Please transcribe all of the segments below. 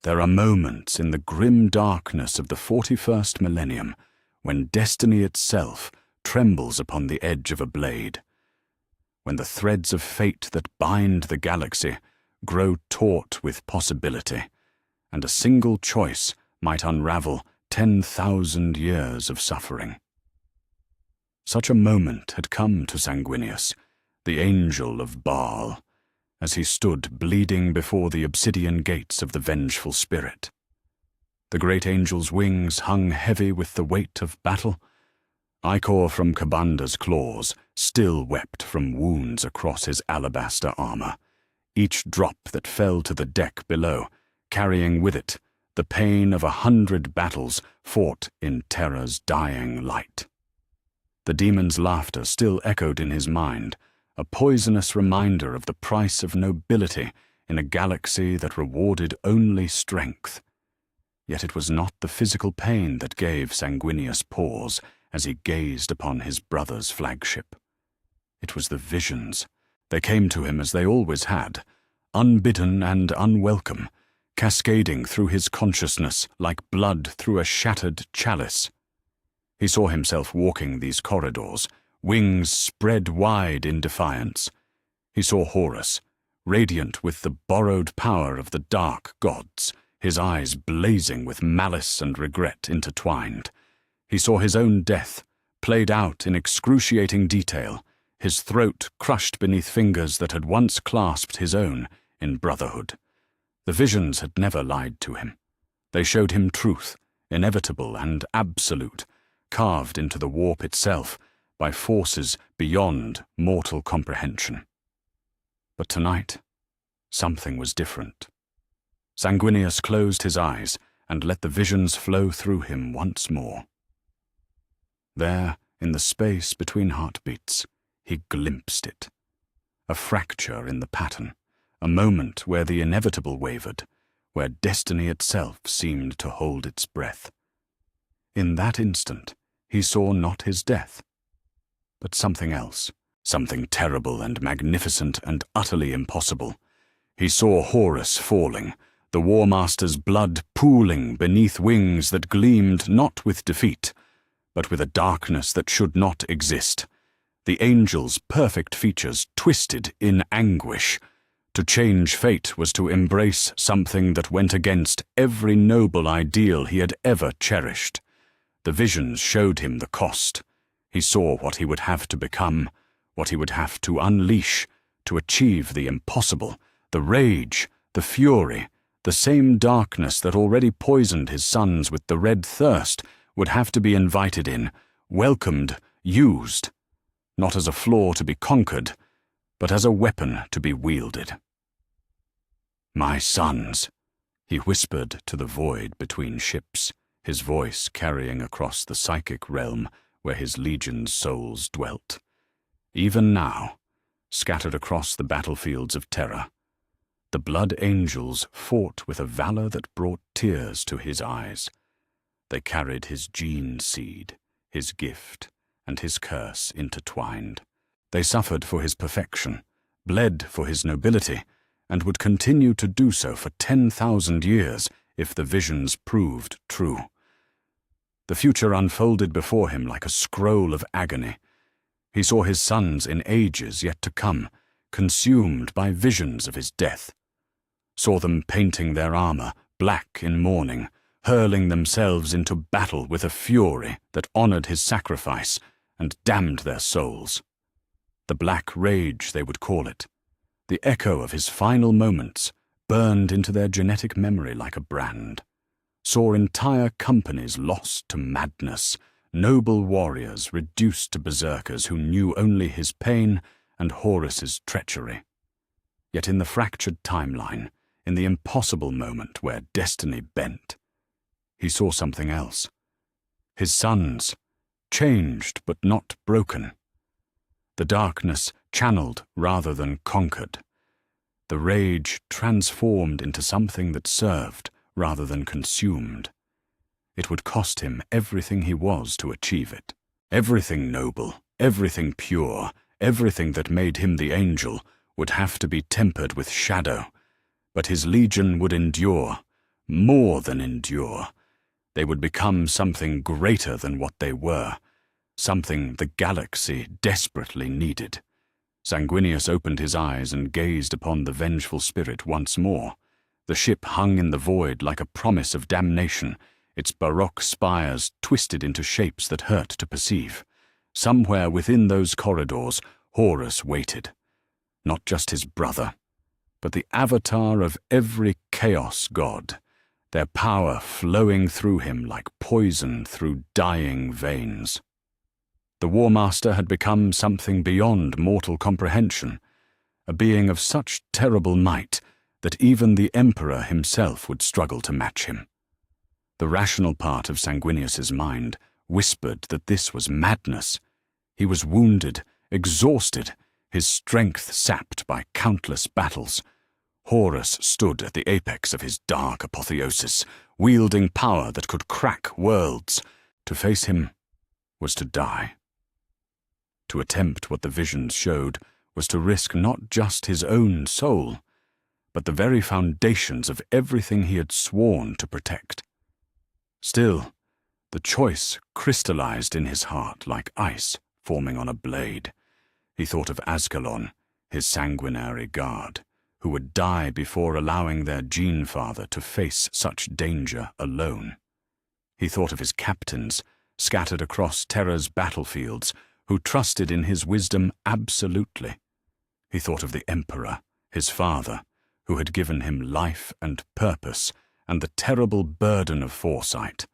There are moments in the grim darkness of the 41st millennium when destiny itself trembles upon the edge of a blade, when the threads of fate that bind the galaxy grow taut with possibility, and a single choice might unravel 10,000 years of suffering. Such a moment had come to Sanguinius, the angel of Baal, as he stood bleeding before the obsidian gates of the vengeful spirit. The great angel's wings hung heavy with the weight of battle. Ichor from Kabanda's claws still wept from wounds across his alabaster armor, each drop that fell to the deck below, carrying with it the pain of 100 battles fought in Terra's dying light. The demon's laughter still echoed in his mind, a poisonous reminder of the price of nobility in a galaxy that rewarded only strength. Yet it was not the physical pain that gave Sanguinius pause as he gazed upon his brother's flagship. It was the visions. They came to him as they always had, unbidden and unwelcome, cascading through his consciousness like blood through a shattered chalice. He saw himself walking these corridors, wings spread wide in defiance. He saw Horus, radiant with the borrowed power of the dark gods, his eyes blazing with malice and regret intertwined. He saw his own death, played out in excruciating detail, his throat crushed beneath fingers that had once clasped his own in brotherhood. The visions had never lied to him. They showed him truth, inevitable and absolute, carved into the warp itself by forces beyond mortal comprehension. But tonight, something was different. Sanguinius closed his eyes and let the visions flow through him once more. There, in the space between heartbeats, he glimpsed it. A fracture in the pattern, a moment where the inevitable wavered, where destiny itself seemed to hold its breath. In that instant, he saw not his death, but something else, something terrible and magnificent and utterly impossible. He saw Horus falling, the War Master's blood pooling beneath wings that gleamed not with defeat, but with a darkness that should not exist. The angel's perfect features twisted in anguish. To change fate was to embrace something that went against every noble ideal he had ever cherished. The visions showed him the cost. He saw what he would have to become, what he would have to unleash, to achieve the impossible, the rage, the fury. The same darkness that already poisoned his sons with the red thirst would have to be invited in, welcomed, used, not as a flaw to be conquered, but as a weapon to be wielded. "My sons," he whispered to the void between ships, his voice carrying across the psychic realm where his legion's souls dwelt. Even now, scattered across the battlefields of Terra, the blood angels fought with a valor that brought tears to his eyes. They carried his gene seed, his gift, and his curse intertwined. They suffered for his perfection, bled for his nobility, and would continue to do so for 10,000 years if the visions proved true. The future unfolded before him like a scroll of agony. He saw his sons in ages yet to come, consumed by visions of his death. Saw them painting their armor black in mourning, hurling themselves into battle with a fury that honored his sacrifice and damned their souls. The black rage, they would call it. The echo of his final moments burned into their genetic memory like a brand. Saw entire companies lost to madness, noble warriors reduced to berserkers who knew only his pain and Horus's treachery. Yet in the fractured timeline, in the impossible moment where destiny bent, he saw something else. His sons, changed but not broken. The darkness channeled rather than conquered. The rage transformed into something that served rather than consumed. It would cost him everything he was to achieve it. Everything noble, everything pure, everything that made him the angel would have to be tempered with shadow. But his legion would endure, more than endure. They would become something greater than what they were, something the galaxy desperately needed. Sanguinius opened his eyes and gazed upon the vengeful spirit once more. The ship hung in the void like a promise of damnation, its baroque spires twisted into shapes that hurt to perceive. Somewhere within those corridors, Horus waited. Not just his brother, but the avatar of every chaos god, their power flowing through him like poison through dying veins. The War Master had become something beyond mortal comprehension, a being of such terrible might that even the Emperor himself would struggle to match him. The rational part of Sanguinius's mind whispered that this was madness. He was wounded, exhausted, his strength sapped by countless battles. Horus stood at the apex of his dark apotheosis, wielding power that could crack worlds. To face him was to die. To attempt what the visions showed was to risk not just his own soul, but the very foundations of everything he had sworn to protect. Still, the choice crystallized in his heart like ice forming on a blade. He thought of Ascalon, his sanguinary guard, who would die before allowing their gene-father to face such danger alone. He thought of his captains, scattered across Terra's battlefields, who trusted in his wisdom absolutely. He thought of the Emperor, his father, who had given him life and purpose and the terrible burden of foresight.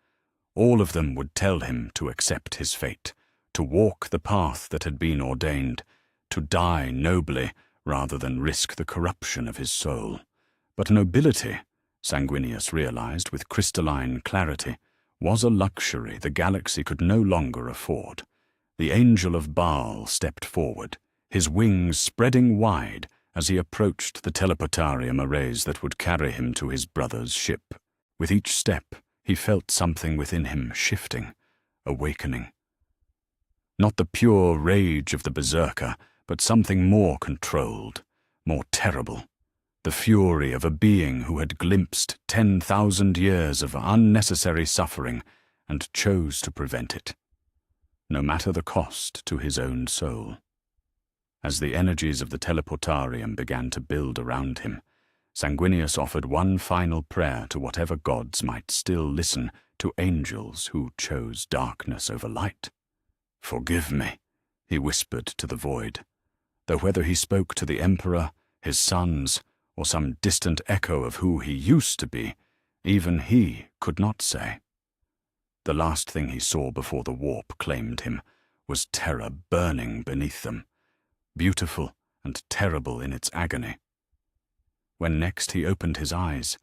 All of them would tell him to accept his fate, to walk the path that had been ordained, to die nobly rather than risk the corruption of his soul. But nobility, Sanguinius realized with crystalline clarity, was a luxury the galaxy could no longer afford. The Angel of Baal stepped forward, his wings spreading wide as he approached the teleportarium arrays that would carry him to his brother's ship. With each step, he felt something within him shifting, awakening. Not the pure rage of the berserker, but something more controlled, more terrible. The fury of a being who had glimpsed 10,000 years of unnecessary suffering and chose to prevent it, no matter the cost to his own soul. As the energies of the teleportarium began to build around him, Sanguinius offered one final prayer to whatever gods might still listen to angels who chose darkness over light. "Forgive me," he whispered to the void, though whether he spoke to the Emperor, his sons, or some distant echo of who he used to be, even he could not say. The last thing he saw before the warp claimed him was terror burning beneath them, beautiful and terrible in its agony. When next he opened his eyes,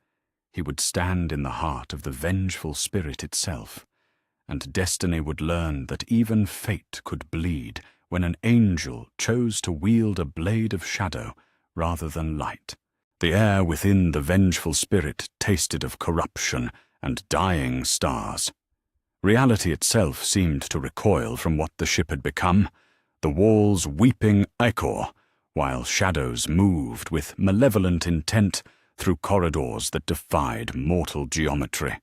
he would stand in the heart of the vengeful spirit itself, and destiny would learn that even fate could bleed when an angel chose to wield a blade of shadow rather than light. The air within the vengeful spirit tasted of corruption and dying stars. Reality itself seemed to recoil from what the ship had become, the walls weeping ichor, while shadows moved with malevolent intent through corridors that defied mortal geometry.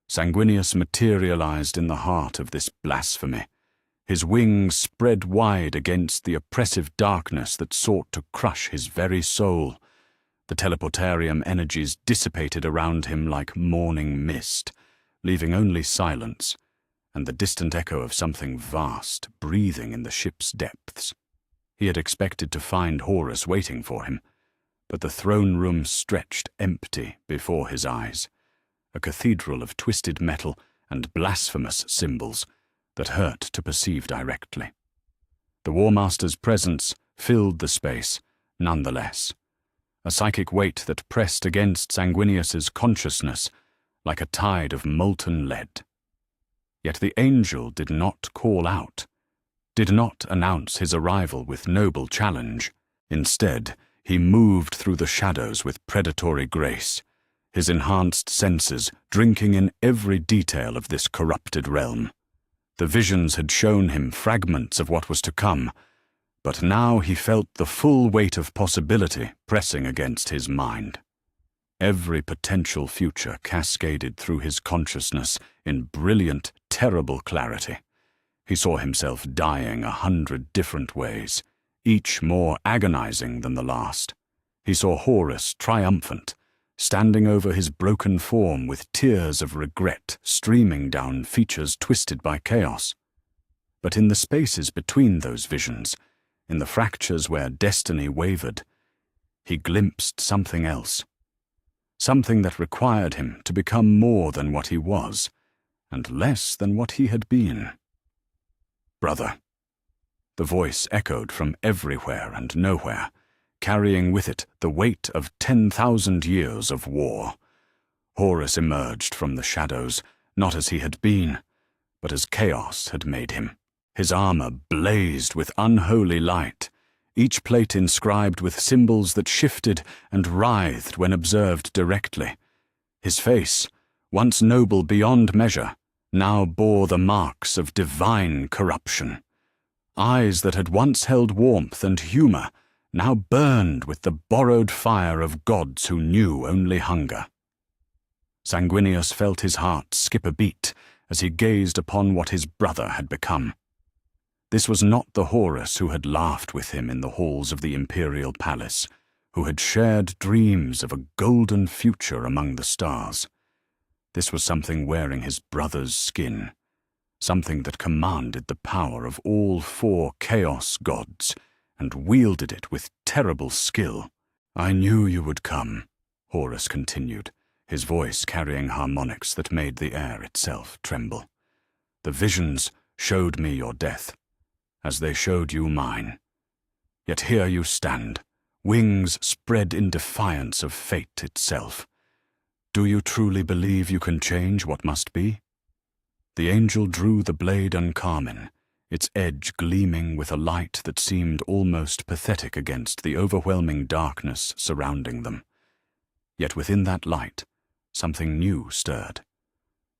Sanguinius materialized in the heart of this blasphemy, his wings spread wide against the oppressive darkness that sought to crush his very soul. The teleportarium energies dissipated around him like morning mist, leaving only silence and the distant echo of something vast breathing in the ship's depths. He had expected to find Horus waiting for him, but the throne room stretched empty before his eyes, a cathedral of twisted metal and blasphemous symbols that hurt to perceive directly. The War Master's presence filled the space, nonetheless, a psychic weight that pressed against Sanguinius's consciousness like a tide of molten lead. Yet the angel did not call out, did not announce his arrival with noble challenge. Instead, he moved through the shadows with predatory grace, his enhanced senses drinking in every detail of this corrupted realm. The visions had shown him fragments of what was to come, but now he felt the full weight of possibility pressing against his mind. Every potential future cascaded through his consciousness in brilliant, terrible clarity. He saw himself dying 100 different ways, each more agonizing than the last. He saw Horus triumphant, standing over his broken form with tears of regret streaming down features twisted by chaos. But in the spaces between those visions, in the fractures where destiny wavered, he glimpsed something else. Something that required him to become more than what he was, and less than what he had been. "Brother." The voice echoed from everywhere and nowhere, carrying with it the weight of 10,000 years of war. Horus emerged from the shadows, not as he had been, but as chaos had made him. His armor blazed with unholy light, each plate inscribed with symbols that shifted and writhed when observed directly. His face, once noble beyond measure, now bore the marks of divine corruption. Eyes that had once held warmth and humor now burned with the borrowed fire of gods who knew only hunger. Sanguinius felt his heart skip a beat as he gazed upon what his brother had become. This was not the Horus who had laughed with him in the halls of the imperial palace, who had shared dreams of a golden future among the stars. This was something wearing his brother's skin, something that commanded the power of all 4 chaos gods, and wielded it with terrible skill. "I knew you would come," Horus continued, his voice carrying harmonics that made the air itself tremble. "The visions showed me your death, as they showed you mine. Yet here you stand, wings spread in defiance of fate itself. Do you truly believe you can change what must be?" The angel drew the blade uncarmine, its edge gleaming with a light that seemed almost pathetic against the overwhelming darkness surrounding them. Yet within that light, something new stirred.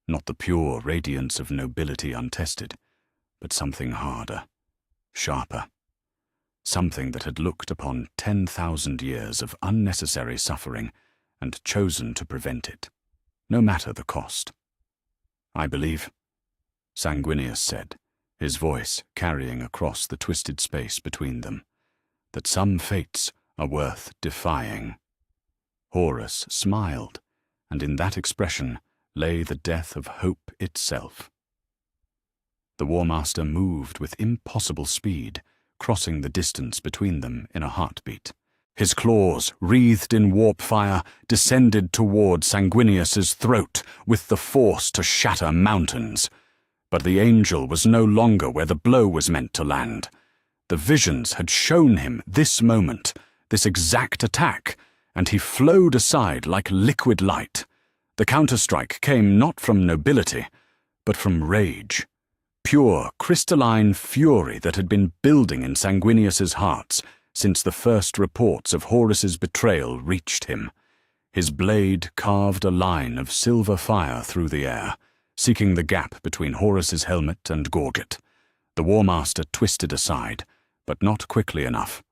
Not the pure radiance of nobility untested, but something harder, sharper. Something that had looked upon 10,000 years of unnecessary suffering and chosen to prevent it, no matter the cost. "I believe," Sanguinius said, his voice carrying across the twisted space between them, "that some fates are worth defying." Horus smiled, and in that expression lay the death of hope itself. The War Master moved with impossible speed, crossing the distance between them in a heartbeat. His claws, wreathed in warp fire, descended toward Sanguinius's throat with the force to shatter mountains. But the angel was no longer where the blow was meant to land. The visions had shown him this moment, this exact attack, and he flowed aside like liquid light. The counterstrike came not from nobility, but from rage. Pure, crystalline fury that had been building in Sanguinius's hearts since the first reports of Horus's betrayal reached him. His blade carved a line of silver fire through the air, seeking the gap between Horus's helmet and gorget. The War Master twisted aside, but not quickly enough.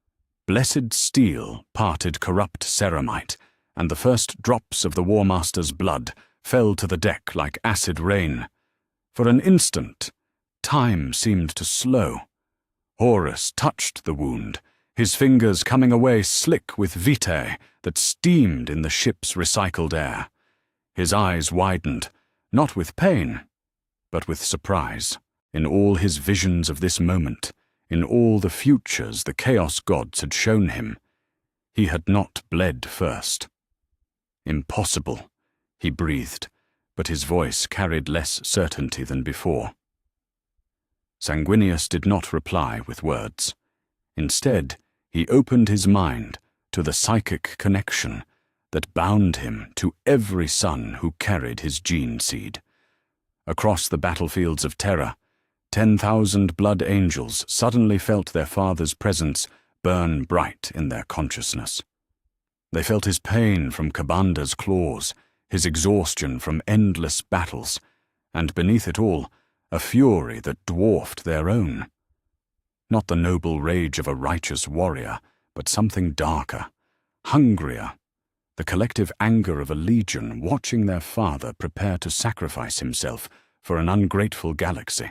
Blessed steel parted corrupt ceramite, and the first drops of the War Master's blood fell to the deck like acid rain. For an instant, time seemed to slow. Horus touched the wound, his fingers coming away slick with vitae that steamed in the ship's recycled air. His eyes widened, not with pain, but with surprise. In all his visions of this moment, in all the futures the Chaos Gods had shown him, he had not bled first. "Impossible," he breathed, but his voice carried less certainty than before. Sanguinius did not reply with words. Instead, he opened his mind to the psychic connection that bound him to every son who carried his gene seed. Across the battlefields of Terra, 10,000 blood angels suddenly felt their father's presence burn bright in their consciousness. They felt his pain from Kabanda's claws, his exhaustion from endless battles, and beneath it all, a fury that dwarfed their own. Not the noble rage of a righteous warrior, but something darker, hungrier. the collective anger of a legion watching their father prepare to sacrifice himself for an ungrateful galaxy.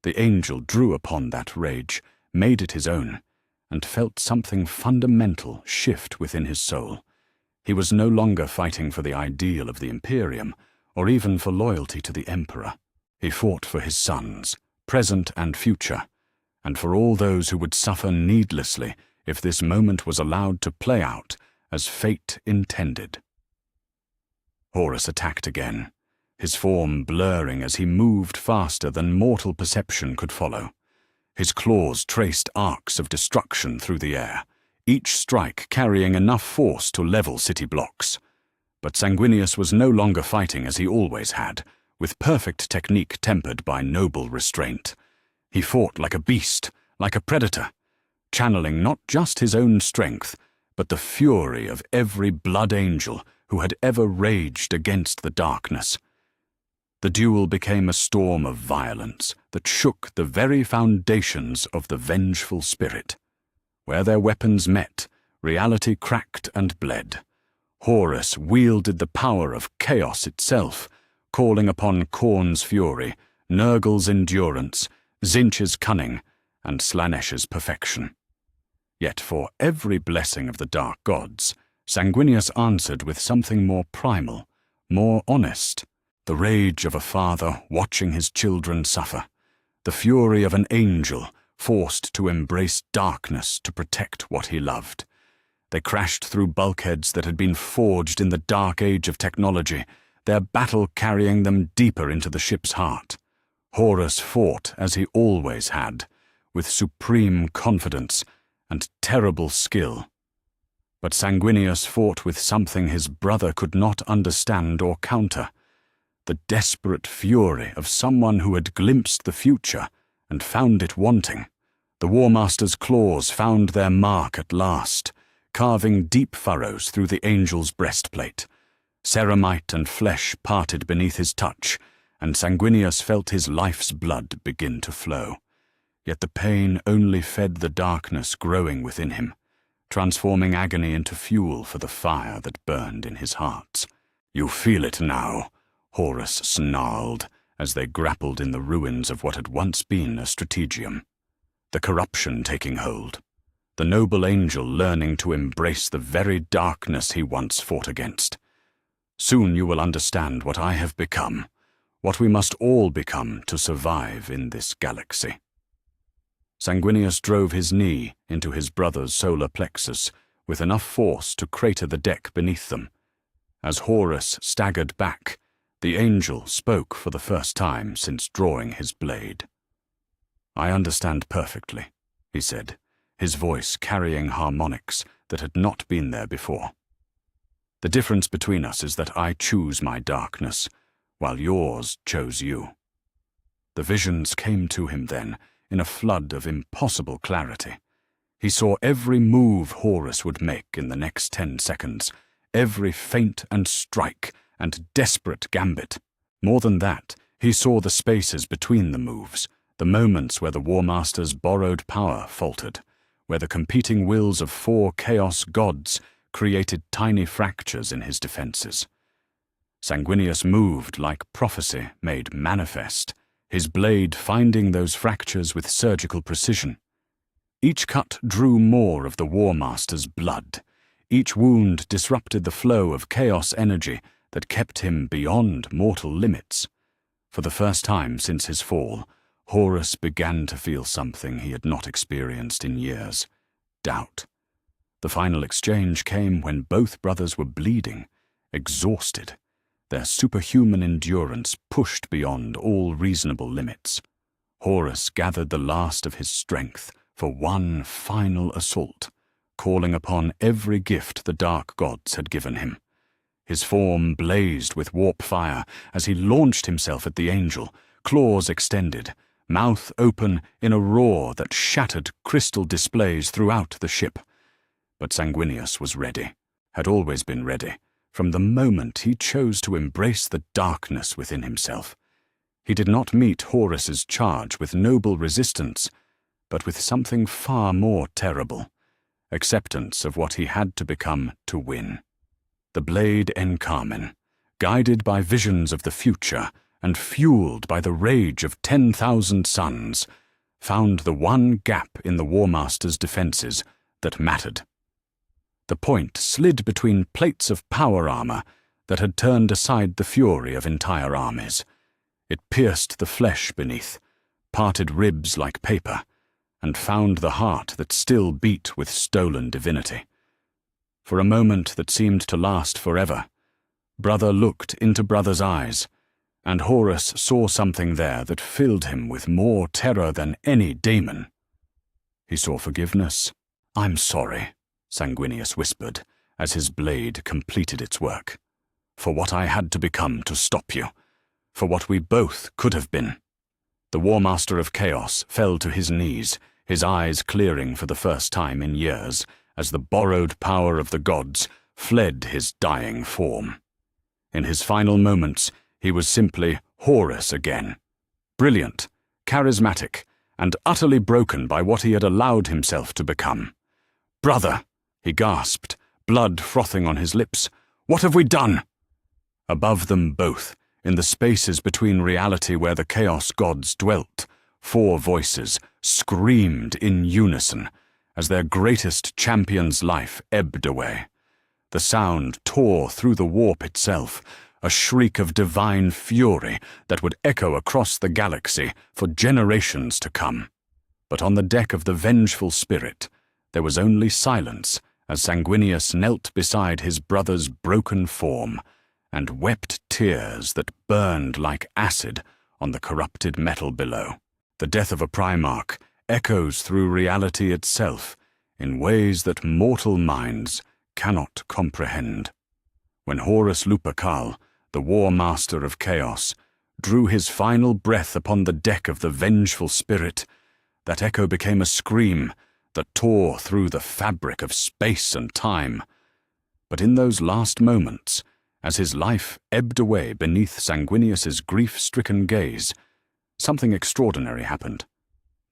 The angel drew upon that rage, made it his own, and felt something fundamental shift within his soul. He was no longer fighting for the ideal of the imperium, or even for loyalty to the emperor. He fought for his sons, present and future, and for all those who would suffer needlessly if this moment was allowed to play out as fate intended. Horus attacked again, his form blurring as he moved faster than mortal perception could follow. His claws traced arcs of destruction through the air, each strike carrying enough force to level city blocks. But Sanguinius was no longer fighting as he always had, with perfect technique tempered by noble restraint. He fought like a beast, like a predator, channeling not just his own strength, but the fury of every blood angel who had ever raged against the darkness. The duel became a storm of violence that shook the very foundations of the vengeful spirit. Where their weapons met, reality cracked and bled. Horus wielded the power of chaos itself, calling upon Khorne's fury, Nurgle's endurance, Tzeentch's cunning, and Slanesh's perfection. Yet for every blessing of the dark gods, Sanguinius answered with something more primal, more honest. The rage of a father watching his children suffer, the fury of an angel forced to embrace darkness to protect what he loved. They crashed through bulkheads that had been forged in the dark age of technology, their battle carrying them deeper into the ship's heart. Horus fought as he always had, with supreme confidence and terrible skill. But Sanguinius fought with something his brother could not understand or counter, the desperate fury of someone who had glimpsed the future and found it wanting. The War Master's claws found their mark at last, carving deep furrows through the angel's breastplate. Ceramite and flesh parted beneath his touch, and Sanguinius felt his life's blood begin to flow. Yet the pain only fed the darkness growing within him, transforming agony into fuel for the fire that burned in his heart. "You feel it now," Horus snarled as they grappled in the ruins of what had once been a strategium. The corruption taking hold, the noble angel learning to embrace the very darkness he once fought against. "Soon you will understand what I have become, what we must all become to survive in this galaxy." Sanguinius drove his knee into his brother's solar plexus with enough force to crater the deck beneath them. As Horus staggered back, the angel spoke for the first time since drawing his blade. "I understand perfectly," he said, his voice carrying harmonics that had not been there before. "The difference between us is that I choose my darkness, while yours chose you." The visions came to him then, in a flood of impossible clarity. He saw every move Horus would make in the next 10 seconds, every feint and strike and desperate gambit. More than that, he saw the spaces between the moves, the moments where the War Master's borrowed power faltered, where the competing wills of 4 chaos gods created tiny fractures in his defenses. Sanguinius moved like prophecy made manifest, his blade finding those fractures with surgical precision. Each cut drew more of the War Master's blood. Each wound disrupted the flow of chaos energy that kept him beyond mortal limits. For the first time since his fall, Horus began to feel something he had not experienced in years: doubt. The final exchange came when both brothers were bleeding, exhausted, their superhuman endurance pushed beyond all reasonable limits. Horus gathered the last of his strength for one final assault, calling upon every gift the dark gods had given him. His form blazed with warp fire as he launched himself at the angel, claws extended, mouth open in a roar that shattered crystal displays throughout the ship. But Sanguinius was ready, had always been ready, from the moment he chose to embrace the darkness within himself. He did not meet Horus's charge with noble resistance, but with something far more terrible: acceptance of what he had to become to win. the blade Encarmin, guided by visions of the future and fueled by the rage of 10,000 suns, found the one gap in the War Master's defenses that mattered. The point slid between plates of power armor that had turned aside the fury of entire armies. It pierced the flesh beneath, parted ribs like paper, and found the heart that still beat with stolen divinity. For a moment that seemed to last forever, brother looked into brother's eyes, and Horus saw something there that filled him with more terror than any daemon. He saw forgiveness. "I'm sorry," Sanguinius whispered, as his blade completed its work, "for what I had to become to stop you, for what we both could have been." The War Master of Chaos fell to his knees, his eyes clearing for the first time in years, as the borrowed power of the gods fled his dying form. In his final moments, he was simply Horus again, brilliant, charismatic, and utterly broken by what he had allowed himself to become. "Brother," he gasped, blood frothing on his lips, "what have we done?" Above them both, in the spaces between reality where the Chaos gods dwelt, 4 voices screamed in unison as their greatest champion's life ebbed away. The sound tore through the warp itself, a shriek of divine fury that would echo across the galaxy for generations to come. But on the deck of the vengeful spirit, there was only silence as Sanguinius knelt beside his brother's broken form and wept tears that burned like acid on the corrupted metal below. The death of a Primarch echoes through reality itself in ways that mortal minds cannot comprehend. When Horus Lupercal, the War Master of Chaos, drew his final breath upon the deck of the vengeful spirit, that echo became a scream that tore through the fabric of space and time. But in those last moments, as his life ebbed away beneath Sanguinius's grief-stricken gaze, something extraordinary happened.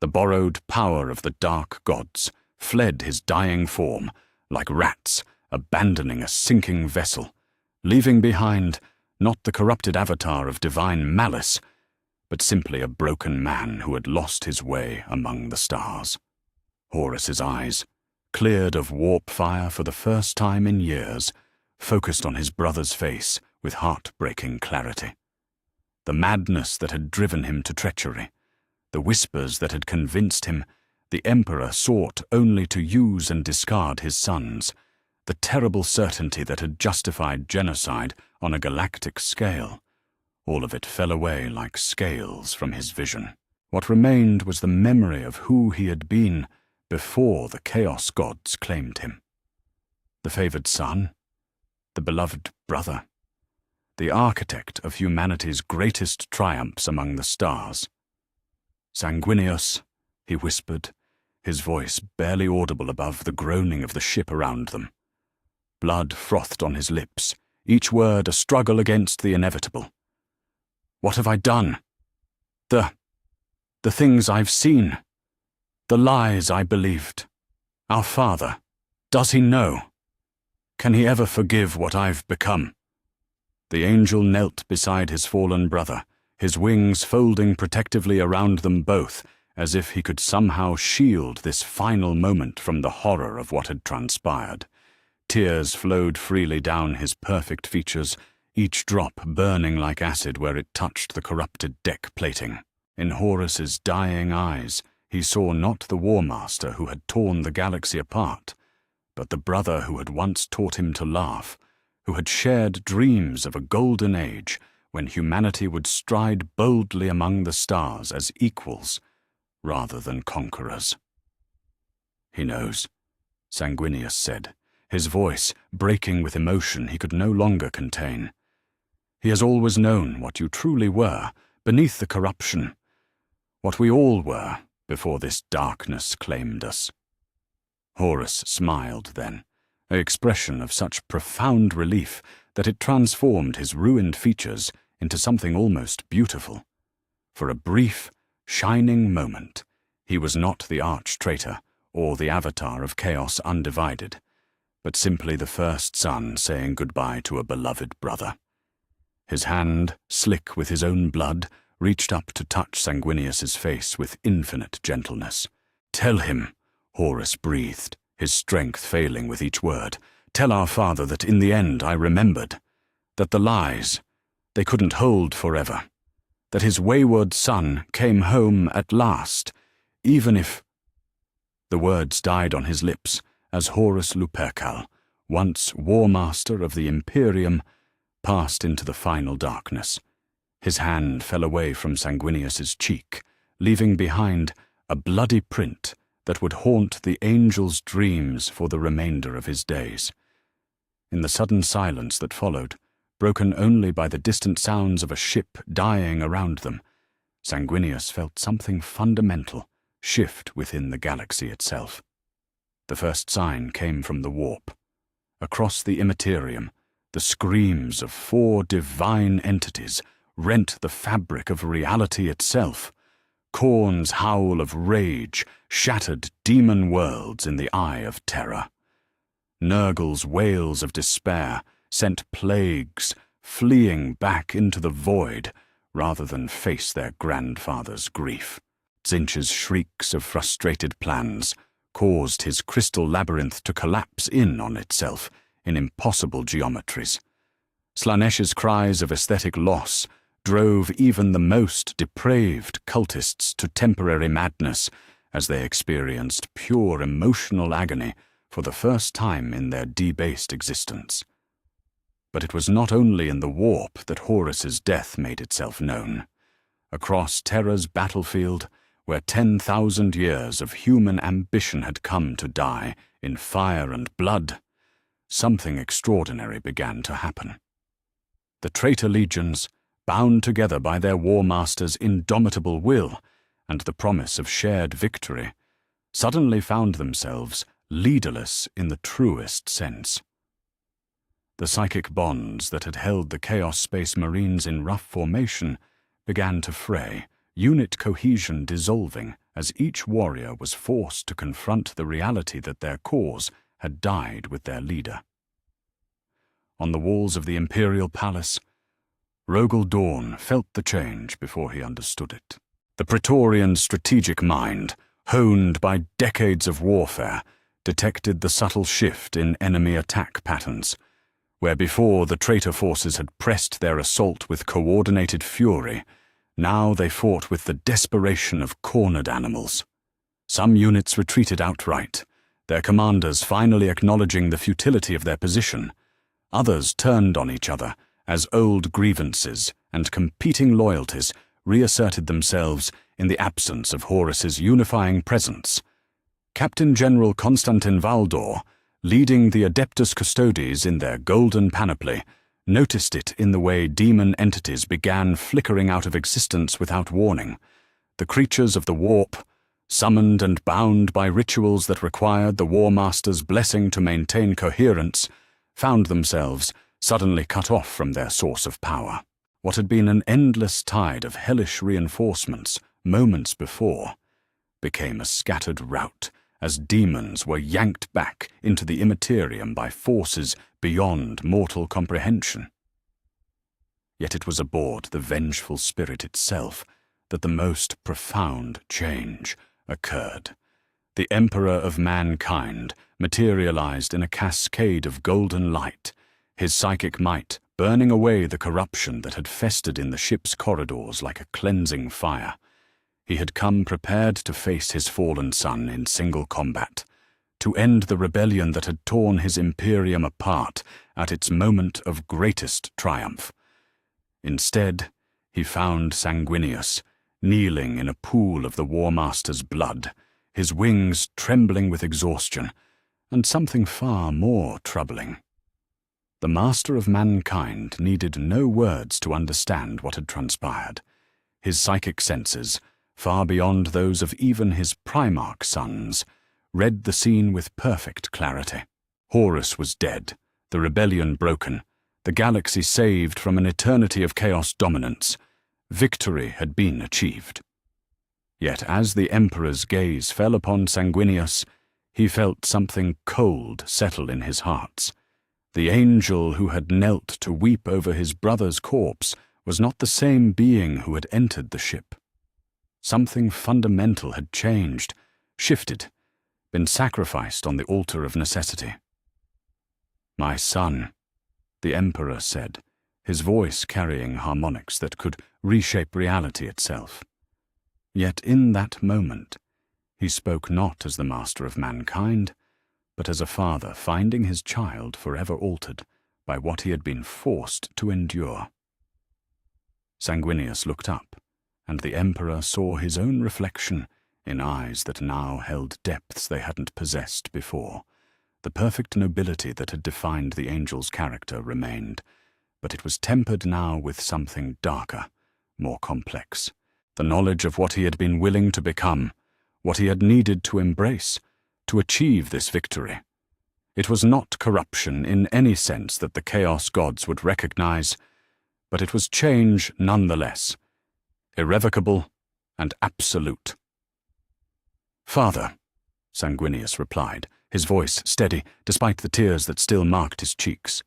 The borrowed power of the dark gods fled his dying form like rats abandoning a sinking vessel, leaving behind not the corrupted avatar of divine malice, but simply a broken man who had lost his way among the stars. Horus's eyes, cleared of warp fire for the first time in years, focused on his brother's face with heart-breaking clarity. The madness that had driven him to treachery, the whispers that had convinced him the Emperor sought only to use and discard his sons, the terrible certainty that had justified genocide on a galactic scale, all of it fell away like scales from his vision. What remained was the memory of who he had been before the Chaos gods claimed him. The favored son, the beloved brother, the architect of humanity's greatest triumphs among the stars. "Sanguinius," he whispered, his voice barely audible above the groaning of the ship around them. Blood frothed on his lips, each word a struggle against the inevitable. "What have I done? The things I've seen, the lies I believed. Our father, does he know? Can he ever forgive what I've become?" The angel knelt beside his fallen brother, his wings folding protectively around them both, as if he could somehow shield this final moment from the horror of what had transpired. Tears flowed freely down his perfect features, each drop burning like acid where it touched the corrupted deck plating. In Horus's dying eyes, he saw not the War Master who had torn the galaxy apart, but the brother who had once taught him to laugh, who had shared dreams of a golden age when humanity would stride boldly among the stars as equals rather than conquerors. "He knows," Sanguinius said, his voice breaking with emotion he could no longer contain. "He has always known what you truly were beneath the corruption, what we all were before this darkness claimed us." Horus smiled then, an expression of such profound relief that it transformed his ruined features into something almost beautiful. For a brief, shining moment, he was not the arch-traitor or the avatar of Chaos Undivided, but simply the first son saying goodbye to a beloved brother. His hand, slick with his own blood, reached up to touch Sanguinius's face with infinite gentleness. "Tell him," Horus breathed, his strength failing with each word. "Tell our father that in the end I remembered, that the lies, they couldn't hold forever, that his wayward son came home at last, even if—" The words died on his lips as Horus Lupercal, once war master of the Imperium, passed into the final darkness. His hand fell away from Sanguinius's cheek, leaving behind a bloody print that would haunt the angel's dreams for the remainder of his days. In the sudden silence that followed, broken only by the distant sounds of a ship dying around them, Sanguinius felt something fundamental shift within the galaxy itself. The first sign came from the warp. Across the Imperium, the screams of 4 divine entities rent the fabric of reality itself. Khorne's howl of rage shattered demon worlds in the eye of terror. Nurgle's wails of despair sent plagues fleeing back into the void rather than face their grandfather's grief. Tzeentch's shrieks of frustrated plans caused his crystal labyrinth to collapse in on itself in impossible geometries. Slanesh's cries of aesthetic loss drove even the most depraved cultists to temporary madness as they experienced pure emotional agony for the first time in their debased existence. But it was not only in the warp that Horus's death made itself known. Across Terra's battlefield, where 10,000 years of human ambition had come to die in fire and blood, something extraordinary began to happen. The traitor legions, bound together by their war master's indomitable will and the promise of shared victory, suddenly found themselves leaderless in the truest sense. The psychic bonds that had held the Chaos Space Marines in rough formation began to fray, unit cohesion dissolving as each warrior was forced to confront the reality that their cause had died with their leader. On the walls of the Imperial Palace, Rogel Dawn felt the change before he understood it. The Praetorian strategic mind, honed by decades of warfare, detected the subtle shift in enemy attack patterns. Where before the traitor forces had pressed their assault with coordinated fury, now they fought with the desperation of cornered animals. Some units retreated outright, their commanders finally acknowledging the futility of their position. Others turned on each other as old grievances and competing loyalties reasserted themselves in the absence of Horus's unifying presence. Captain General Constantin Valdor, leading the Adeptus Custodes in their golden panoply, noticed it in the way demon entities began flickering out of existence without warning. The creatures of the warp, summoned and bound by rituals that required the War Master's blessing to maintain coherence, found themselves suddenly cut off from their source of power. What had been an endless tide of hellish reinforcements moments before became a scattered rout as demons were yanked back into the Imperium by forces beyond mortal comprehension. Yet it was aboard the vengeful spirit itself that the most profound change occurred. The Emperor of Mankind materialized in a cascade of golden light, his psychic might burning away the corruption that had festered in the ship's corridors like a cleansing fire. He had come prepared to face his fallen son in single combat, to end the rebellion that had torn his Imperium apart at its moment of greatest triumph. Instead, he found Sanguinius, kneeling in a pool of the War Master's blood, his wings trembling with exhaustion, and something far more troubling. The Master of Mankind needed no words to understand what had transpired. His psychic senses, far beyond those of even his Primarch sons, read the scene with perfect clarity. Horus was dead, the rebellion broken, the galaxy saved from an eternity of chaos dominance. Victory had been achieved. Yet as the Emperor's gaze fell upon Sanguinius, He felt something cold settle in his heart. The angel who had knelt to weep over his brother's corpse was not the same being who had entered the ship. Something fundamental had changed, shifted, been sacrificed on the altar of necessity. "My son," the Emperor said, his voice carrying harmonics that could reshape reality itself. Yet in that moment, he spoke not as the master of mankind, but as a father finding his child forever altered by what he had been forced to endure. Sanguinius looked up, and the Emperor saw his own reflection in eyes that now held depths they hadn't possessed before. The perfect nobility that had defined the angel's character remained, but it was tempered now with something darker, more complex. The knowledge of what he had been willing to become, what he had needed to embrace, to achieve this victory. It was not corruption in any sense that the chaos gods would recognize, but it was change nonetheless, irrevocable and absolute. "Father," Sanguinius replied, his voice steady despite the tears that still marked his cheeks.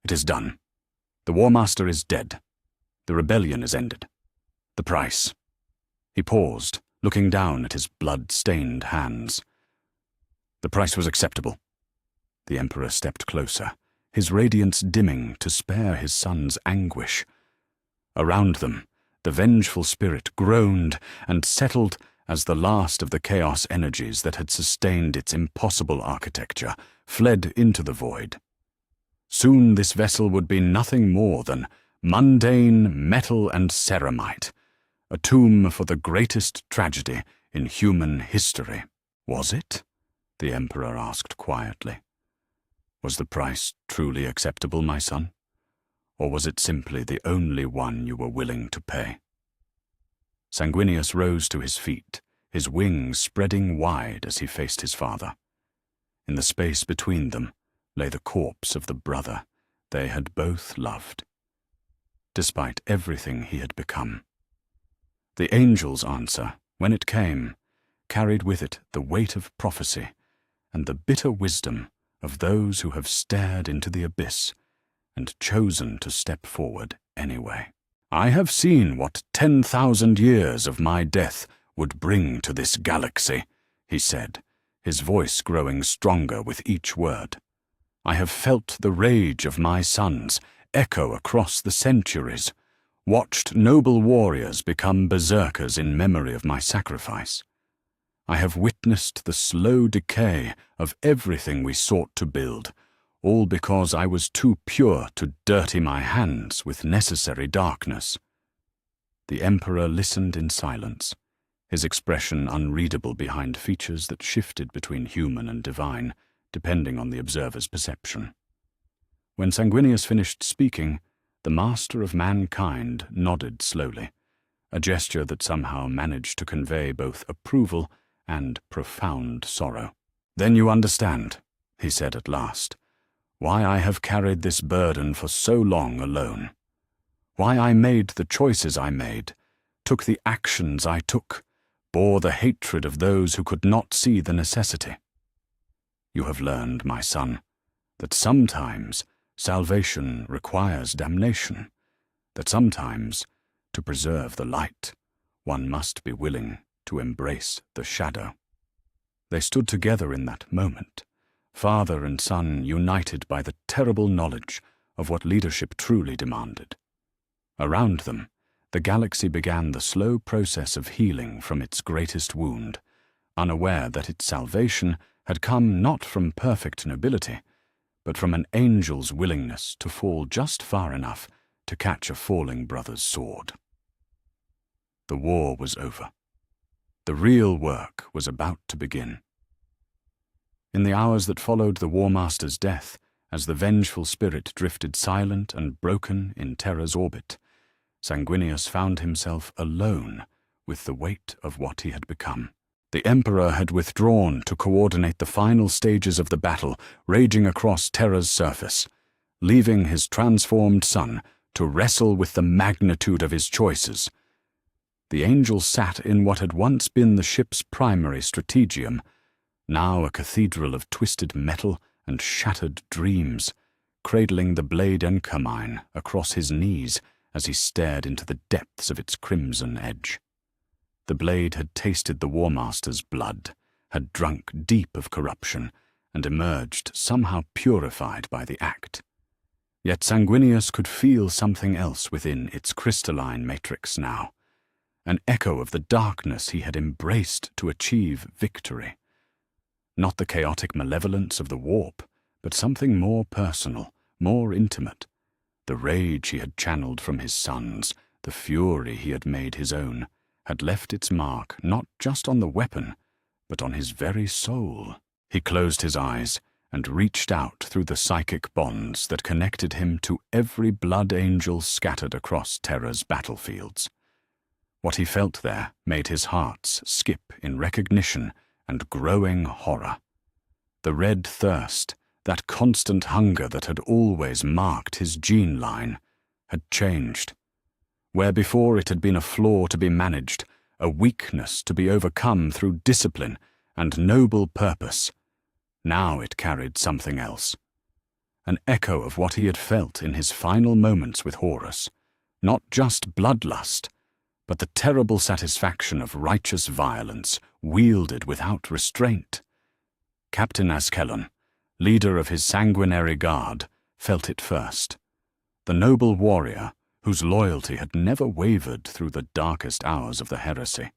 "It is done. The War Master is dead. The rebellion is ended. The price." He paused, looking down at his blood-stained hands. "The price was acceptable." The Emperor stepped closer, his radiance dimming to spare his son's anguish. Around them, the vengeful spirit groaned and settled as the last of the chaos energies that had sustained its impossible architecture fled into the void. Soon this vessel would be nothing more than mundane metal and ceramite, a tomb for the greatest tragedy in human history. "Was it?" the Emperor asked quietly. "Was the price truly acceptable, my son? Or was it simply the only one you were willing to pay?" Sanguinius rose to his feet, his wings spreading wide as he faced his father. In the space between them lay the corpse of the brother they had both loved, despite everything he had become. The angel's answer, when it came, carried with it the weight of prophecy and the bitter wisdom of those who have stared into the abyss and chosen to step forward anyway. "I have seen what 10,000 years of my death would bring to this galaxy," he said, his voice growing stronger with each word. "I have felt the rage of my sons echo across the centuries, watched noble warriors become berserkers in memory of my sacrifice. I have witnessed the slow decay of everything we sought to build, all because I was too pure to dirty my hands with necessary darkness." The Emperor listened in silence, his expression unreadable behind features that shifted between human and divine, depending on the observer's perception. When Sanguinius finished speaking, the master of mankind nodded slowly, a gesture that somehow managed to convey both approval and profound sorrow. "Then you understand," he said at last, "why I have carried this burden for so long alone. Why I made the choices I made, took the actions I took, bore the hatred of those who could not see the necessity. You have learned, my son, that sometimes salvation requires damnation, that sometimes, to preserve the light, one must be willing to embrace the shadow." They stood together in that moment, father and son united by the terrible knowledge of what leadership truly demanded. Around them, the galaxy began the slow process of healing from its greatest wound, unaware that its salvation had come not from perfect nobility, but from an angel's willingness to fall just far enough to catch a falling brother's sword. The war was over. The real work was about to begin. In the hours that followed the War Master's death, as the vengeful spirit drifted silent and broken in Terra's orbit, Sanguinius found himself alone with the weight of what he had become. The Emperor had withdrawn to coordinate the final stages of the battle raging across Terra's surface, leaving his transformed son to wrestle with the magnitude of his choices. The angel sat in what had once been the ship's primary strategium, now a cathedral of twisted metal and shattered dreams, cradling the blade encarmine across his knees as he stared into the depths of its crimson edge. The blade had tasted the War Master's blood, had drunk deep of corruption, and emerged somehow purified by the act. Yet Sanguinius could feel something else within its crystalline matrix now, an echo of the darkness he had embraced to achieve victory. Not the chaotic malevolence of the warp, but something more personal, more intimate. The rage he had channeled from his sons, the fury he had made his own, had left its mark not just on the weapon, but on his very soul. He closed his eyes and reached out through the psychic bonds that connected him to every blood angel scattered across Terra's battlefields. What he felt there made his hearts skip in recognition and growing horror. The red thirst, that constant hunger that had always marked his gene line, had changed. Where before it had been a flaw to be managed, a weakness to be overcome through discipline and noble purpose, now it carried something else. An echo of what he had felt in his final moments with Horus, not just bloodlust, but the terrible satisfaction of righteous violence wielded without restraint. Captain Askelon, leader of his sanguinary guard, felt it first. The noble warrior, whose loyalty had never wavered through the darkest hours of the heresy,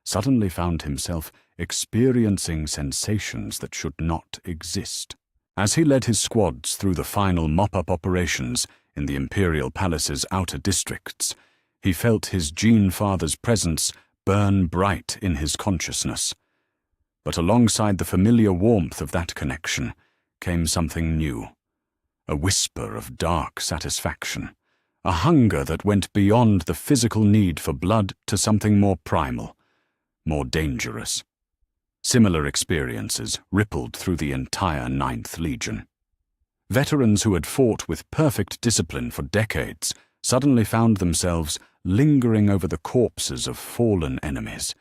suddenly found himself experiencing sensations that should not exist. As he led his squads through the final mop-up operations in the Imperial Palace's outer districts, he felt his Gene Father's presence burn bright in his consciousness. But alongside the familiar warmth of that connection came something new, a whisper of dark satisfaction, a hunger that went beyond the physical need for blood to something more primal, more dangerous. Similar experiences rippled through the entire 9th Legion. Veterans who had fought with perfect discipline for decades suddenly found themselves lingering over the corpses of fallen enemies,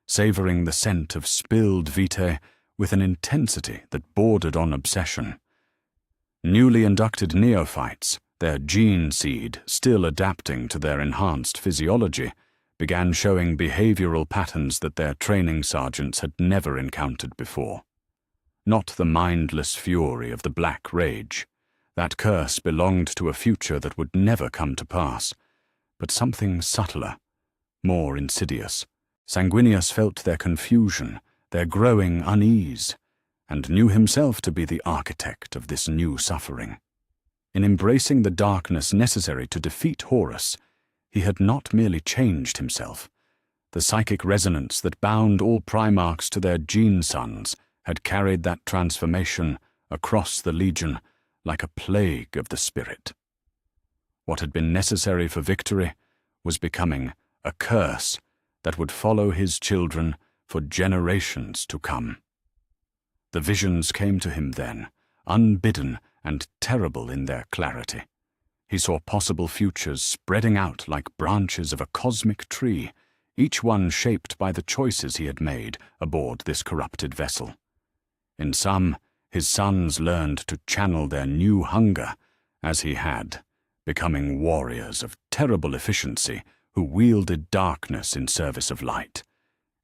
savoring the scent of spilled vitae with an intensity that bordered on obsession. Newly inducted neophytes, their gene seed still adapting to their enhanced physiology, began showing behavioral patterns that their training sergeants had never encountered before. Not the mindless fury of the Black Rage. That curse belonged to a future that would never come to pass, but something subtler, more insidious. Sanguinius felt their confusion, their growing unease, and knew himself to be the architect of this new suffering. In embracing the darkness necessary to defeat Horus, he had not merely changed himself. The psychic resonance that bound all Primarchs to their gene sons had carried that transformation across the Legion like a plague of the spirit. What had been necessary for victory was becoming a curse that would follow his children for generations to come. The visions came to him then, unbidden and terrible in their clarity. He saw possible futures spreading out like branches of a cosmic tree, each one shaped by the choices he had made aboard this corrupted vessel. In some, his sons learned to channel their new hunger, as he had, becoming warriors of terrible efficiency who wielded darkness in service of light.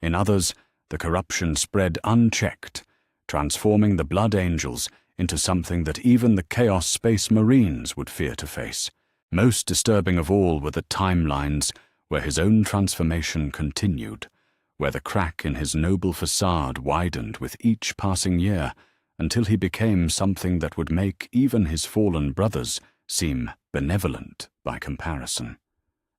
In others, the corruption spread unchecked, transforming the Blood Angels into something that even the Chaos Space Marines would fear to face. Most disturbing of all were the timelines where his own transformation continued, where the crack in his noble facade widened with each passing year, until he became something that would make even his fallen brothers seem benevolent by comparison.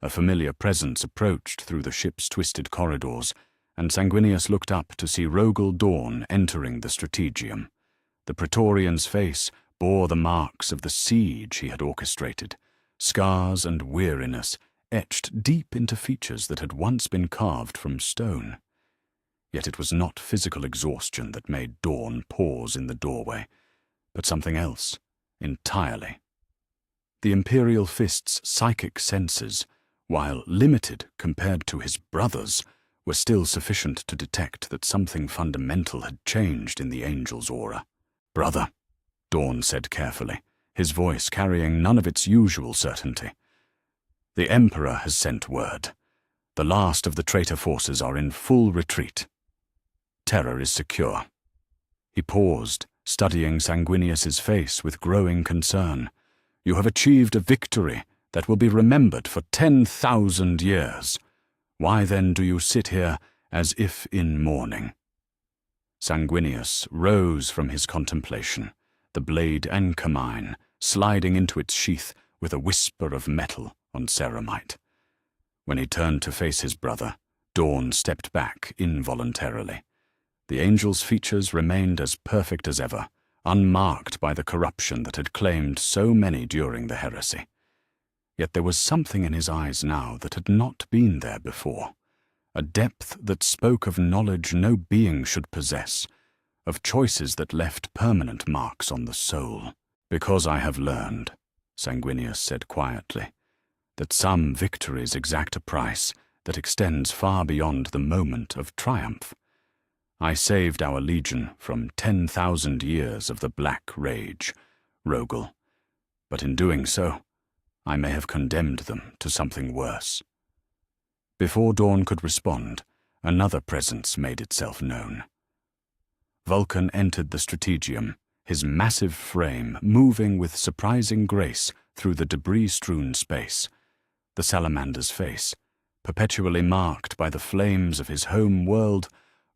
A familiar presence approached through the ship's twisted corridors, and Sanguinius looked up to see Rogel Dawn entering the strategium. The Praetorian's face bore the marks of the siege he had orchestrated, scars and weariness etched deep into features that had once been carved from stone. Yet it was not physical exhaustion that made Dawn pause in the doorway, but something else entirely. The Imperial Fist's psychic senses, while limited compared to his brothers, were still sufficient to detect that something fundamental had changed in the angel's aura. "Brother," Dawn said carefully, his voice carrying none of its usual certainty. "The Emperor has sent word. The last of the traitor forces are in full retreat. Terror is secure." He paused, studying Sanguinius's face with growing concern. "You have achieved a victory that will be remembered for 10,000 years. Why then do you sit here as if in mourning?" Sanguinius rose from his contemplation, the blade anchor-mine sliding into its sheath with a whisper of metal on ceramite. When he turned to face his brother, Dawn stepped back involuntarily. The angel's features remained as perfect as ever, unmarked by the corruption that had claimed so many during the heresy. Yet there was something in his eyes now that had not been there before, a depth that spoke of knowledge no being should possess, of choices that left permanent marks on the soul. "Because I have learned," Sanguinius said quietly, "that some victories exact a price that extends far beyond the moment of triumph. I saved our legion from 10,000 years of the Black Rage, Rogel, but in doing so, I may have condemned them to something worse." Before Dawn could respond, another presence made itself known. Vulcan entered the strategium, his massive frame moving with surprising grace through the debris-strewn space. The salamander's face, perpetually marked by the flames of his home world,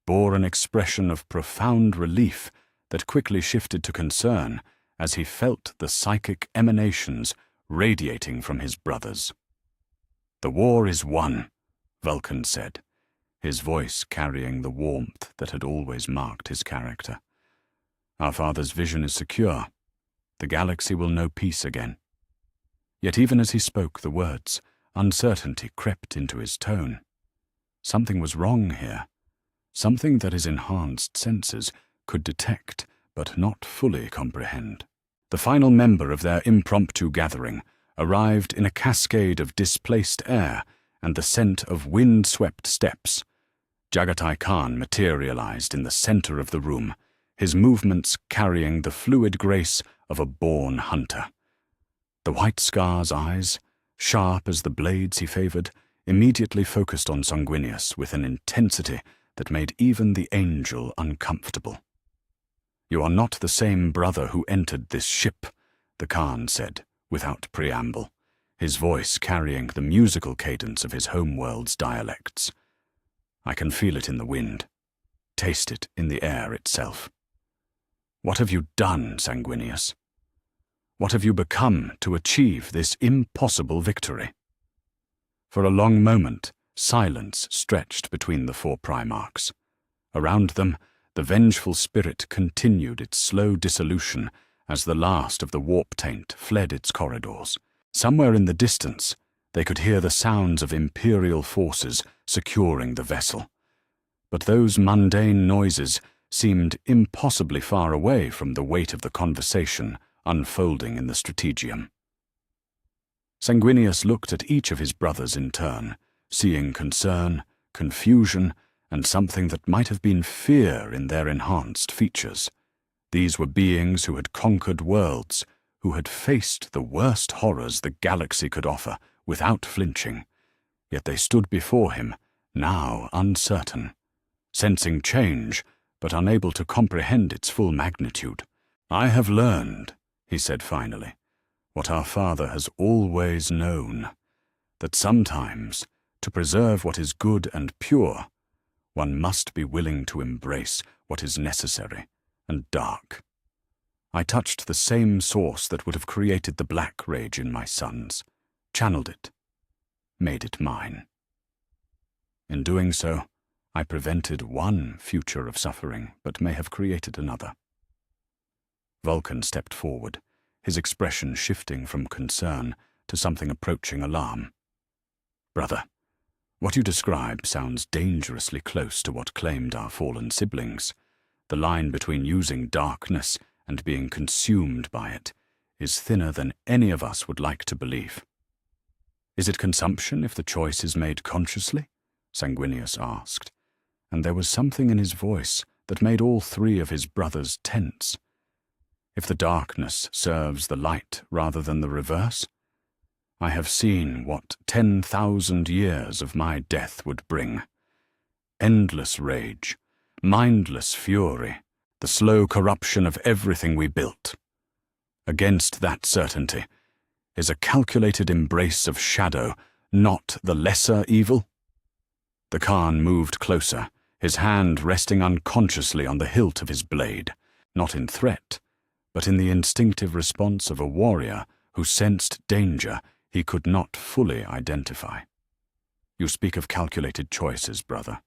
bore an expression of profound relief that quickly shifted to concern as he felt the psychic emanations radiating from his brothers. "The war is won," Vulcan said, his voice carrying the warmth that had always marked his character. "Our father's vision is secure. The galaxy will know peace again." Yet even as he spoke the words, uncertainty crept into his tone. Something was wrong here, something that his enhanced senses could detect but not fully comprehend. The final member of their impromptu gathering arrived in a cascade of displaced air and the scent of wind-swept steps. Jagatai Khan materialized in the center of the room, his movements carrying the fluid grace of a born hunter. The white scar's eyes, sharp as the blades he favored, immediately focused on Sanguinius with an intensity that made even the angel uncomfortable. "You are not the same brother who entered this ship," the Khan said, without preamble, his voice carrying the musical cadence of his homeworld's dialects. "I can feel it in the wind, taste it in the air itself. What have you done, Sanguinius? What have you become to achieve this impossible victory?" For a long moment, silence stretched between the four Primarchs. Around them, the vengeful spirit continued its slow dissolution as the last of the warp taint fled its corridors. Somewhere in the distance, they could hear the sounds of imperial forces securing the vessel. But those mundane noises seemed impossibly far away from the weight of the conversation unfolding in the strategium. Sanguinius looked at each of his brothers in turn, seeing concern, confusion, and something that might have been fear in their enhanced features. These were beings who had conquered worlds, who had faced the worst horrors the galaxy could offer without flinching. Yet they stood before him, now uncertain, sensing change, but unable to comprehend its full magnitude. "I have learned," he said finally, "what our father has always known, that sometimes, to preserve what is good and pure, one must be willing to embrace what is necessary and dark. I touched the same source that would have created the Black Rage in my sons, channeled it, made it mine. In doing so, I prevented one future of suffering, but may have created another." Vulcan stepped forward, his expression shifting from concern to something approaching alarm. "Brother, what you describe sounds dangerously close to what claimed our fallen siblings. The line between using darkness and being consumed by it is thinner than any of us would like to believe." "Is it consumption if the choice is made consciously?" Sanguinius asked, and there was something in his voice that made all three of his brothers tense. If the darkness serves the light rather than the reverse, I have seen what 10,000 years of my death would bring. Endless rage, mindless fury, the slow corruption of everything we built. Against that certainty is a calculated embrace of shadow, not the lesser evil. The Khan moved closer, his hand resting unconsciously on the hilt of his blade, not in threat, but in the instinctive response of a warrior who sensed danger he could not fully identify. You speak of calculated choices, brother,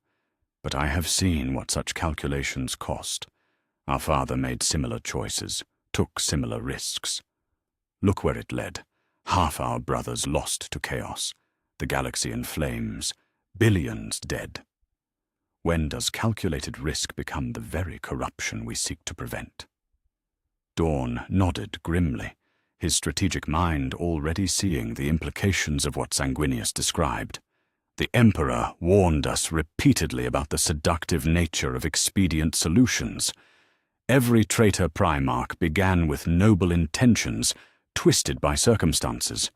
but I have seen what such calculations cost. Our father made similar choices, took similar risks. Look where it led. Half our brothers lost to chaos, the galaxy in flames, billions dead. When does calculated risk become the very corruption we seek to prevent? Dawn nodded grimly, his strategic mind already seeing the implications of what Sanguinius described. The Emperor warned us repeatedly about the seductive nature of expedient solutions. Every traitor Primarch began with noble intentions, twisted by circumstances.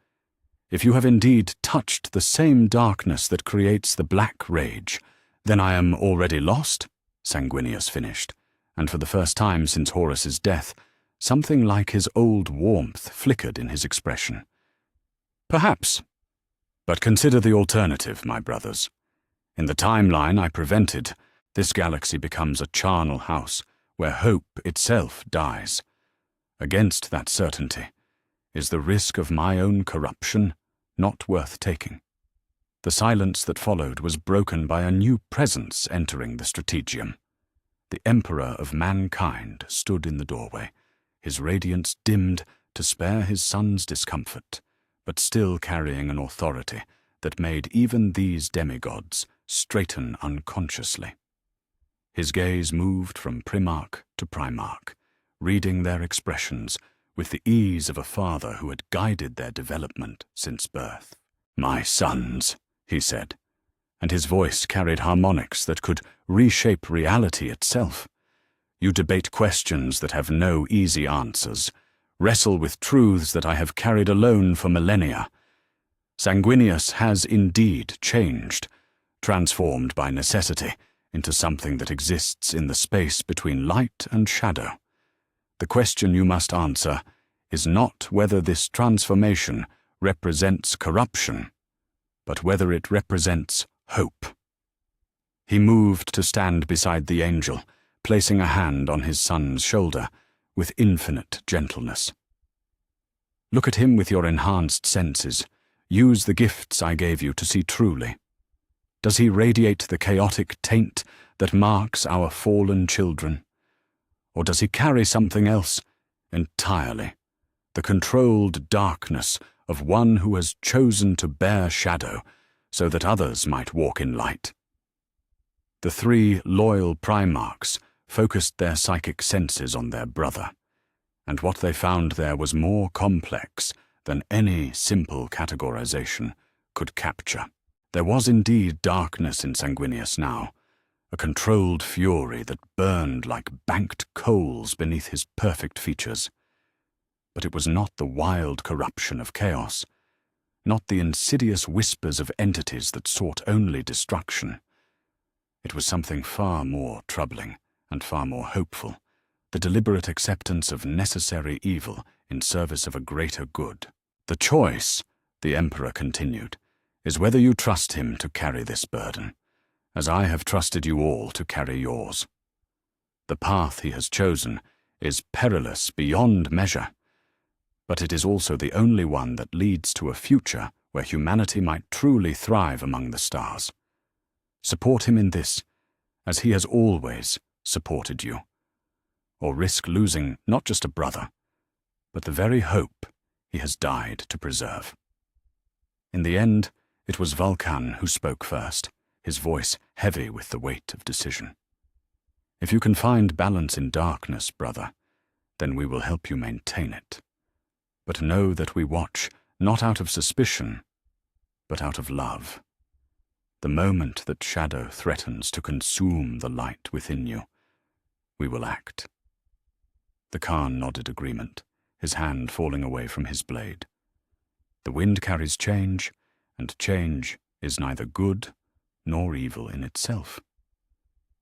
If you have indeed touched the same darkness that creates the black rage, then I am already lost, Sanguinius finished, and for the first time since Horus's death, something like his old warmth flickered in his expression. Perhaps. But consider the alternative, my brothers. In the timeline I prevented, this galaxy becomes a charnel house where hope itself dies. Against that certainty is the risk of my own corruption not worth taking. The silence that followed was broken by a new presence entering the strategium. The Emperor of mankind stood in the doorway, his radiance dimmed to spare his son's discomfort, but still carrying an authority that made even these demigods straighten unconsciously. His gaze moved from Primarch to Primarch, reading their expressions with the ease of a father who had guided their development since birth. "My sons," he said, and his voice carried harmonics that could reshape reality itself. You debate questions that have no easy answers, wrestle with truths that I have carried alone for millennia. Sanguinius has indeed changed, transformed by necessity into something that exists in the space between light and shadow. The question you must answer is not whether this transformation represents corruption, but whether it represents hope. He moved to stand beside the angel, placing a hand on his son's shoulder with infinite gentleness. Look at him with your enhanced senses. Use the gifts I gave you to see truly. Does he radiate the chaotic taint that marks our fallen children? Or does he carry something else entirely? The controlled darkness of one who has chosen to bear shadow so that others might walk in light. The three loyal Primarchs focused their psychic senses on their brother, and what they found there was more complex than any simple categorization could capture. There was indeed darkness in Sanguinius now, a controlled fury that burned like banked coals beneath his perfect features. But it was not the wild corruption of chaos, not the insidious whispers of entities that sought only destruction. It was something far more troubling and far more hopeful, the deliberate acceptance of necessary evil in service of a greater good. The choice, the Emperor continued, is whether you trust him to carry this burden, as I have trusted you all to carry yours. The path he has chosen is perilous beyond measure, but it is also the only one that leads to a future where humanity might truly thrive among the stars. Support him in this, as he has always supported you, or risk losing not just a brother, but the very hope he has died to preserve. In the end, it was Vulcan who spoke first, his voice heavy with the weight of decision. If you can find balance in darkness, brother, then we will help you maintain it. But know that we watch not out of suspicion, but out of love. the moment that shadow threatens to consume the light within you, we will act." The Khan nodded agreement, his hand falling away from his blade. The wind carries change, and change is neither good nor evil in itself.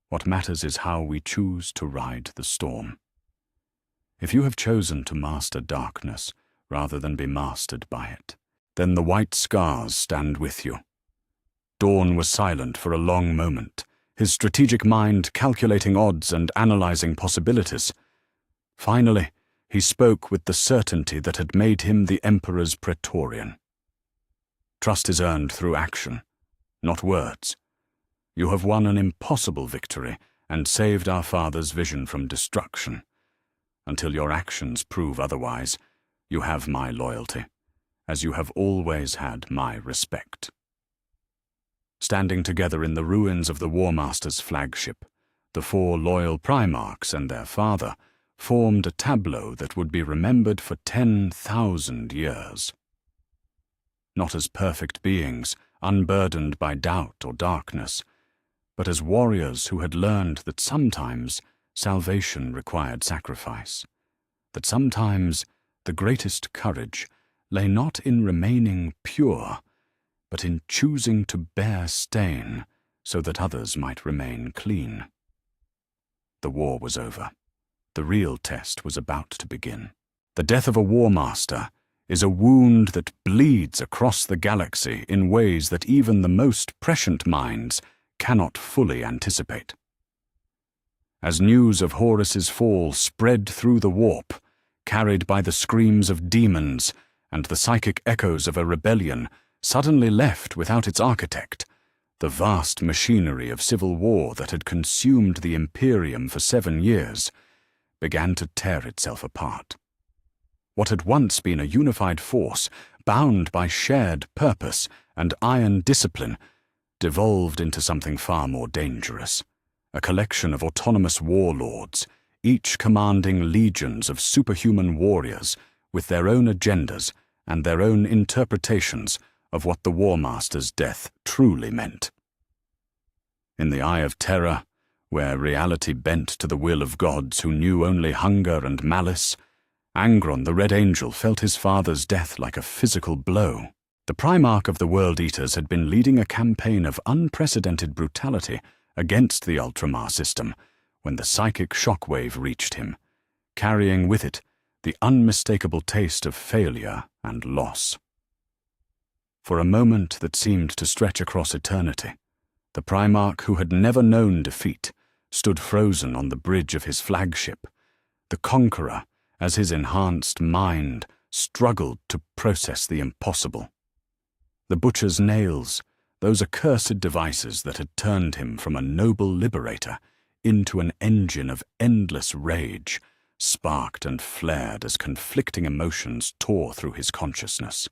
What matters is how we choose to ride the storm. If you have chosen to master darkness rather than be mastered by it, then the white scars stand with you. Dawn was silent for a long moment, his strategic mind calculating odds and analyzing possibilities. Finally, he spoke with the certainty that had made him the Emperor's Praetorian. "Trust is earned through action, not words. You have won an impossible victory and saved our father's vision from destruction. Until your actions prove otherwise, you have my loyalty, as you have always had my respect." Standing together in the ruins of the War Master's flagship, the 4 loyal Primarchs and their father formed a tableau that would be remembered for 10,000 years. Not as perfect beings, unburdened by doubt or darkness, but as warriors who had learned that sometimes salvation required sacrifice, that sometimes the greatest courage lay not in remaining pure, but in choosing to bear stain so that others might remain clean. The war was over. The real test was about to begin. The death of a War Master is a wound that bleeds across the galaxy in ways that even the most prescient minds cannot fully anticipate. As news of Horus's fall spread through the warp, carried by the screams of demons and the psychic echoes of a rebellion suddenly left without its architect, the vast machinery of civil war that had consumed the imperium for 7 years began to tear itself apart. What had once been a unified force, bound by shared purpose and iron discipline, devolved into something far more dangerous, a collection of autonomous warlords, each commanding legions of superhuman warriors with their own agendas and their own interpretations of what the War Master's death truly meant. In the Eye of Terror, where reality bent to the will of gods who knew only hunger and malice, Angron the Red Angel felt his father's death like a physical blow. The Primarch of the World Eaters had been leading a campaign of unprecedented brutality against the Ultramar system when the psychic shockwave reached him, carrying with it the unmistakable taste of failure and loss. For a moment that seemed to stretch across eternity, the Primarch who had never known defeat stood frozen on the bridge of his flagship, the conqueror as his enhanced mind struggled to process the impossible. The butcher's nails, those accursed devices that had turned him from a noble liberator into an engine of endless rage, sparked and flared as conflicting emotions tore through his consciousness.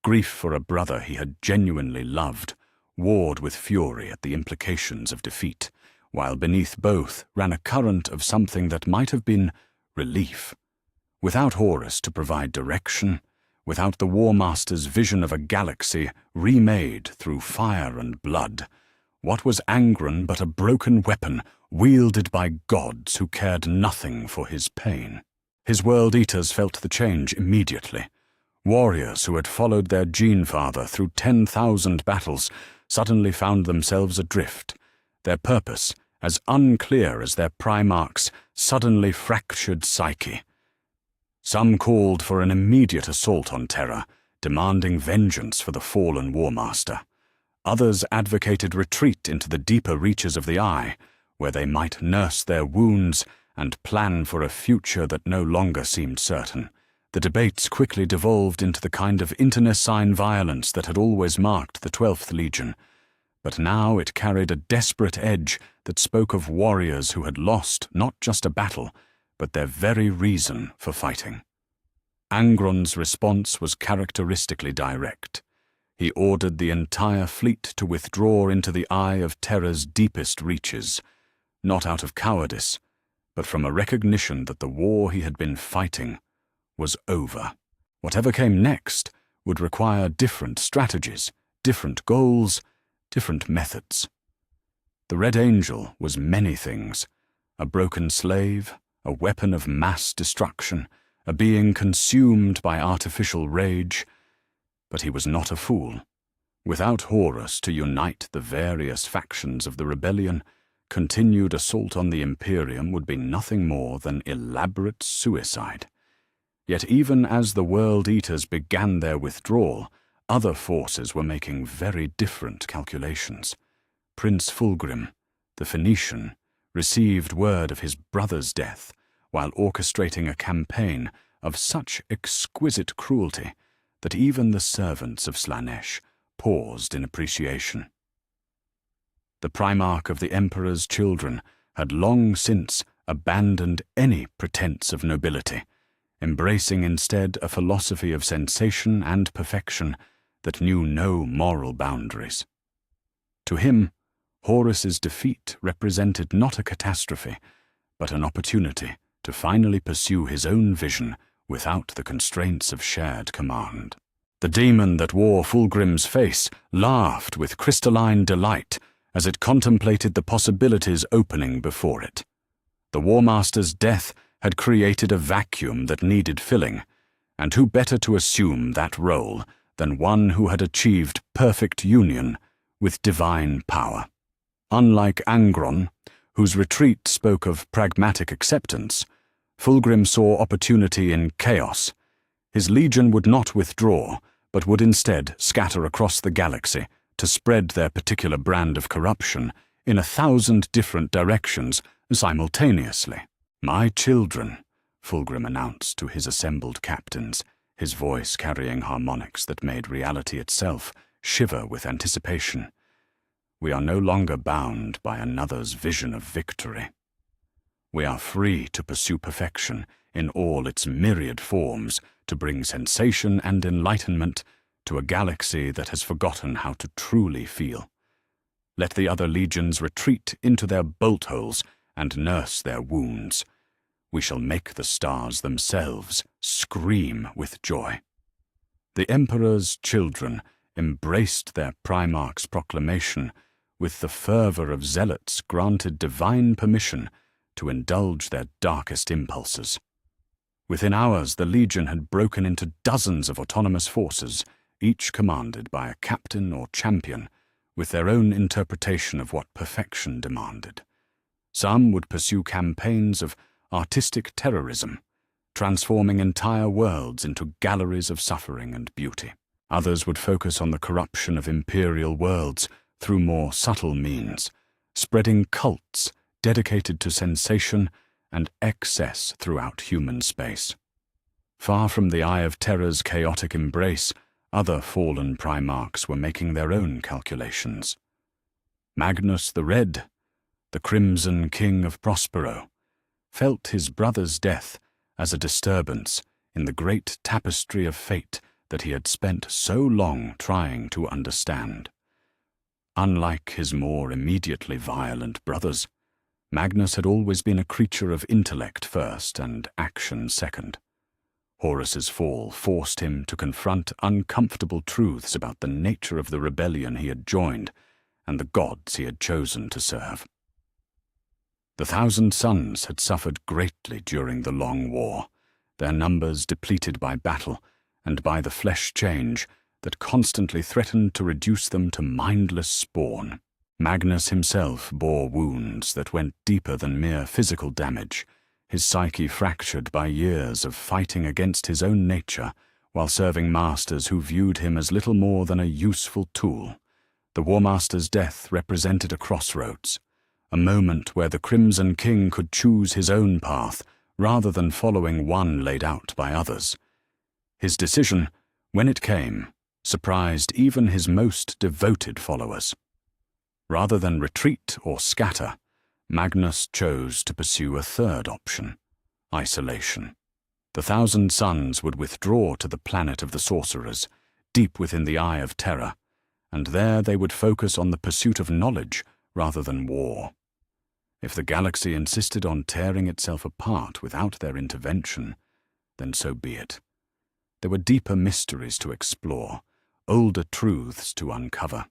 Grief for a brother he had genuinely loved warred with fury at the implications of defeat, while beneath both ran a current of something that might have been relief. Without Horus to provide direction, without the War Master's vision of a galaxy remade through fire and blood, what was Angron but a broken weapon wielded by gods who cared nothing for his pain? His World Eaters felt the change immediately. Warriors who had followed their gene-father through 10,000 battles suddenly found themselves adrift, their purpose as unclear as their Primarch's suddenly fractured psyche. Some called for an immediate assault on Terra, demanding vengeance for the fallen War Master. Others advocated retreat into the deeper reaches of the Eye, where they might nurse their wounds and plan for a future that no longer seemed certain. The debates quickly devolved into the kind of internecine violence that had always marked the 12th Legion, but now it carried a desperate edge that spoke of warriors who had lost not just a battle, but their very reason for fighting. Angron's response was characteristically direct. He ordered the entire fleet to withdraw into the Eye of Terror's deepest reaches, not out of cowardice, but from a recognition that the war he had been fighting was over. Whatever came next would require different strategies, different goals, different methods. The Red Angel was many things: a broken slave, a weapon of mass destruction, a being consumed by artificial rage. But he was not a fool. Without Horus to unite the various factions of the rebellion, continued assault on the Imperium would be nothing more than elaborate suicide. Yet even as the World Eaters began their withdrawal, other forces were making very different calculations. Prince Fulgrim, the Phoenician, received word of his brother's death while orchestrating a campaign of such exquisite cruelty that even the servants of Slaanesh paused in appreciation. The Primarch of the Emperor's children had long since abandoned any pretense of nobility, embracing instead a philosophy of sensation and perfection that knew no moral boundaries. To him, Horus's defeat represented not a catastrophe, but an opportunity to finally pursue his own vision without the constraints of shared command. The demon that wore Fulgrim's face laughed with crystalline delight as it contemplated the possibilities opening before it. The War Master's death had created a vacuum that needed filling, and who better to assume that role than one who had achieved perfect union with divine power? Unlike Angron, whose retreat spoke of pragmatic acceptance, Fulgrim saw opportunity in chaos. His legion would not withdraw, but would instead scatter across the galaxy to spread their particular brand of corruption in 1,000 different directions simultaneously. "My children," Fulgrim announced to his assembled captains, his voice carrying harmonics that made reality itself shiver with anticipation. "We are no longer bound by another's vision of victory. We are free to pursue perfection in all its myriad forms, to bring sensation and enlightenment to a galaxy that has forgotten how to truly feel. Let the other legions retreat into their bolt holes and nurse their wounds. We shall make the stars themselves scream with joy." The Emperor's children embraced their Primarch's proclamation with the fervor of zealots granted divine permission to indulge their darkest impulses. Within hours, the Legion had broken into dozens of autonomous forces, each commanded by a captain or champion, with their own interpretation of what perfection demanded. Some would pursue campaigns of artistic terrorism, transforming entire worlds into galleries of suffering and beauty. Others would focus on the corruption of imperial worlds through more subtle means, spreading cults dedicated to sensation and excess throughout human space. Far from the Eye of Terror's chaotic embrace, other fallen Primarchs were making their own calculations. Magnus the Red, the Crimson King of Prospero, felt his brother's death as a disturbance in the great tapestry of fate that he had spent so long trying to understand. Unlike his more immediately violent brothers, Magnus had always been a creature of intellect first and action second. Horus's fall forced him to confront uncomfortable truths about the nature of the rebellion he had joined and the gods he had chosen to serve. The 1,000 Suns had suffered greatly during the long war, their numbers depleted by battle and by the flesh change that constantly threatened to reduce them to mindless spawn. Magnus himself bore wounds that went deeper than mere physical damage, his psyche fractured by years of fighting against his own nature while serving masters who viewed him as little more than a useful tool. The War Master's death represented a crossroads, a moment where the Crimson King could choose his own path rather than following one laid out by others. His decision, when it came, surprised even his most devoted followers. Rather than retreat or scatter, Magnus chose to pursue a third option: isolation. The 1,000 Suns would withdraw to the planet of the sorcerers, deep within the Eye of Terror, and there they would focus on the pursuit of knowledge rather than war. If the galaxy insisted on tearing itself apart without their intervention, then so be it. There were deeper mysteries to explore, older truths to uncover.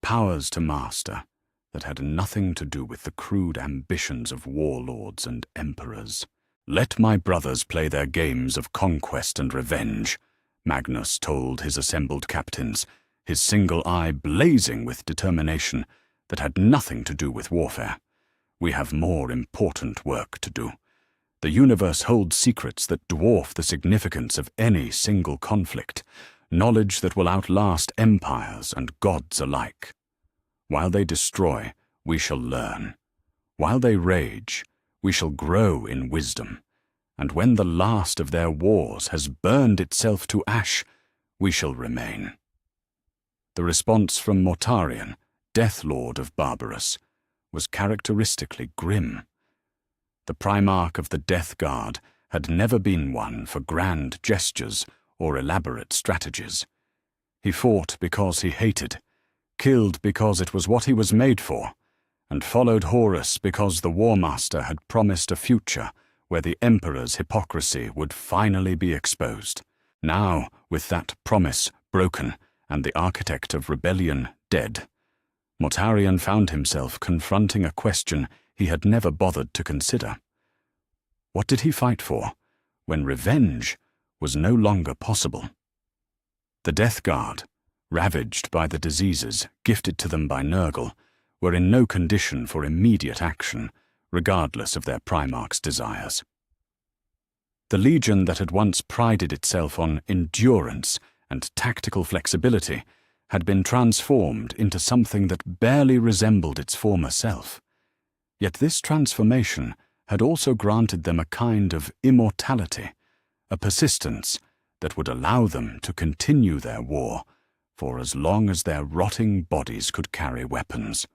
powers to master that had nothing to do with the crude ambitions of warlords and emperors. "Let my brothers play their games of conquest and revenge," Magnus told his assembled captains, his single eye blazing with determination that had nothing to do with warfare. "We have more important work to do. The universe holds secrets that dwarf the significance of any single conflict, knowledge that will outlast empires and gods alike. While they destroy, we shall learn. While they rage, we shall grow in wisdom. And when the last of their wars has burned itself to ash, we shall remain." The response from Mortarion, Death Lord of Barbarous, was characteristically grim. The Primarch of the Death Guard had never been one for grand gestures or elaborate strategies. He fought because he hated, killed because it was what he was made for, and followed Horus because the War Master had promised a future where the Emperor's hypocrisy would finally be exposed. Now, with that promise broken and the architect of rebellion dead, Mortarion found himself confronting a question he had never bothered to consider. What did he fight for when revenge was no longer possible? The Death Guard, ravaged by the diseases gifted to them by Nurgle, were in no condition for immediate action, regardless of their Primarch's desires. The Legion that had once prided itself on endurance and tactical flexibility had been transformed into something that barely resembled its former self. Yet this transformation had also granted them a kind of immortality, a persistence that would allow them to continue their war for as long as their rotting bodies could carry weapons.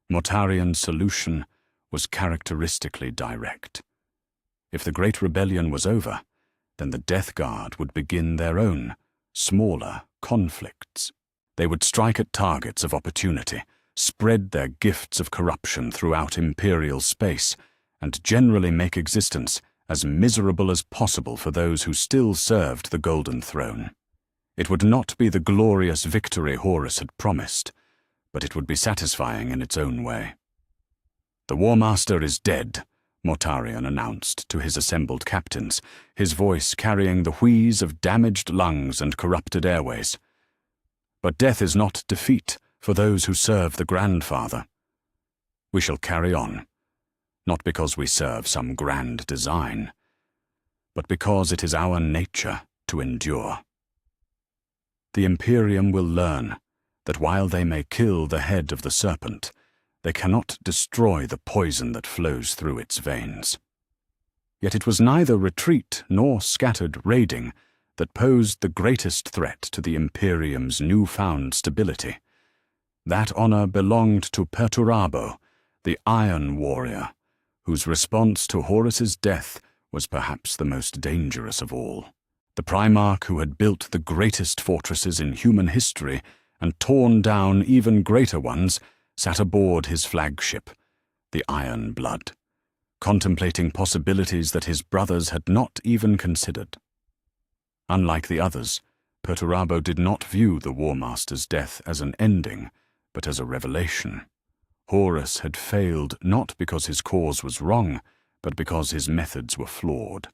Mortarion's solution was characteristically direct. If the Great Rebellion was over, then the Death Guard would begin their own, smaller conflicts. They would strike at targets of opportunity, spread their gifts of corruption throughout imperial space, and generally make existence as miserable as possible for those who still served the Golden Throne. It would not be the glorious victory Horus had promised, but it would be satisfying in its own way. "The War Master is dead," Mortarion announced to his assembled captains, his voice carrying the wheeze of damaged lungs and corrupted airways. "But death is not defeat for those who serve the Grandfather. We shall carry on, not because we serve some grand design, but because it is our nature to endure. The Imperium will learn that while they may kill the head of the serpent, they cannot destroy the poison that flows through its veins." Yet it was neither retreat nor scattered raiding that posed the greatest threat to the Imperium's newfound stability. That honor belonged to Perturabo, the Iron Warrior, whose response to Horus's death was perhaps the most dangerous of all. The Primarch who had built the greatest fortresses in human history and torn down even greater ones sat aboard his flagship, the Iron Blood, contemplating possibilities that his brothers had not even considered. Unlike the others, Perturabo did not view the War Master's death as an ending, but as a revelation. Horus had failed not because his cause was wrong, but because his methods were flawed.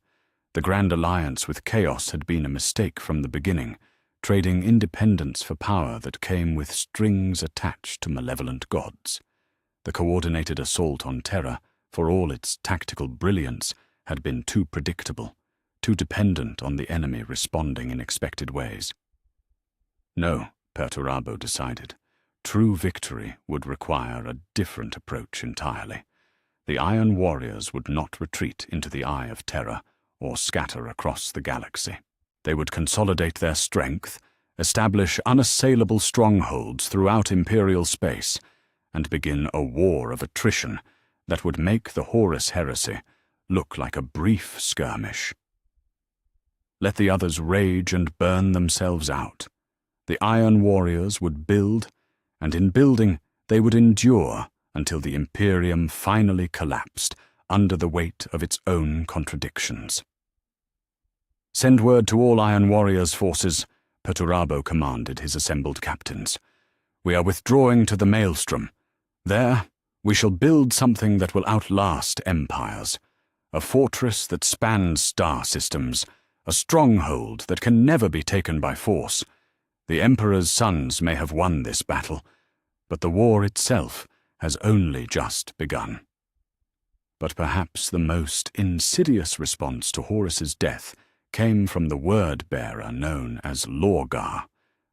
The Grand Alliance with Chaos had been a mistake from the beginning, trading independence for power that came with strings attached to malevolent gods. The coordinated assault on Terra, for all its tactical brilliance, had been too predictable, too dependent on the enemy responding in expected ways. No, Perturabo decided. True victory would require a different approach entirely. The Iron Warriors would not retreat into the Eye of Terror or scatter across the galaxy. They would consolidate their strength, establish unassailable strongholds throughout Imperial space, and begin a war of attrition that would make the Horus heresy look like a brief skirmish. Let the others rage and burn themselves out. The Iron Warriors would build, and in building they would endure until the Imperium finally collapsed under the weight of its own contradictions. "Send word to all Iron Warriors' forces," Perturabo commanded his assembled captains. We are withdrawing to the maelstrom. There, we shall build something that will outlast empires. A fortress that spans star systems, a stronghold that can never be taken by force. The Emperor's sons may have won this battle, but the war itself has only just begun. But perhaps the most insidious response to Horus's death came from the word-bearer known as Lorgar,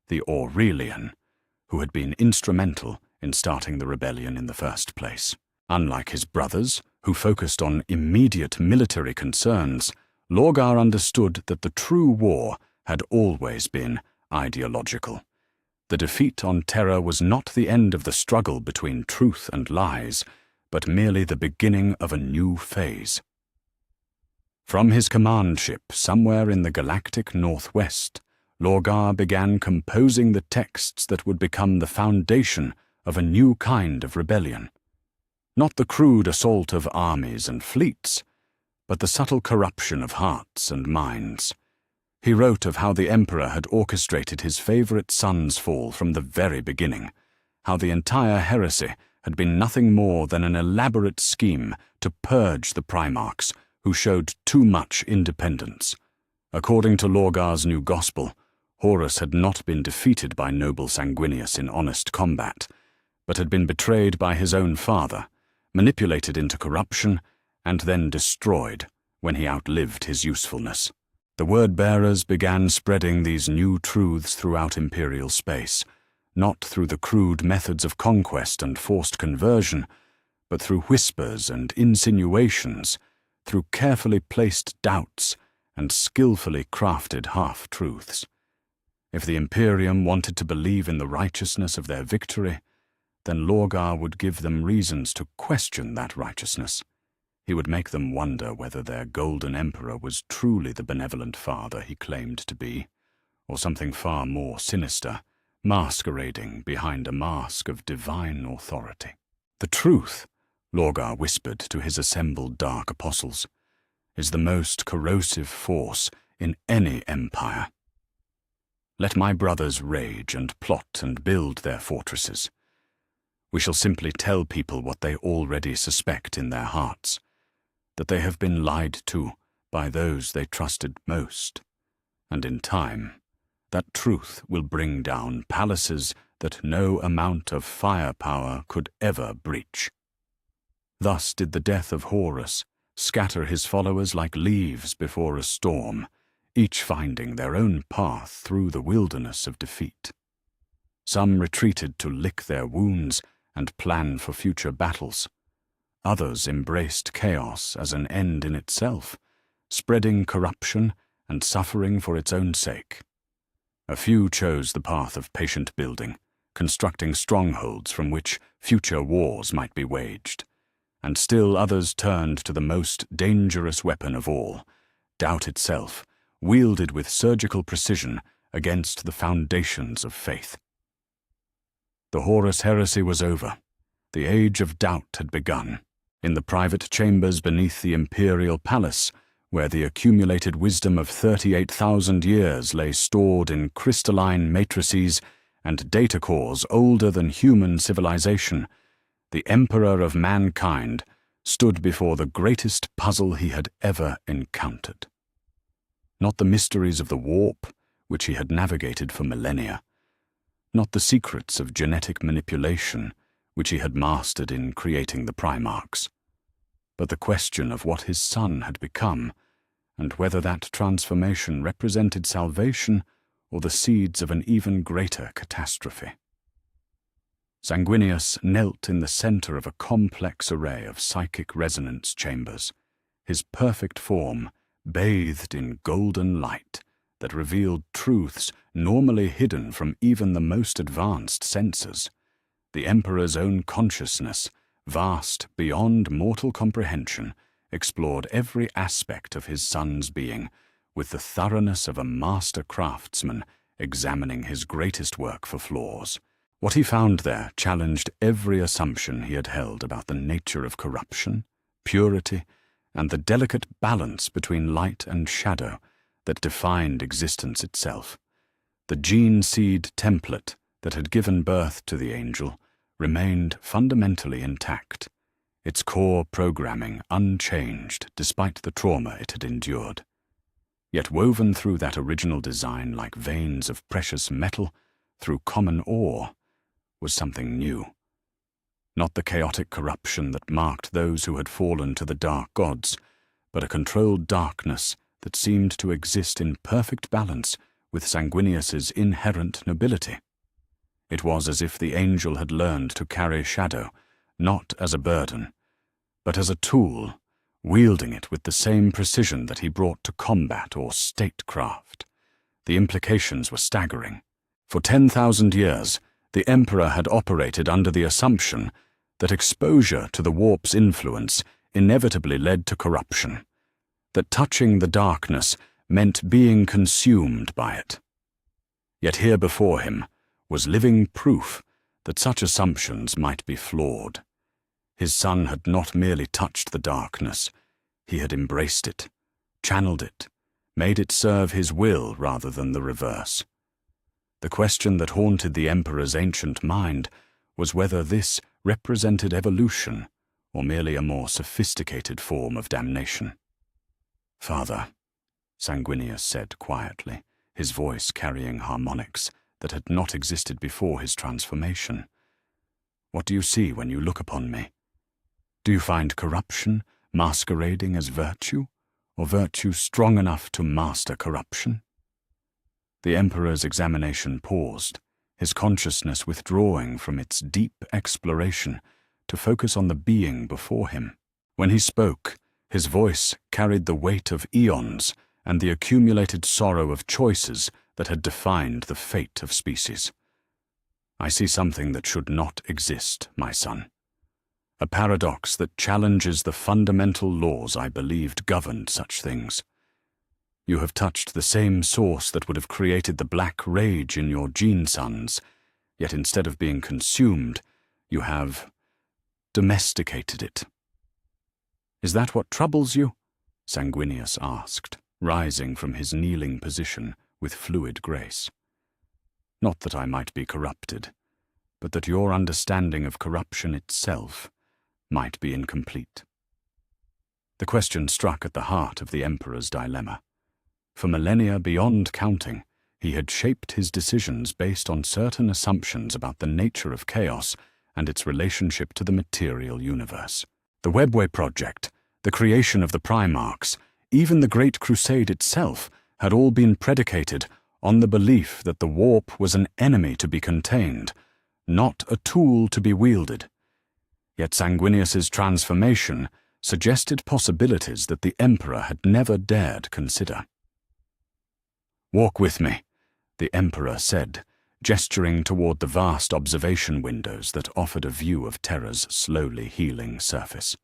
the Aurelian, who had been instrumental in starting the rebellion in the first place. Unlike his brothers, who focused on immediate military concerns, Lorgar understood that the true war had always been ideological. The defeat on Terra was not the end of the struggle between truth and lies, but merely the beginning of a new phase. From his command ship somewhere in the galactic northwest, Lorgar began composing the texts that would become the foundation of a new kind of rebellion. Not the crude assault of armies and fleets, but the subtle corruption of hearts and minds. He wrote of how the Emperor had orchestrated his favorite son's fall from the very beginning, how the entire heresy had been nothing more than an elaborate scheme to purge the Primarchs who showed too much independence. According to Lorgar's new gospel, Horus had not been defeated by noble Sanguinius in honest combat, but had been betrayed by his own father, manipulated into corruption, and then destroyed when he outlived his usefulness. The word-bearers began spreading these new truths throughout imperial space, not through the crude methods of conquest and forced conversion, but through whispers and insinuations, through carefully placed doubts and skillfully crafted half-truths. If the Imperium wanted to believe in the righteousness of their victory, then Lorgar would give them reasons to question that righteousness. He would make them wonder whether their golden emperor was truly the benevolent father he claimed to be, or something far more sinister, masquerading behind a mask of divine authority. The truth, Lorgar whispered to his assembled dark apostles, is the most corrosive force in any empire. Let my brothers rage and plot and build their fortresses. We shall simply tell people what they already suspect in their hearts, that they have been lied to by those they trusted most, and in time, that truth will bring down palaces that no amount of firepower could ever breach. Thus did the death of Horus scatter his followers like leaves before a storm, each finding their own path through the wilderness of defeat. Some retreated to lick their wounds and plan for future battles. Others embraced chaos as an end in itself, spreading corruption and suffering for its own sake. A few chose the path of patient building, constructing strongholds from which future wars might be waged. And still others turned to the most dangerous weapon of all, doubt itself, wielded with surgical precision against the foundations of faith. The Horus heresy was over. The age of doubt had begun. In the private chambers beneath the imperial palace, where the accumulated wisdom of 38,000 years lay stored in crystalline matrices and data cores older than human civilization, the Emperor of mankind stood before the greatest puzzle he had ever encountered. Not the mysteries of the warp, which he had navigated for millennia, not the secrets of genetic manipulation, which he had mastered in creating the Primarchs, but the question of what his son had become, and whether that transformation represented salvation or the seeds of an even greater catastrophe. Sanguinius knelt in the center of a complex array of psychic resonance chambers, his perfect form bathed in golden light that revealed truths normally hidden from even the most advanced senses. The Emperor's own consciousness, vast beyond mortal comprehension, explored every aspect of his son's being with the thoroughness of a master craftsman examining his greatest work for flaws. What he found there challenged every assumption he had held about the nature of corruption, purity, and the delicate balance between light and shadow that defined existence itself. The gene seed template that had given birth to the angel remained fundamentally intact, its core programming unchanged despite the trauma it had endured. Yet woven through that original design like veins of precious metal through common ore was something new. Not the chaotic corruption that marked those who had fallen to the dark gods, but a controlled darkness that seemed to exist in perfect balance with Sanguinius's inherent nobility. It was as if the angel had learned to carry shadow, not as a burden, but as a tool, wielding it with the same precision that he brought to combat or statecraft. The implications were staggering. For 10,000 years, the Emperor had operated under the assumption that exposure to the warp's influence inevitably led to corruption, that touching the darkness meant being consumed by it. Yet here before him was living proof that such assumptions might be flawed. His son had not merely touched the darkness, he had embraced it, channeled it, made it serve his will rather than the reverse. The question that haunted the Emperor's ancient mind was whether this represented evolution or merely a more sophisticated form of damnation. "Father," Sanguinius said quietly, his voice carrying harmonics that had not existed before his transformation. "What do you see when you look upon me? Do you find corruption masquerading as virtue, or virtue strong enough to master corruption?" The Emperor's examination paused, his consciousness withdrawing from its deep exploration to focus on the being before him. When he spoke, his voice carried the weight of eons and the accumulated sorrow of choices that had defined the fate of species. "I see something that should not exist, my son. A paradox that challenges the fundamental laws I believed governed such things. You have touched the same source that would have created the black rage in your gene sons, yet instead of being consumed, you have domesticated it." "Is that what troubles you?" Sanguinius asked, rising from his kneeling position with fluid grace. "Not that I might be corrupted, but that your understanding of corruption itself might be incomplete." The question struck at the heart of the Emperor's dilemma. For millennia beyond counting, he had shaped his decisions based on certain assumptions about the nature of chaos and its relationship to the material universe. The Webway Project, the creation of the Primarchs, even the Great Crusade itself had all been predicated on the belief that the warp was an enemy to be contained, not a tool to be wielded. Yet Sanguinius's transformation suggested possibilities that the Emperor had never dared consider. "Walk with me," the Emperor said, gesturing toward the vast observation windows that offered a view of Terra's slowly healing surface.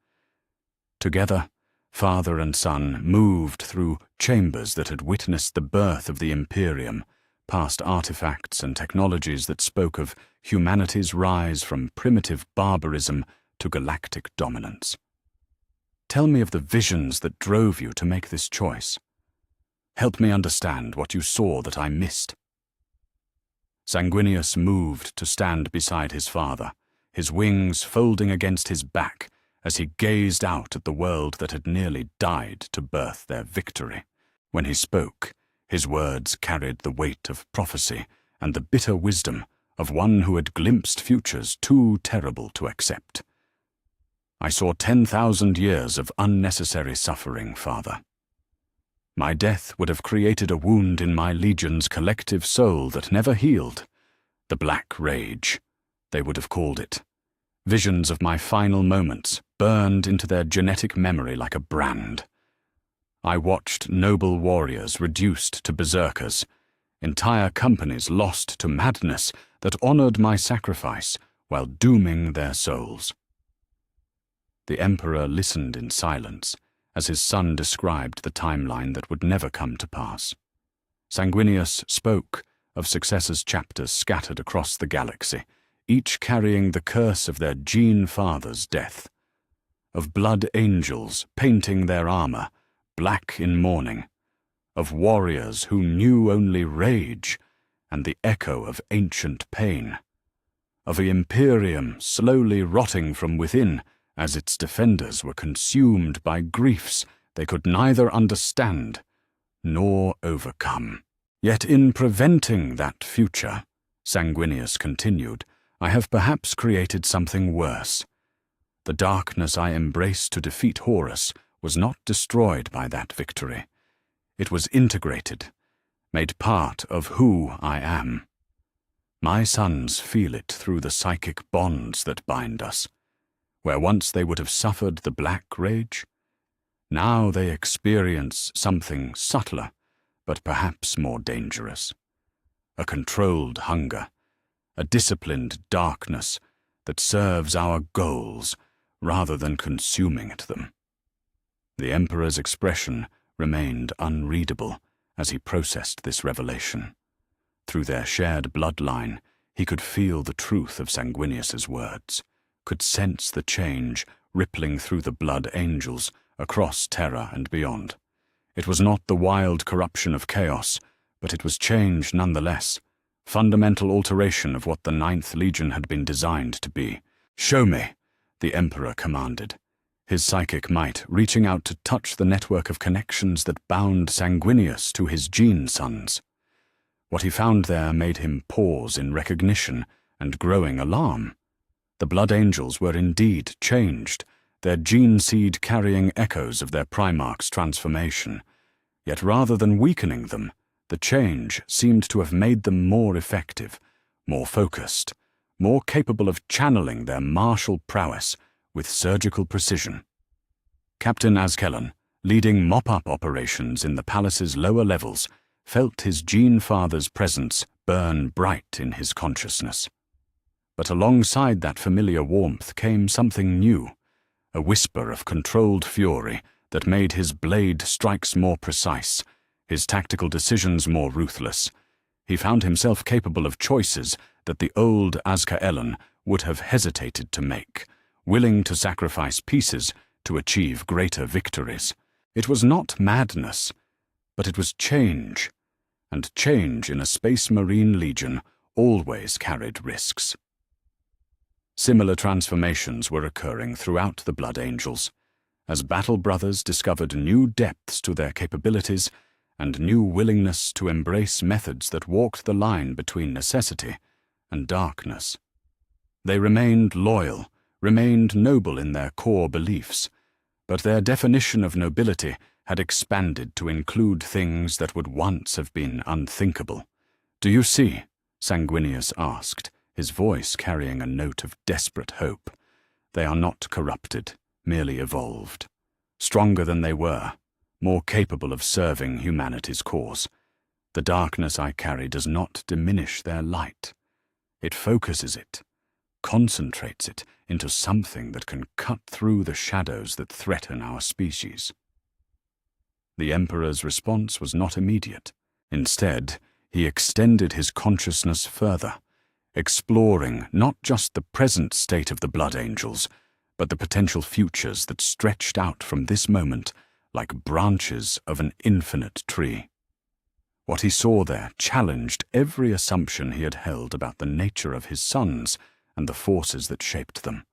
Together, father and son moved through chambers that had witnessed the birth of the imperium, past artifacts and technologies that spoke of humanity's rise from primitive barbarism to galactic dominance. "Tell me of the visions that drove you to make this choice. Help me understand what you saw that I missed." Sanguinius moved to stand beside his father, his wings folding against his back as he gazed out at the world that had nearly died to birth their victory. When he spoke, his words carried the weight of prophecy and the bitter wisdom of one who had glimpsed futures too terrible to accept. "I saw 10,000 years of unnecessary suffering, father. My death would have created a wound in my legion's collective soul that never healed. The Black Rage, they would have called it. Visions of my final moments burned into their genetic memory like a brand. I watched noble warriors reduced to berserkers, entire companies lost to madness that honored my sacrifice while dooming their souls." The Emperor listened in silence as his son described the timeline that would never come to pass. Sanguinius spoke of successors' chapters scattered across the galaxy, each carrying the curse of their gene father's death, of blood angels painting their armor, black in mourning, of warriors who knew only rage and the echo of ancient pain, of the imperium slowly rotting from within as its defenders were consumed by griefs they could neither understand nor overcome. Yet in preventing that future, Sanguinius continued, I have perhaps created something worse. The darkness I embraced to defeat Horus was not destroyed by that victory. It was integrated, made part of who I am. My sons feel it through the psychic bonds that bind us. Where once they would have suffered the black rage, now they experience something subtler, but perhaps more dangerous. A controlled hunger, a disciplined darkness that serves our goals rather than consuming at them. The Emperor's expression remained unreadable as he processed this revelation. Through their shared bloodline, he could feel the truth of Sanguinius's words, could sense the change rippling through the blood angels across Terra and beyond. It was not the wild corruption of chaos, but it was change nonetheless, fundamental alteration of what the Ninth Legion had been designed to be. "Show me," the Emperor commanded, his psychic might reaching out to touch the network of connections that bound Sanguinius to his gene sons. What he found there made him pause in recognition and growing alarm. The blood angels were indeed changed, their gene seed carrying echoes of their Primarch's transformation. Yet rather than weakening them, the change seemed to have made them more effective, more focused, more capable of channeling their martial prowess with surgical precision. Captain Azkellan, leading mop-up operations in the palace's lower levels, felt his gene father's presence burn bright in his consciousness. But alongside that familiar warmth came something new, a whisper of controlled fury that made his blade strikes more precise, his tactical decisions more ruthless. He found himself capable of choices that the old Azkaellan would have hesitated to make, willing to sacrifice pieces to achieve greater victories. It was not madness, but it was change, and change in a Space Marine Legion always carried risks. Similar transformations were occurring throughout the Blood Angels, as Battle Brothers discovered new depths to their capabilities and new willingness to embrace methods that walked the line between necessity and darkness. They remained loyal, remained noble in their core beliefs, but their definition of nobility had expanded to include things that would once have been unthinkable. "Do you see?" Sanguinius asked, his voice carrying a note of desperate hope. "They are not corrupted, merely evolved. Stronger than they were, more capable of serving humanity's cause. The darkness I carry does not diminish their light. It focuses it, concentrates it into something that can cut through the shadows that threaten our species." The Emperor's response was not immediate. Instead, he extended his consciousness further, exploring not just the present state of the Blood Angels, but the potential futures that stretched out from this moment like branches of an infinite tree. What he saw there challenged every assumption he had held about the nature of his sons and the forces that shaped them.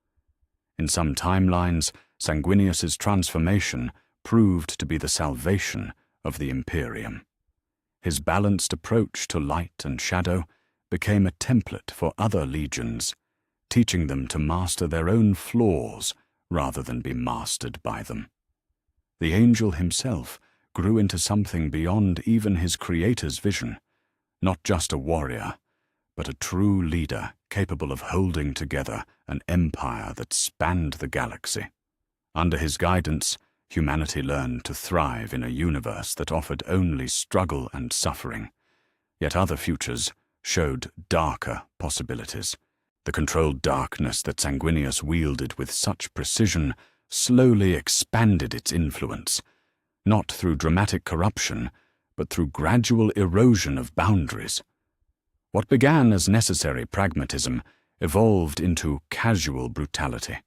In some timelines, Sanguinius's transformation proved to be the salvation of the Imperium. His balanced approach to light and shadow became a template for other legions, teaching them to master their own flaws rather than be mastered by them. The angel himself grew into something beyond even his creator's vision, not just a warrior, but a true leader capable of holding together an empire that spanned the galaxy. Under his guidance, humanity learned to thrive in a universe that offered only struggle and suffering. Yet other futures showed darker possibilities. The controlled darkness that Sanguinius wielded with such precision slowly expanded its influence, not through dramatic corruption, but through gradual erosion of boundaries. What began as necessary pragmatism evolved into casual brutality,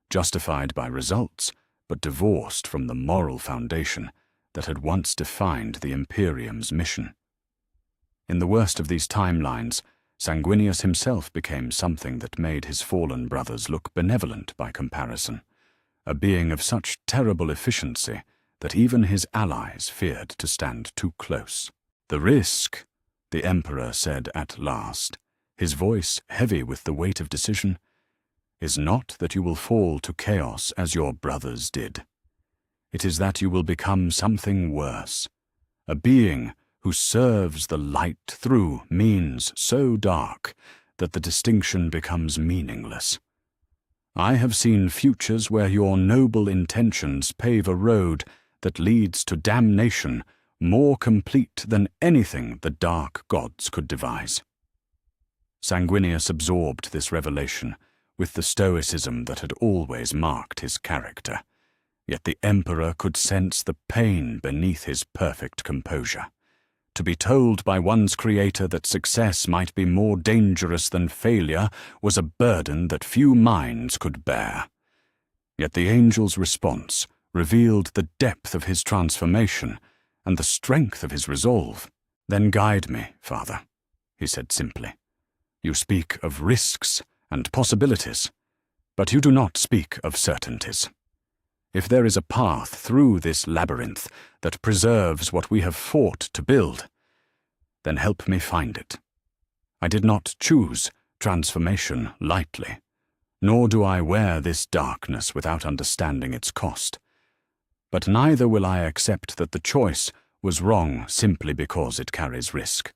justified by results, but divorced from the moral foundation that had once defined the Imperium's mission. In the worst of these timelines, Sanguinius himself became something that made his fallen brothers look benevolent by comparison, a being of such terrible efficiency that even his allies feared to stand too close. "The risk," the Emperor said at last, his voice heavy with the weight of decision, "is not that you will fall to chaos as your brothers did. It is that you will become something worse, a being who serves the light through means so dark that the distinction becomes meaningless. I have seen futures where your noble intentions pave a road that leads to damnation more complete than anything the dark gods could devise." Sanguinius absorbed this revelation with the stoicism that had always marked his character, yet the Emperor could sense the pain beneath his perfect composure. To be told by one's creator that success might be more dangerous than failure was a burden that few minds could bear. Yet the angel's response revealed the depth of his transformation and the strength of his resolve. "Then guide me, Father," he said simply. "You speak of risks and possibilities, but you do not speak of certainties. If there is a path through this labyrinth that preserves what we have fought to build, then help me find it. I did not choose transformation lightly, nor do I wear this darkness without understanding its cost. But neither will I accept that the choice was wrong simply because it carries risk."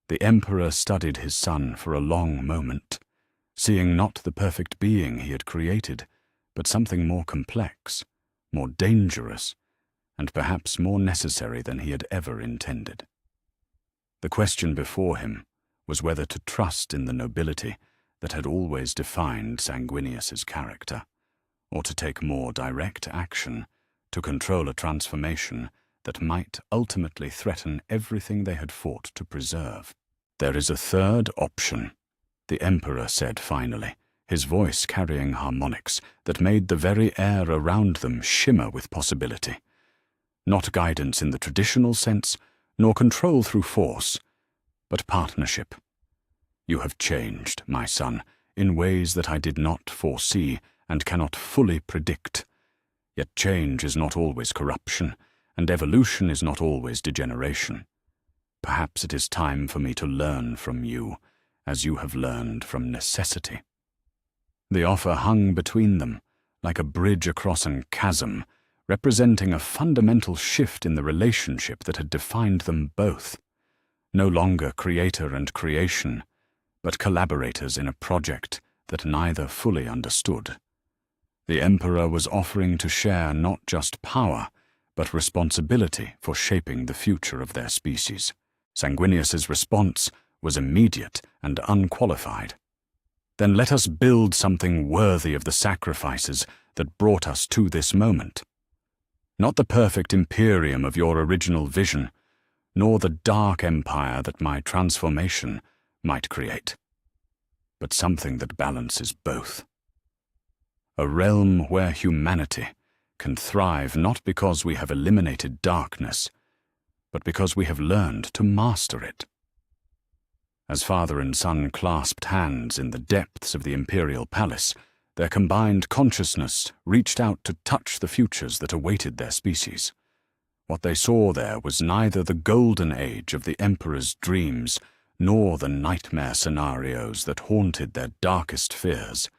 The Emperor studied his son for a long moment, seeing not the perfect being he had created, but something more complex, more dangerous, and perhaps more necessary than he had ever intended. The question before him was whether to trust in the nobility that had always defined Sanguinius's character, or to take more direct action to control a transformation that might ultimately threaten everything they had fought to preserve. "There is a third option," the Emperor said finally, his voice carrying harmonics that made the very air around them shimmer with possibility. "Not guidance in the traditional sense, nor control through force, but partnership. You have changed, my son, in ways that I did not foresee and cannot fully predict. Yet change is not always corruption, and evolution is not always degeneration. Perhaps it is time for me to learn from you, as you have learned from necessity." The offer hung between them, like a bridge across a chasm, representing a fundamental shift in the relationship that had defined them both. No longer creator and creation, but collaborators in a project that neither fully understood. The Emperor was offering to share not just power, but responsibility for shaping the future of their species. Sanguinius's response was immediate and unqualified. "Then let us build something worthy of the sacrifices that brought us to this moment. Not the perfect imperium of your original vision, nor the dark empire that my transformation might create, but something that balances both. A realm where humanity can thrive not because we have eliminated darkness, but because we have learned to master it." As father and son clasped hands in the depths of the imperial palace, their combined consciousness reached out to touch the futures that awaited their species. What they saw there was neither the golden age of the Emperor's dreams, nor the nightmare scenarios that haunted their darkest fears,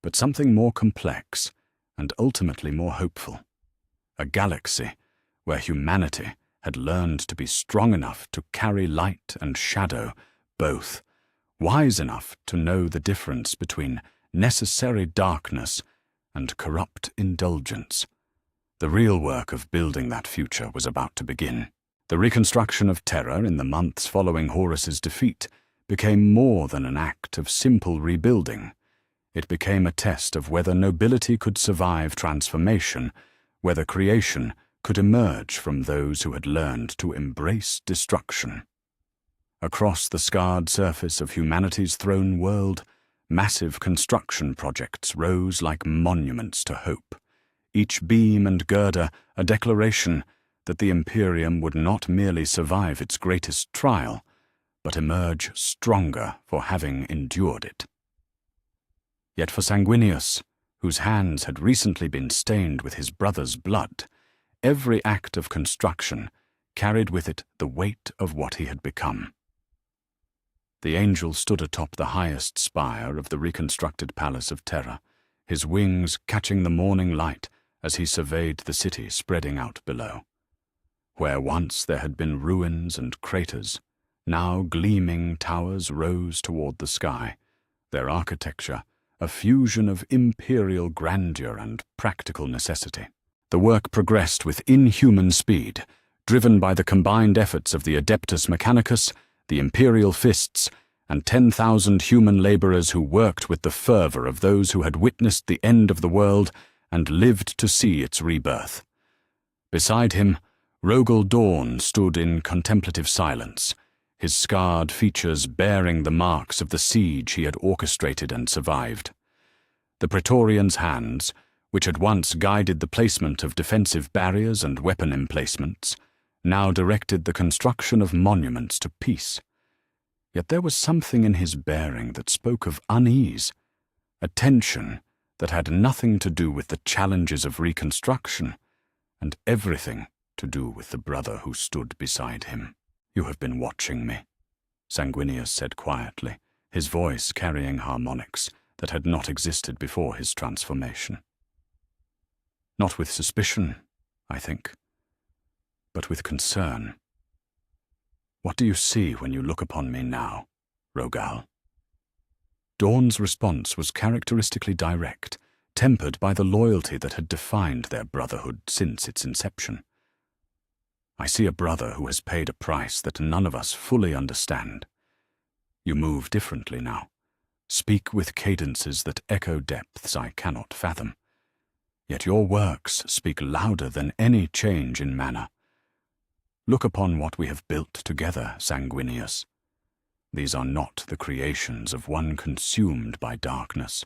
but something more complex and ultimately more hopeful. A galaxy where humanity had learned to be strong enough to carry light and shadow both, wise enough to know the difference between necessary darkness and corrupt indulgence. The real work of building that future was about to begin. The reconstruction of Terra in the months following Horus's defeat became more than an act of simple rebuilding. It became a test of whether nobility could survive transformation, whether creation could emerge from those who had learned to embrace destruction. Across the scarred surface of humanity's throne world, massive construction projects rose like monuments to hope, each beam and girder a declaration that the imperium would not merely survive its greatest trial, but emerge stronger for having endured it. Yet for Sanguinius, whose hands had recently been stained with his brother's blood, every act of construction carried with it the weight of what he had become. The angel stood atop the highest spire of the reconstructed Palace of Terror, his wings catching the morning light as he surveyed the city spreading out below. Where once there had been ruins and craters, now gleaming towers rose toward the sky, their architecture a fusion of imperial grandeur and practical necessity. The work progressed with inhuman speed, driven by the combined efforts of the Adeptus Mechanicus, the imperial fists, and 10,000 human laborers who worked with the fervor of those who had witnessed the end of the world and lived to see its rebirth. Beside him, Rogel Dawn stood in contemplative silence, his scarred features bearing the marks of the siege he had orchestrated and survived. The Praetorian's hands, which had once guided the placement of defensive barriers and weapon emplacements, now directed the construction of monuments to peace. Yet there was something in his bearing that spoke of unease, a tension that had nothing to do with the challenges of reconstruction, and everything to do with the brother who stood beside him. "You have been watching me," Sanguinius said quietly, his voice carrying harmonics that had not existed before his transformation. "Not with suspicion, I think, but with concern. What do you see when you look upon me now, Rogel?" Dawn's response was characteristically direct, tempered by the loyalty that had defined their brotherhood since its inception. "I see a brother who has paid a price that none of us fully understand. You move differently now, speak with cadences that echo depths I cannot fathom. Yet your works speak louder than any change in manner. Look upon what we have built together, Sanguinius. These are not the creations of one consumed by darkness."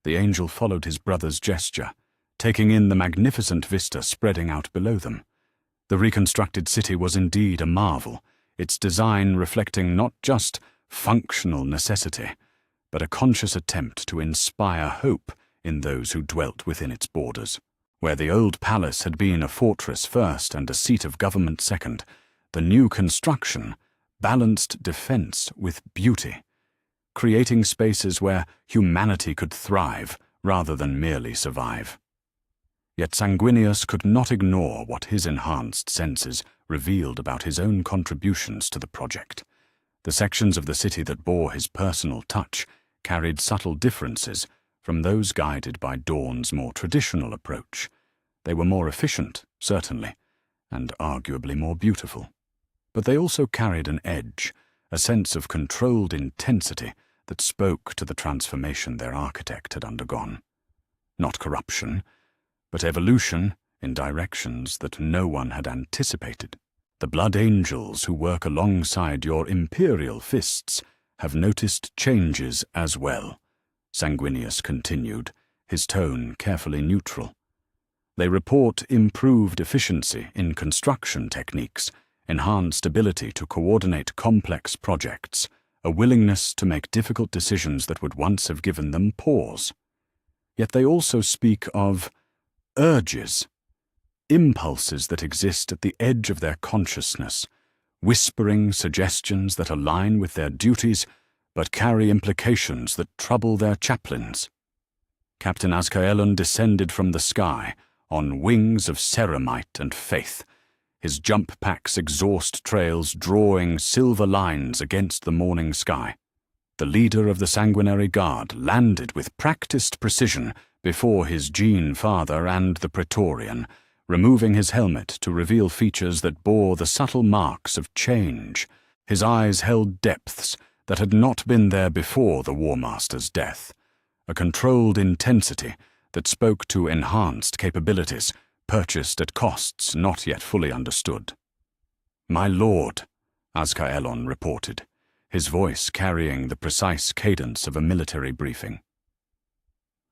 The angel followed his brother's gesture, taking in the magnificent vista spreading out below them. The reconstructed city was indeed a marvel, its design reflecting not just functional necessity, but a conscious attempt to inspire hope in those who dwelt within its borders. Where the old palace had been a fortress first and a seat of government second, the new construction balanced defense with beauty, creating spaces where humanity could thrive rather than merely survive. Yet Sanguinius could not ignore what his enhanced senses revealed about his own contributions to the project. The sections of the city that bore his personal touch carried subtle differences from those guided by Dawn's more traditional approach. They were more efficient, certainly, and arguably more beautiful. But they also carried an edge, a sense of controlled intensity that spoke to the transformation their architect had undergone. Not corruption, but evolution in directions that no one had anticipated. The blood angels who work alongside your imperial fists have noticed changes as well, Sanguinius continued, his tone carefully neutral. They report improved efficiency in construction techniques, enhanced ability to coordinate complex projects, a willingness to make difficult decisions that would once have given them pause. Yet they also speak of urges, impulses that exist at the edge of their consciousness, whispering suggestions that align with their duties but carry implications that trouble their chaplains. Captain Azkaelon descended from the sky on wings of ceramite and faith, his jump pack's exhaust trails drawing silver lines against the morning sky. The leader of the Sanguinary Guard landed with practiced precision before his Gene father and the Praetorian, removing his helmet to reveal features that bore the subtle marks of change. His eyes held depths that had not been there before the War Master's death, a controlled intensity that spoke to enhanced capabilities purchased at costs not yet fully understood. "My lord," Azkaelon reported, his voice carrying the precise cadence of a military briefing.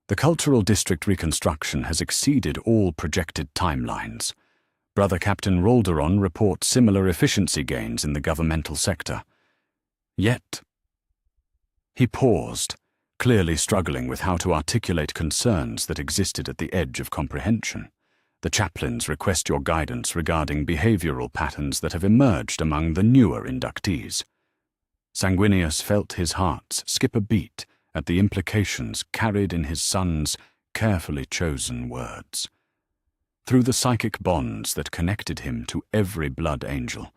"The Cultural District reconstruction has exceeded all projected timelines. Brother Captain Rolderon reports similar efficiency gains in the governmental sector. Yet, he paused, clearly struggling with how to articulate concerns that existed at the edge of comprehension. The chaplains request your guidance regarding behavioral patterns that have emerged among the newer inductees. Sanguinius felt his heart skip a beat at the implications carried in his son's carefully chosen words. Through the psychic bonds that connected him to every blood angel,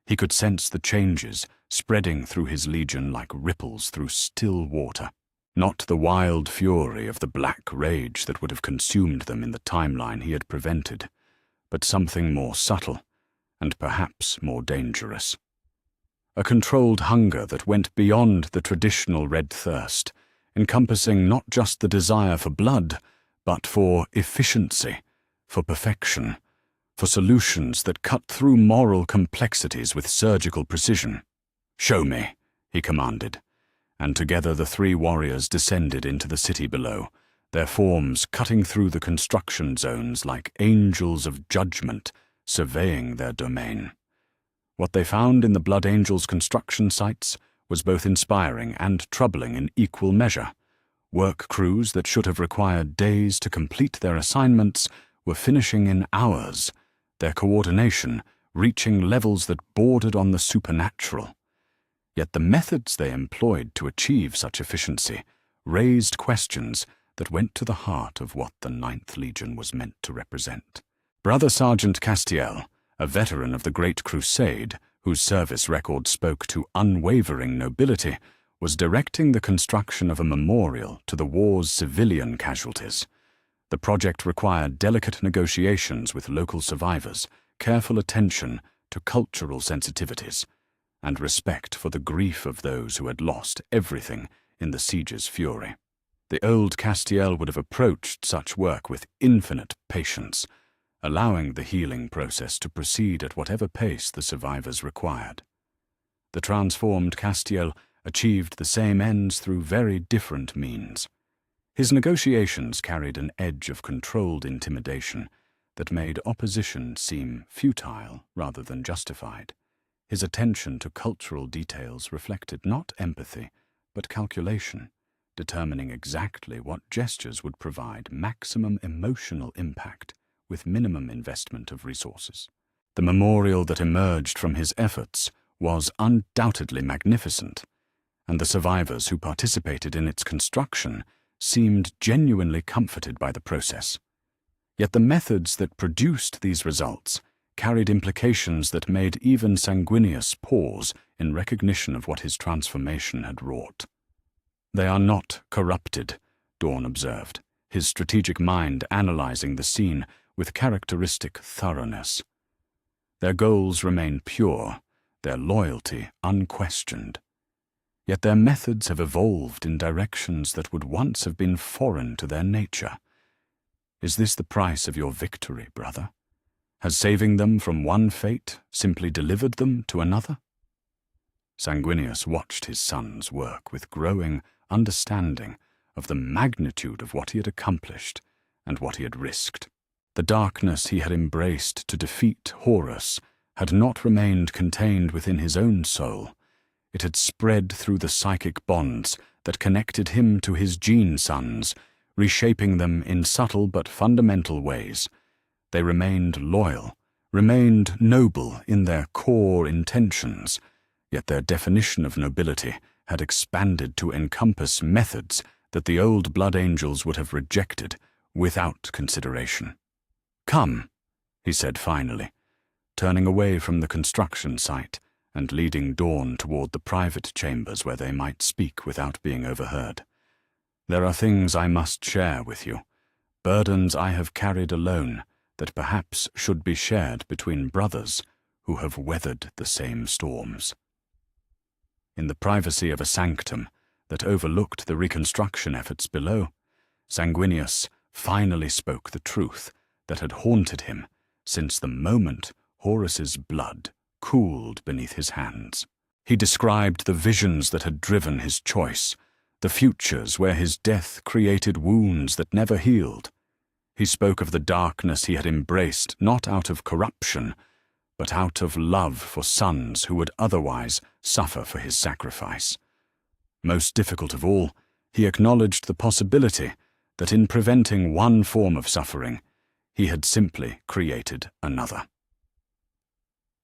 he could sense the changes spreading through his legion like ripples through still water. Not the wild fury of the black rage that would have consumed them in the timeline he had prevented, but something more subtle and perhaps more dangerous. A controlled hunger that went beyond the traditional red thirst, encompassing not just the desire for blood, but for efficiency, for perfection, for solutions that cut through moral complexities with surgical precision. "Show me," he commanded, and together the three warriors descended into the city below, their forms cutting through the construction zones like angels of judgment surveying their domain. What they found in the Blood Angels' construction sites was both inspiring and troubling in equal measure. Work crews that should have required days to complete their assignments were finishing in hours, their coordination reaching levels that bordered on the supernatural. Yet the methods they employed to achieve such efficiency raised questions that went to the heart of what the Ninth Legion was meant to represent. Brother Sergeant Castiel, a veteran of the Great Crusade, whose service record spoke to unwavering nobility, was directing the construction of a memorial to the war's civilian casualties. The project required delicate negotiations with local survivors, careful attention to cultural sensitivities, and respect for the grief of those who had lost everything in the siege's fury. The old Castiel would have approached such work with infinite patience, allowing the healing process to proceed at whatever pace the survivors required. The transformed Castiel achieved the same ends through very different means. His negotiations carried an edge of controlled intimidation that made opposition seem futile rather than justified. His attention to cultural details reflected not empathy, but calculation, determining exactly what gestures would provide maximum emotional impact with minimum investment of resources. The memorial that emerged from his efforts was undoubtedly magnificent, and the survivors who participated in its construction seemed genuinely comforted by the process. Yet the methods that produced these results carried implications that made even Sanguinius pause in recognition of what his transformation had wrought. "They are not corrupted," Dawn observed, his strategic mind analyzing the scene with characteristic thoroughness. "Their goals remain pure, their loyalty unquestioned. Yet their methods have evolved in directions that would once have been foreign to their nature. Is this the price of your victory, brother? Has saving them from one fate simply delivered them to another?" Sanguinius watched his son's work with growing understanding of the magnitude of what he had accomplished and what he had risked. The darkness he had embraced to defeat Horus had not remained contained within his own soul. It had spread through the psychic bonds that connected him to his gene sons, reshaping them in subtle but fundamental ways. They remained loyal, remained noble in their core intentions, yet their definition of nobility had expanded to encompass methods that the old Blood Angels would have rejected without consideration. "Come," he said finally, turning away from the construction site and leading Dawn toward the private chambers where they might speak without being overheard. "There are things I must share with you, burdens I have carried alone that perhaps should be shared between brothers who have weathered the same storms." In the privacy of a sanctum that overlooked the reconstruction efforts below, Sanguinius finally spoke the truth that had haunted him since the moment Horus's blood cooled beneath his hands. He described the visions that had driven his choice, the futures where his death created wounds that never healed. He spoke of the darkness he had embraced not out of corruption, but out of love for sons who would otherwise suffer for his sacrifice. Most difficult of all, he acknowledged the possibility that in preventing one form of suffering, he had simply created another.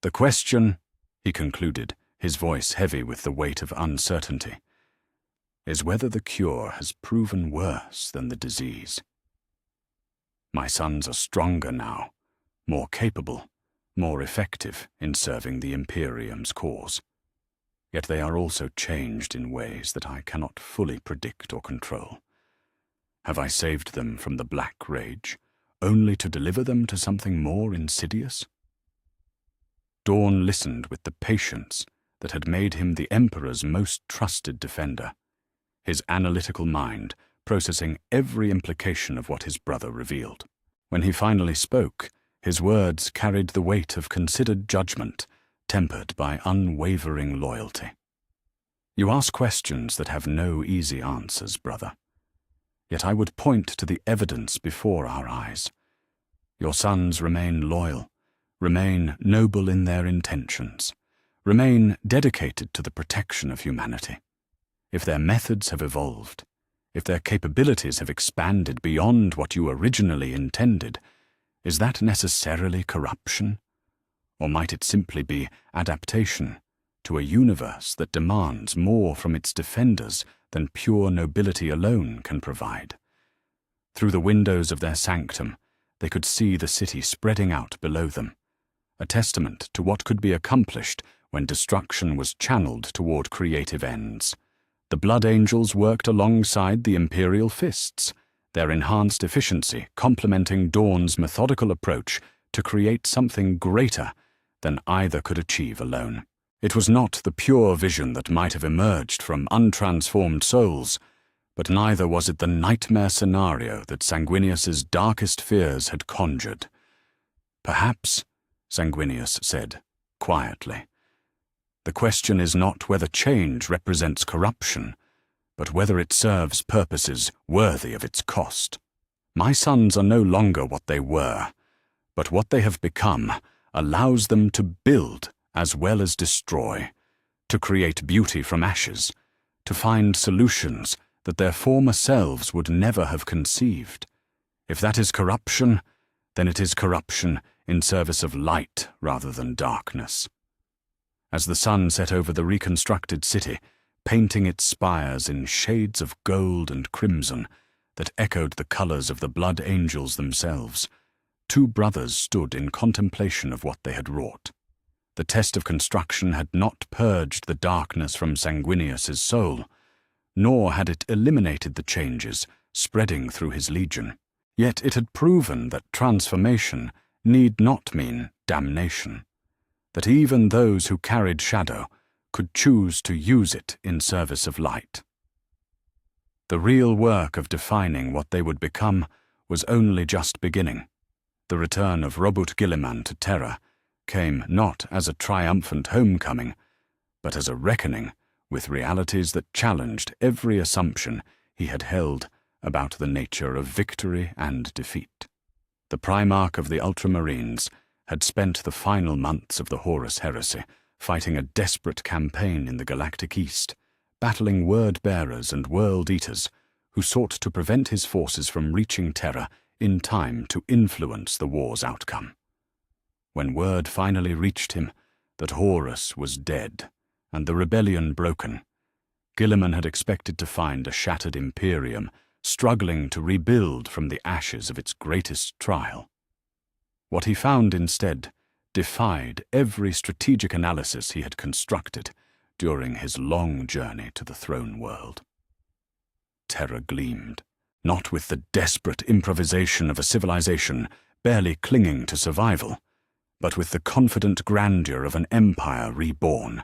The question, he concluded, his voice heavy with the weight of uncertainty, is whether the cure has proven worse than the disease. My sons are stronger now, more capable, more effective in serving the imperium's cause. Yet they are also changed in ways that I cannot fully predict or control. Have I saved them from the black rage, only to deliver them to something more insidious? Dawn listened with the patience that had made him the Emperor's most trusted defender, his analytical mind processing every implication of what his brother revealed. When he finally spoke, his words carried the weight of considered judgment, tempered by unwavering loyalty. You ask questions that have no easy answers, brother. Yet I would point to the evidence before our eyes. Your sons remain loyal, remain noble in their intentions, remain dedicated to the protection of humanity. If their methods have evolved, if their capabilities have expanded beyond what you originally intended, is that necessarily corruption? Or might it simply be adaptation to a universe that demands more from its defenders than pure nobility alone can provide? Through the windows of their sanctum, they could see the city spreading out below them, a testament to what could be accomplished when destruction was channeled toward creative ends. The Blood Angels worked alongside the Imperial Fists, their enhanced efficiency complementing Dawn's methodical approach to create something greater than either could achieve alone. It was not the pure vision that might have emerged from untransformed souls, but neither was it the nightmare scenario that Sanguinius's darkest fears had conjured. Perhaps, Sanguinius said, quietly, the question is not whether change represents corruption, but whether it serves purposes worthy of its cost. My sons are no longer what they were, but what they have become allows them to build as well as destroy, to create beauty from ashes, to find solutions that their former selves would never have conceived. If that is corruption, then it is corruption in service of light rather than darkness. As the sun set over the reconstructed city, painting its spires in shades of gold and crimson that echoed the colors of the Blood Angels themselves, two brothers stood in contemplation of what they had wrought. The test of construction had not purged the darkness from Sanguinius's soul, nor had it eliminated the changes spreading through his legion. Yet it had proven that transformation need not mean damnation, that even those who carried shadow could choose to use it in service of light. The real work of defining what they would become was only just beginning. The return of Robert Guilliman to Terra came not as a triumphant homecoming, but as a reckoning with realities that challenged every assumption he had held about the nature of victory and defeat. The Primarch of the Ultramarines had spent the final months of the Horus heresy fighting a desperate campaign in the galactic east, battling word-bearers and world-eaters who sought to prevent his forces from reaching Terra in time to influence the war's outcome. When word finally reached him that Horus was dead and the rebellion broken, Guilliman had expected to find a shattered imperium struggling to rebuild from the ashes of its greatest trial. What he found instead defied every strategic analysis he had constructed during his long journey to the throne world. Terror gleamed, not with the desperate improvisation of a civilization barely clinging to survival, but with the confident grandeur of an empire reborn.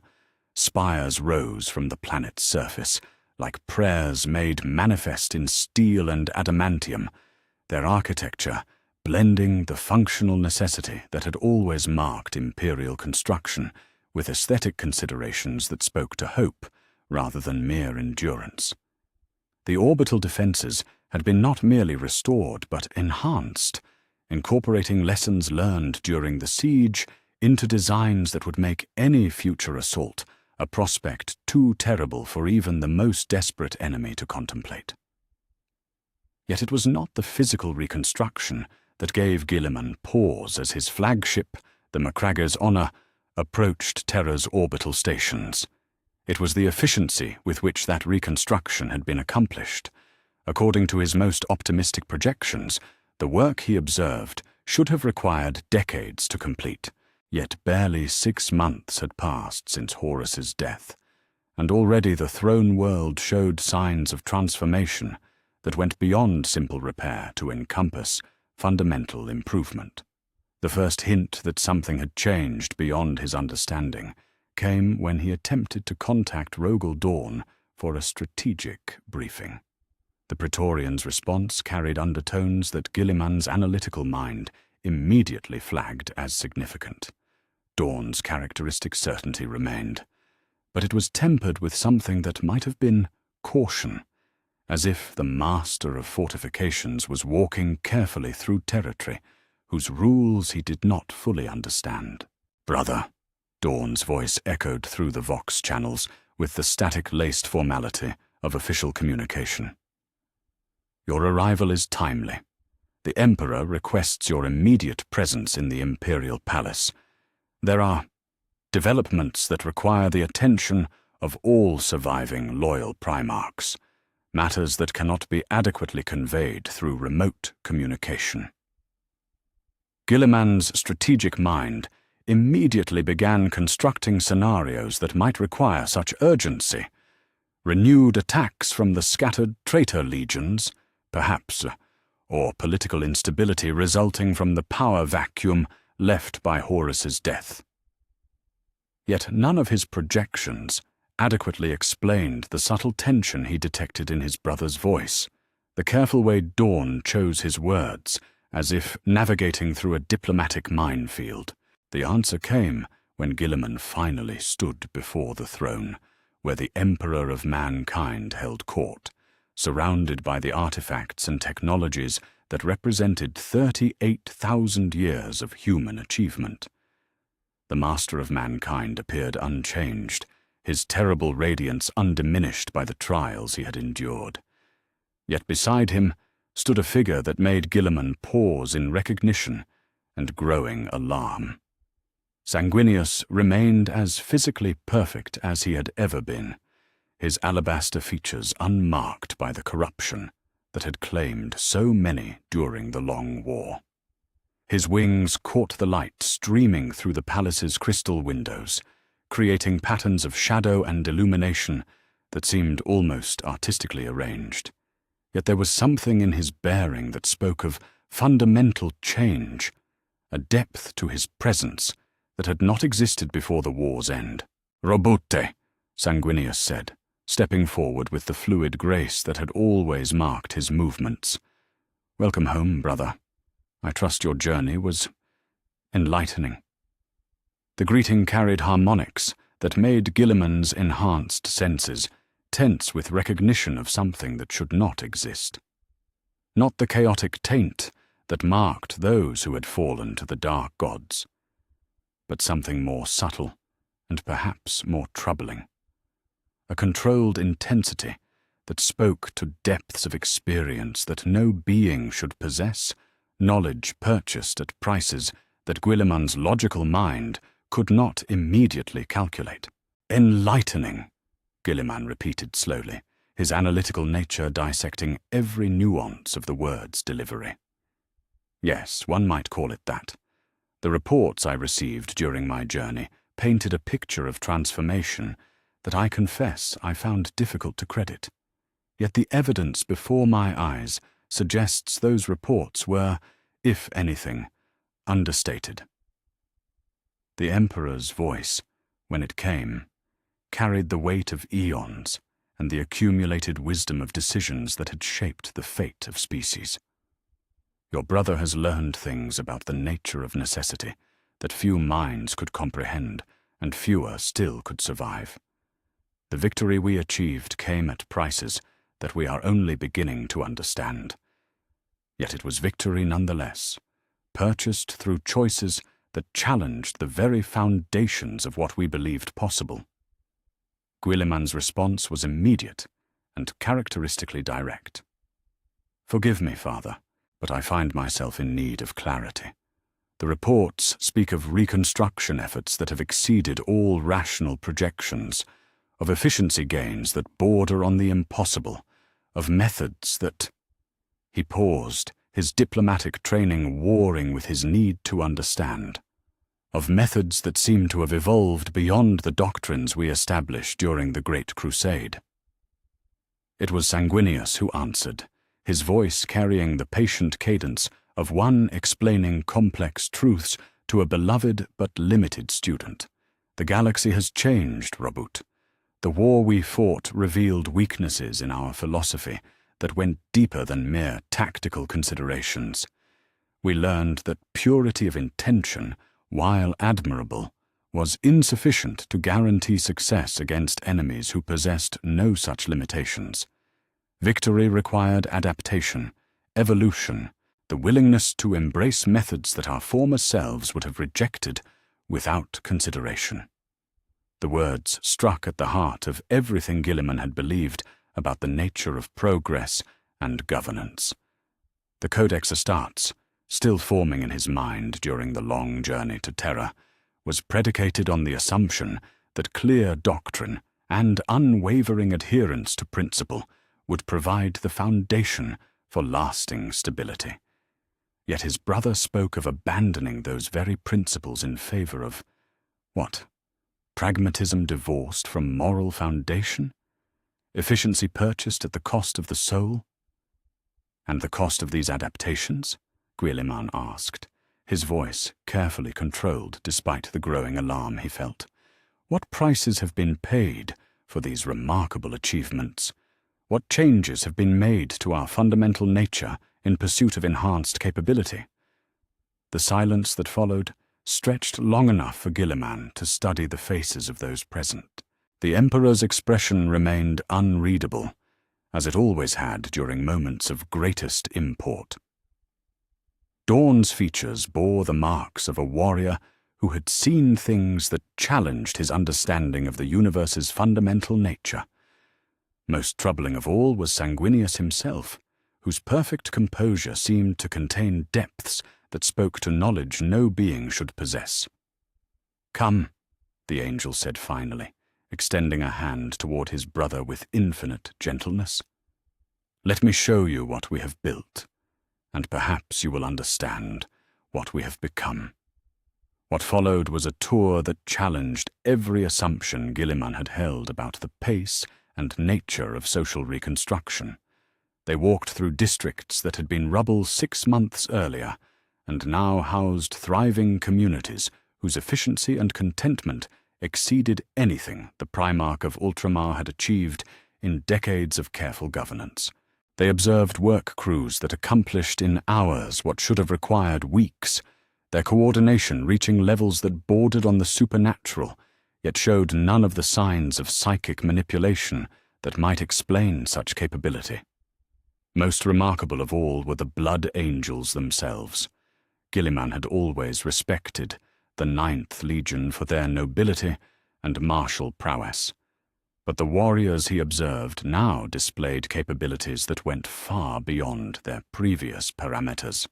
Spires rose from the planet's surface, like prayers made manifest in steel and adamantium, their architecture blending the functional necessity that had always marked imperial construction with aesthetic considerations that spoke to hope rather than mere endurance. The orbital defenses had been not merely restored but enhanced, incorporating lessons learned during the siege into designs that would make any future assault a prospect too terrible for even the most desperate enemy to contemplate. Yet it was not the physical reconstruction that gave Guilliman pause as his flagship, the Macragge's Honor, approached Terra's orbital stations. It was the efficiency with which that reconstruction had been accomplished. According to his most optimistic projections, the work he observed should have required decades to complete, yet barely 6 months had passed since Horus's death, and already the throne world showed signs of transformation that went beyond simple repair to encompass fundamental improvement. The first hint that something had changed beyond his understanding came when he attempted to contact Rogel Dawn for a strategic briefing. The Praetorian's response carried undertones that Guilliman's analytical mind immediately flagged as significant. Dawn's characteristic certainty remained, but it was tempered with something that might have been caution, as if the master of fortifications was walking carefully through territory whose rules he did not fully understand. "Brother," Dawn's voice echoed through the Vox channels with the static-laced formality of official communication. "Your arrival is timely. The Emperor requests your immediate presence in the Imperial Palace. There are developments that require the attention of all surviving loyal Primarchs, matters that cannot be adequately conveyed through remote communication." Guilliman's strategic mind immediately began constructing scenarios that might require such urgency. Renewed attacks from the scattered traitor legions, perhaps, or political instability resulting from the power vacuum left by Horus's death. Yet none of his projections adequately explained the subtle tension he detected in his brother's voice, the careful way Dawn chose his words, as if navigating through a diplomatic minefield. The answer came when Guilliman finally stood before the throne, where the Emperor of mankind held court, surrounded by the artifacts and technologies that represented 38,000 years of human achievement. The master of mankind appeared unchanged, his terrible radiance undiminished by the trials he had endured. Yet beside him stood a figure that made Guilliman pause in recognition and growing alarm. Sanguinius remained as physically perfect as he had ever been, his alabaster features unmarked by the corruption that had claimed so many during the Long War. His wings caught the light streaming through the palace's crystal windows, creating patterns of shadow and illumination that seemed almost artistically arranged. Yet there was something in his bearing that spoke of fundamental change, a depth to his presence that had not existed before the war's end. "Robute," Sanguinius said, stepping forward with the fluid grace that had always marked his movements. "Welcome home, brother. I trust your journey was enlightening." The greeting carried harmonics that made Guilliman's enhanced senses tense with recognition of something that should not exist. Not the chaotic taint that marked those who had fallen to the dark gods, but something more subtle and perhaps more troubling. A controlled intensity that spoke to depths of experience that no being should possess, knowledge purchased at prices that Guilliman's logical mind could not immediately calculate. "Enlightening," Guilliman repeated slowly, his analytical nature dissecting every nuance of the word's delivery. "Yes, one might call it that. The reports I received during my journey painted a picture of transformation that I confess I found difficult to credit. Yet the evidence before my eyes suggests those reports were, if anything, understated." The Emperor's voice, when it came, carried the weight of eons and the accumulated wisdom of decisions that had shaped the fate of species. "Your brother has learned things about the nature of necessity that few minds could comprehend and fewer still could survive. The victory we achieved came at prices that we are only beginning to understand. Yet it was victory nonetheless, purchased through choices that challenged the very foundations of what we believed possible. Guilliman's response was immediate and characteristically direct. "Forgive me, Father, but I find myself in need of clarity. The reports speak of reconstruction efforts that have exceeded all rational projections, of efficiency gains that border on the impossible, of methods that—" He paused, his diplomatic training warring with his need to understand. "Of methods that seem to have evolved beyond the doctrines we established during the Great Crusade." It was Sanguinius who answered, his voice carrying the patient cadence of one explaining complex truths to a beloved but limited student. "The galaxy has changed, Robut. The war we fought revealed weaknesses in our philosophy that went deeper than mere tactical considerations. We learned that purity of intention, while admirable, was insufficient to guarantee success against enemies who possessed no such limitations. Victory required adaptation, evolution, the willingness to embrace methods that our former selves would have rejected without consideration." The words struck at the heart of everything Guilliman had believed about the nature of progress and governance. The Codex Astartes, still forming in his mind during the long journey to Terra, was predicated on the assumption that clear doctrine and unwavering adherence to principle would provide the foundation for lasting stability. Yet his brother spoke of abandoning those very principles in favor of, what? Pragmatism divorced from moral foundation? Efficiency purchased at the cost of the soul? "And the cost of these adaptations?" Guilliman asked, his voice carefully controlled despite the growing alarm he felt. "What prices have been paid for these remarkable achievements? What changes have been made to our fundamental nature in pursuit of enhanced capability?" The silence that followed stretched long enough for Guilliman to study the faces of those present. The Emperor's expression remained unreadable, as it always had during moments of greatest import. Dawn's features bore the marks of a warrior who had seen things that challenged his understanding of the universe's fundamental nature. Most troubling of all was Sanguinius himself, whose perfect composure seemed to contain depths that spoke to knowledge no being should possess. "Come," the angel said finally, extending a hand toward his brother with infinite gentleness. "Let me show you what we have built, and perhaps you will understand what we have become." What followed was a tour that challenged every assumption Guilliman had held about the pace and nature of social reconstruction. They walked through districts that had been rubble 6 months earlier, and now housed thriving communities whose efficiency and contentment exceeded anything the Primarch of Ultramar had achieved in decades of careful governance. They observed work crews that accomplished in hours what should have required weeks, their coordination reaching levels that bordered on the supernatural, yet showed none of the signs of psychic manipulation that might explain such capability. Most remarkable of all were the blood angels themselves. Guilliman had always respected the 9th Legion for their nobility and martial prowess, but the warriors he observed now displayed capabilities that went far beyond their previous parameters.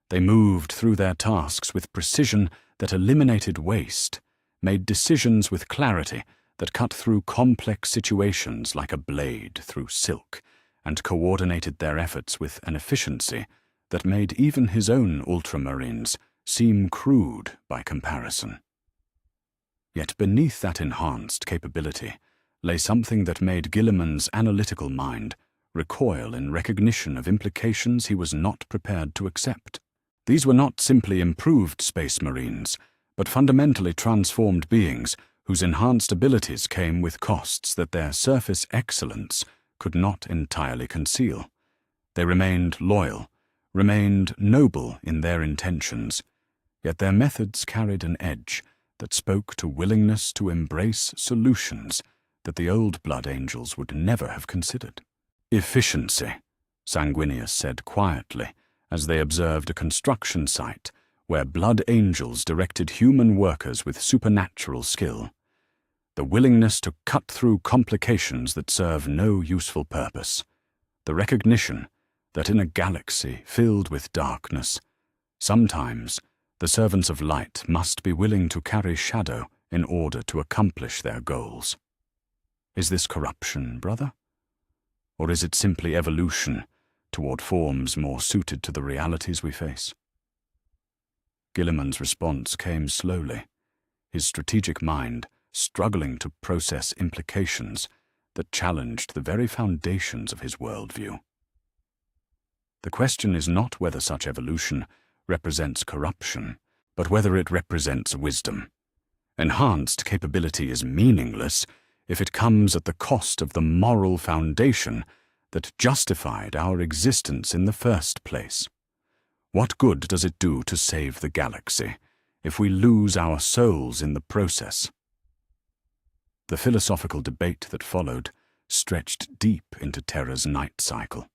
They moved through their tasks with precision that eliminated waste, made decisions with clarity that cut through complex situations like a blade through silk, and coordinated their efforts with an efficiency that made even his own ultramarines seem crude by comparison. Yet beneath that enhanced capability lay something that made Guilliman's analytical mind recoil in recognition of implications he was not prepared to accept. These were not simply improved space marines, but fundamentally transformed beings whose enhanced abilities came with costs that their surface excellence could not entirely conceal. They remained loyal, remained noble in their intentions, yet their methods carried an edge that spoke to willingness to embrace solutions that the old blood angels would never have considered. Efficiency, Sanguinius said quietly, as they observed a construction site where blood angels directed human workers with supernatural skill. The willingness to cut through complications that serve no useful purpose. The recognition that in a galaxy filled with darkness, sometimes the servants of light must be willing to carry shadow in order to accomplish their goals. Is this corruption, brother? Or is it simply evolution toward forms more suited to the realities we face? Guilliman's response came slowly, his strategic mind struggling to process implications that challenged the very foundations of his worldview. The question is not whether such evolution represents corruption, but whether it represents wisdom. Enhanced capability is meaningless if it comes at the cost of the moral foundation that justified our existence in the first place. What good does it do to save the galaxy if we lose our souls in the process? The philosophical debate that followed stretched deep into Terra's night cycle.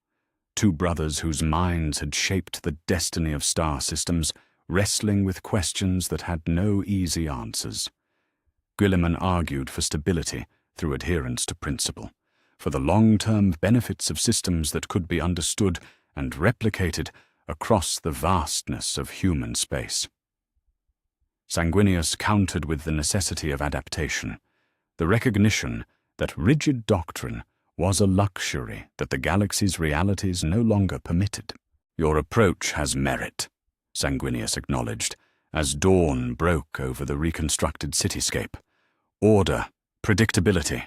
Two brothers whose minds had shaped the destiny of star systems, wrestling with questions that had no easy answers. Guilliman argued for stability through adherence to principle, for the long-term benefits of systems that could be understood and replicated across the vastness of human space. Sanguinius countered with the necessity of adaptation, the recognition that rigid doctrine was a luxury that the galaxy's realities no longer permitted. Your approach has merit, Sanguinius acknowledged, as dawn broke over the reconstructed cityscape. Order, predictability,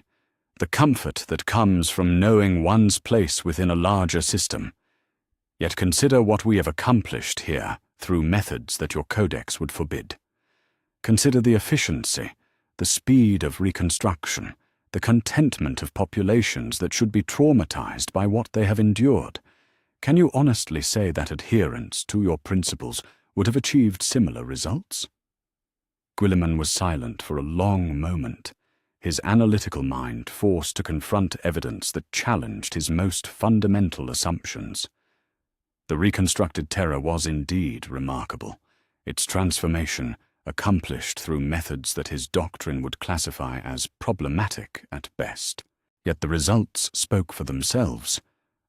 the comfort that comes from knowing one's place within a larger system. Yet consider what we have accomplished here through methods that your codex would forbid. Consider the efficiency, the speed of reconstruction, the contentment of populations that should be traumatized by what they have endured. Can you honestly say that adherence to your principles would have achieved similar results? Guilliman was silent for a long moment, his analytical mind forced to confront evidence that challenged his most fundamental assumptions. The reconstructed Terra was indeed remarkable, its transformation accomplished through methods that his doctrine would classify as problematic at best. Yet the results spoke for themselves.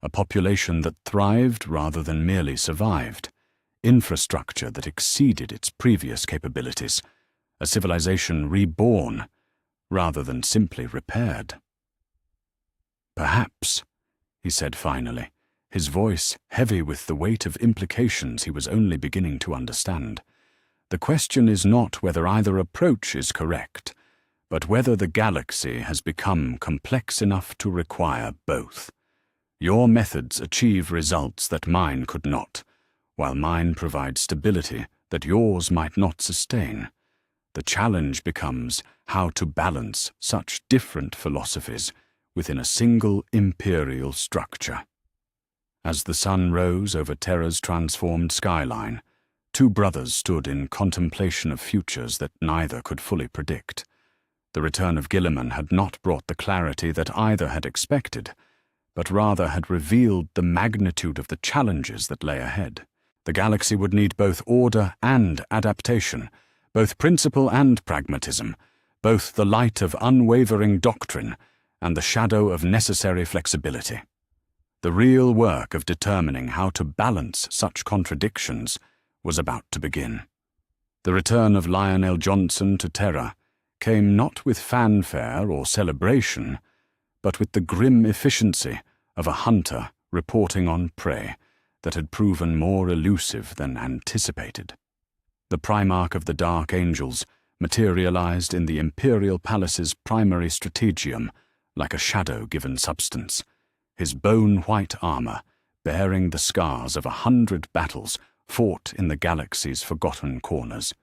A population that thrived rather than merely survived, infrastructure that exceeded its previous capabilities, a civilization reborn rather than simply repaired. Perhaps, he said finally, his voice heavy with the weight of implications he was only beginning to understand. The question is not whether either approach is correct, but whether the galaxy has become complex enough to require both. Your methods achieve results that mine could not, while mine provides stability that yours might not sustain. The challenge becomes how to balance such different philosophies within a single imperial structure. As the sun rose over Terra's transformed skyline, two brothers stood in contemplation of futures that neither could fully predict. The return of Guilliman had not brought the clarity that either had expected, but rather had revealed the magnitude of the challenges that lay ahead. The galaxy would need both order and adaptation, both principle and pragmatism, both the light of unwavering doctrine and the shadow of necessary flexibility. The real work of determining how to balance such contradictions was about to begin. The return of Lionel Johnson to Terra came not with fanfare or celebration, but with the grim efficiency of a hunter reporting on prey that had proven more elusive than anticipated. The Primarch of the Dark Angels materialized in the Imperial Palace's primary strategium like a shadow-given substance, his bone-white armor bearing the scars of 100 battles fought in the galaxy's forgotten corners.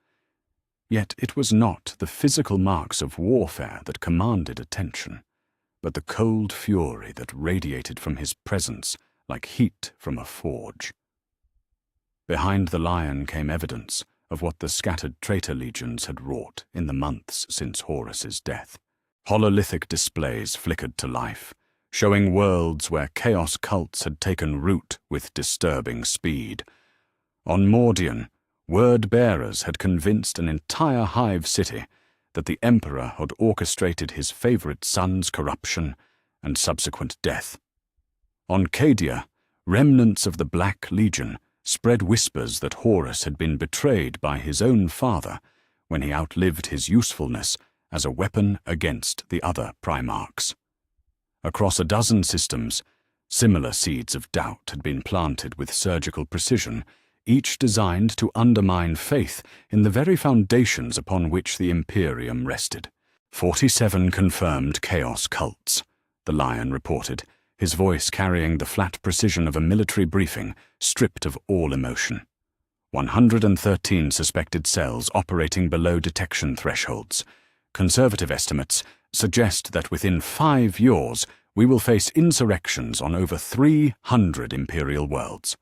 Yet it was not the physical marks of warfare that commanded attention, but the cold fury that radiated from his presence like heat from a forge. Behind the lion came evidence of what the scattered traitor legions had wrought in the months since Horus's death. Hololithic displays flickered to life, showing worlds where chaos cults had taken root with disturbing speed. On Mordian, word-bearers had convinced an entire hive city that the Emperor had orchestrated his favorite son's corruption and subsequent death. On Cadia, remnants of the Black Legion spread whispers that Horus had been betrayed by his own father when he outlived his usefulness as a weapon against the other Primarchs. Across a dozen systems, similar seeds of doubt had been planted with surgical precision, each designed to undermine faith in the very foundations upon which the Imperium rested. 47 confirmed chaos cults, the Lion reported, his voice carrying the flat precision of a military briefing, stripped of all emotion. 113 suspected cells operating below detection thresholds. Conservative estimates suggest that within 5 years we will face insurrections on over 300 Imperial worlds.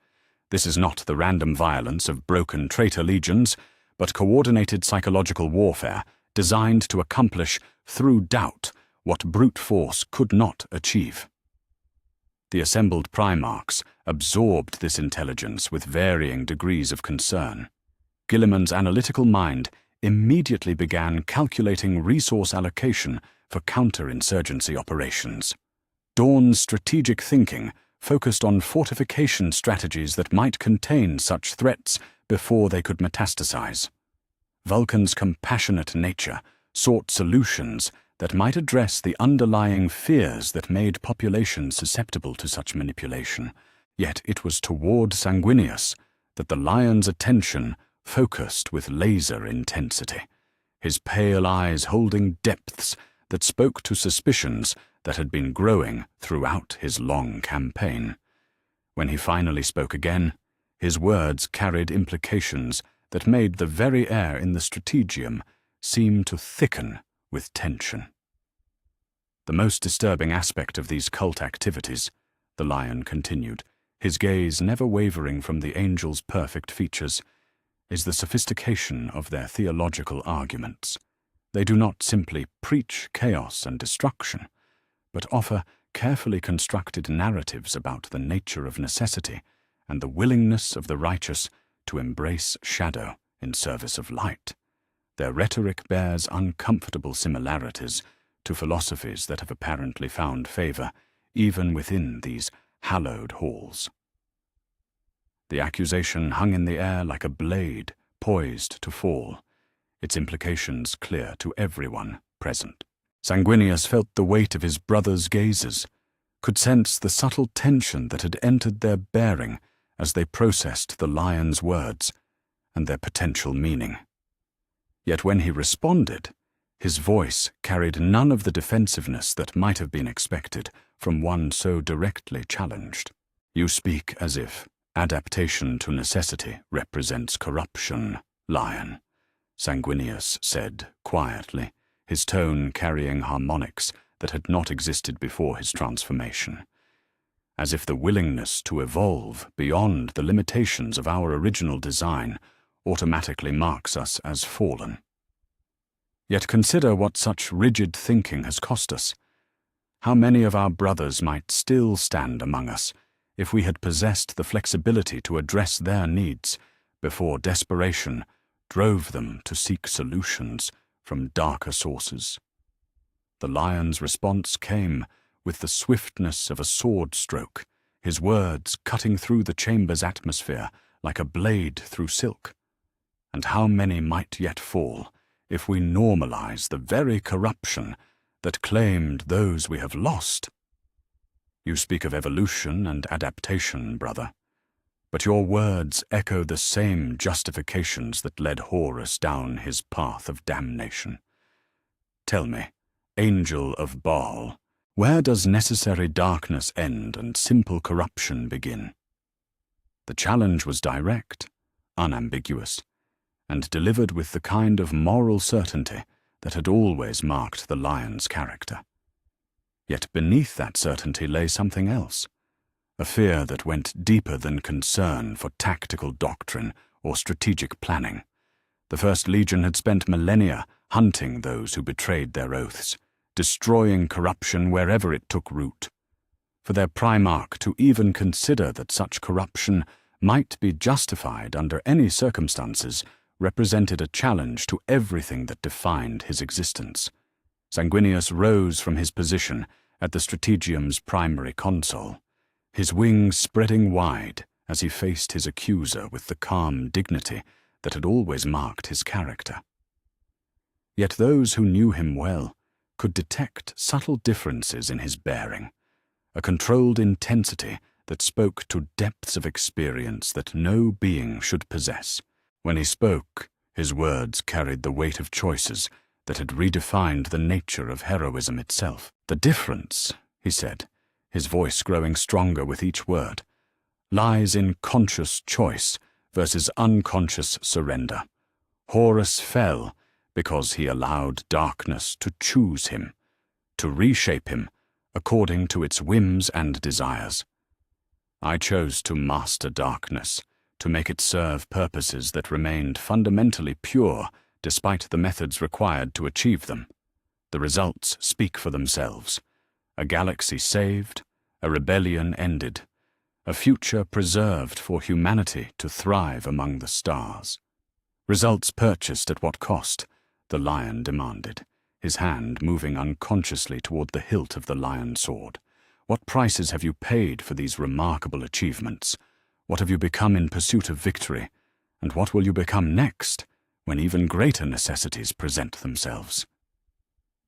This is not the random violence of broken traitor legions, but coordinated psychological warfare designed to accomplish, through doubt, what brute force could not achieve. The assembled Primarchs absorbed this intelligence with varying degrees of concern. Guilliman's analytical mind immediately began calculating resource allocation for counterinsurgency operations. Dawn's strategic thinking focused on fortification strategies that might contain such threats before they could metastasize. Vulcan's compassionate nature sought solutions that might address the underlying fears that made populations susceptible to such manipulation, yet it was toward Sanguinius that the Lion's attention focused with laser intensity, his pale eyes holding depths that spoke to suspicions that had been growing throughout his long campaign. When he finally spoke again, his words carried implications that made the very air in the strategium seem to thicken with tension. The most disturbing aspect of these cult activities, the Lion continued, his gaze never wavering from the angel's perfect features, is the sophistication of their theological arguments. They do not simply preach chaos and destruction, but offer carefully constructed narratives about the nature of necessity and the willingness of the righteous to embrace shadow in service of light. Their rhetoric bears uncomfortable similarities to philosophies that have apparently found favor even within these hallowed halls. The accusation hung in the air like a blade poised to fall, its implications clear to everyone present. Sanguinius felt the weight of his brother's gazes, could sense the subtle tension that had entered their bearing as they processed the Lion's words and their potential meaning. Yet when he responded, his voice carried none of the defensiveness that might have been expected from one so directly challenged. You speak as if adaptation to necessity represents corruption, Lion, Sanguinius said quietly, his tone carrying harmonics that had not existed before his transformation, as if the willingness to evolve beyond the limitations of our original design automatically marks us as fallen. Yet consider what such rigid thinking has cost us. How many of our brothers might still stand among us if we had possessed the flexibility to address their needs before desperation drove them to seek solutions from darker sources. The Lion's response came with the swiftness of a sword stroke, his words cutting through the chamber's atmosphere like a blade through silk. And how many might yet fall if we normalize the very corruption that claimed those we have lost? You speak of evolution and adaptation, brother, but your words echo the same justifications that led Horus down his path of damnation. Tell me, Angel of Baal, where does necessary darkness end and simple corruption begin? The challenge was direct, unambiguous, and delivered with the kind of moral certainty that had always marked the Lion's character. Yet beneath that certainty lay something else, a fear that went deeper than concern for tactical doctrine or strategic planning. The First Legion had spent millennia hunting those who betrayed their oaths, destroying corruption wherever it took root. For their Primarch to even consider that such corruption might be justified under any circumstances represented a challenge to everything that defined his existence. Sanguinius rose from his position at the Strategium's primary console, his wings spreading wide as he faced his accuser with the calm dignity that had always marked his character. Yet those who knew him well could detect subtle differences in his bearing, a controlled intensity that spoke to depths of experience that no being should possess. When he spoke, his words carried the weight of choices that had redefined the nature of heroism itself. "The difference," he said, his voice growing stronger with each word, "lies in conscious choice versus unconscious surrender. Horus fell because he allowed darkness to choose him, to reshape him according to its whims and desires. I chose to master darkness, to make it serve purposes that remained fundamentally pure despite the methods required to achieve them. The results speak for themselves. A galaxy saved, a rebellion ended, a future preserved for humanity to thrive among the stars. Results purchased at what cost?" the lion demanded, his hand moving unconsciously toward the hilt of the lion sword. "What prices have you paid for these remarkable achievements? What have you become in pursuit of victory? And what will you become next, when even greater necessities present themselves?"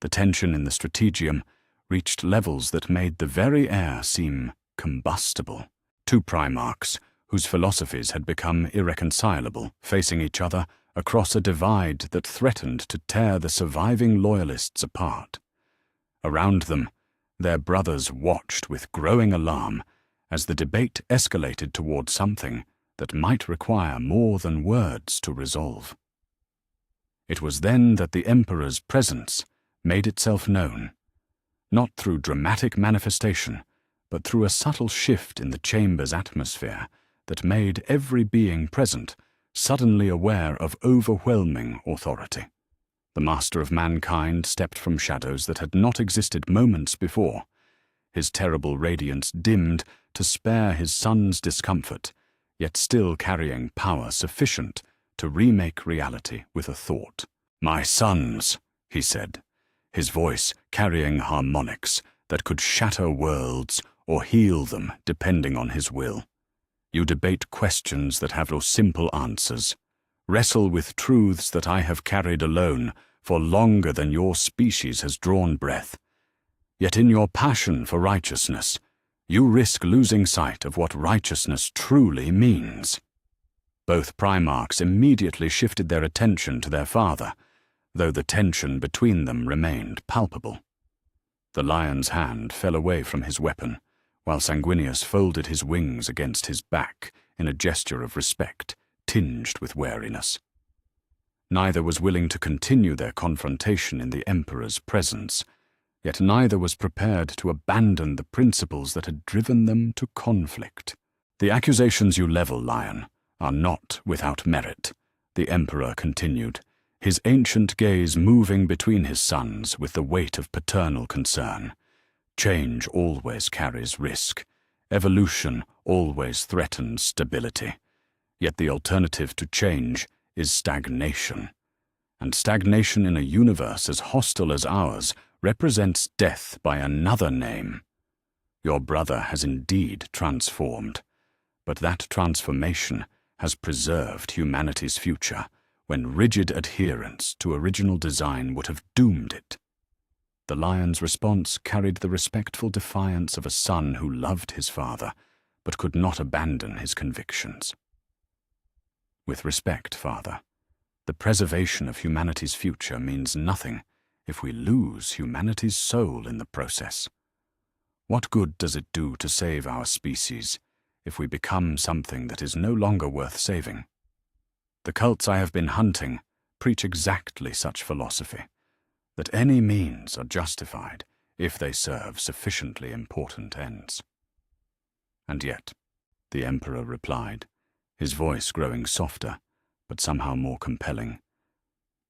The tension in the Strategium reached levels that made the very air seem combustible. Two Primarchs, whose philosophies had become irreconcilable, facing each other across a divide that threatened to tear the surviving loyalists apart. Around them, their brothers watched with growing alarm as the debate escalated toward something that might require more than words to resolve. It was then that the Emperor's presence made itself known, not through dramatic manifestation, but through a subtle shift in the chamber's atmosphere that made every being present suddenly aware of overwhelming authority. The master of mankind stepped from shadows that had not existed moments before, his terrible radiance dimmed to spare his son's discomfort, yet still carrying power sufficient to remake reality with a thought. "My sons," he said, his voice carrying harmonics that could shatter worlds or heal them depending on his will. "You debate questions that have no simple answers. Wrestle with truths that I have carried alone for longer than your species has drawn breath. Yet in your passion for righteousness, you risk losing sight of what righteousness truly means." Both Primarchs immediately shifted their attention to their father, though the tension between them remained palpable. The lion's hand fell away from his weapon, while Sanguinius folded his wings against his back in a gesture of respect, tinged with wariness. Neither was willing to continue their confrontation in the Emperor's presence, yet neither was prepared to abandon the principles that had driven them to conflict. "The accusations you level, Lion, are not without merit," the Emperor continued, his ancient gaze moving between his sons with the weight of paternal concern. "Change always carries risk. Evolution always threatens stability. Yet the alternative to change is stagnation. And stagnation in a universe as hostile as ours represents death by another name. Your brother has indeed transformed, but that transformation has preserved humanity's future when rigid adherence to original design would have doomed it." The lion's response carried the respectful defiance of a son who loved his father, but could not abandon his convictions. "With respect, Father, the preservation of humanity's future means nothing if we lose humanity's soul in the process. What good does it do to save our species if we become something that is no longer worth saving? The cults I have been hunting preach exactly such philosophy, that any means are justified if they serve sufficiently important ends." "And yet," the Emperor replied, his voice growing softer, but somehow more compelling,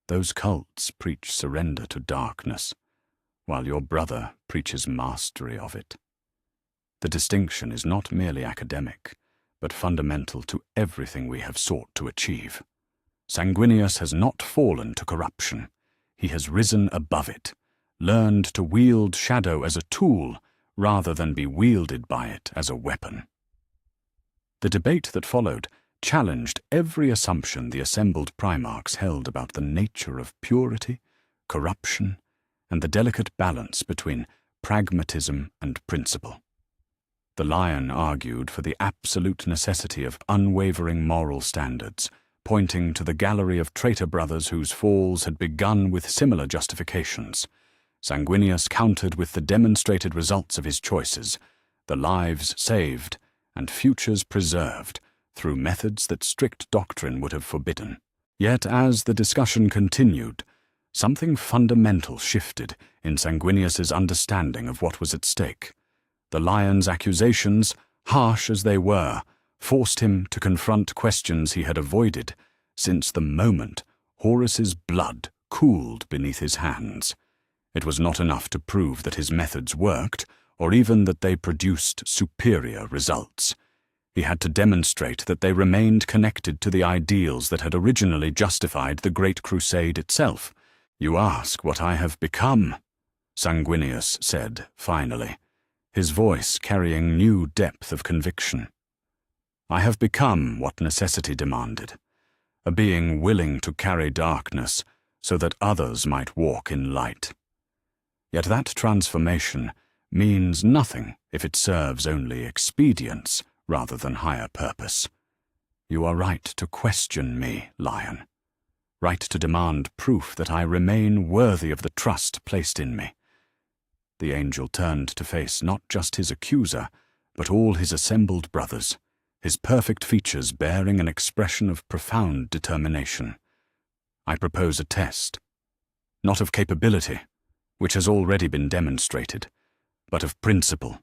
"those cults preach surrender to darkness, while your brother preaches mastery of it. The distinction is not merely academic, but fundamental to everything we have sought to achieve. Sanguinius has not fallen to corruption. He has risen above it, learned to wield shadow as a tool rather than be wielded by it as a weapon. The debate that followed challenged every assumption the assembled Primarchs held about the nature of purity, corruption, and the delicate balance between pragmatism and principle. The Lion argued for the absolute necessity of unwavering moral standards, pointing to the gallery of traitor brothers whose falls had begun with similar justifications. Sanguinius countered with the demonstrated results of his choices, the lives saved and futures preserved through methods that strict doctrine would have forbidden. Yet as the discussion continued, something fundamental shifted in Sanguinius's understanding of what was at stake. The Lion's accusations, harsh as they were, forced him to confront questions he had avoided since the moment Horus's blood cooled beneath his hands. It was not enough to prove that his methods worked, or even that they produced superior results. He had to demonstrate that they remained connected to the ideals that had originally justified the Great Crusade itself. "You ask what I have become," Sanguinius said finally, his voice carrying new depth of conviction. "I have become what necessity demanded, a being willing to carry darkness so that others might walk in light. Yet that transformation means nothing if it serves only expedience rather than higher purpose. You are right to question me, Lion, right to demand proof that I remain worthy of the trust placed in me." The angel turned to face not just his accuser, but all his assembled brothers, his perfect features bearing an expression of profound determination. "I propose a test, not of capability, which has already been demonstrated, but of principle.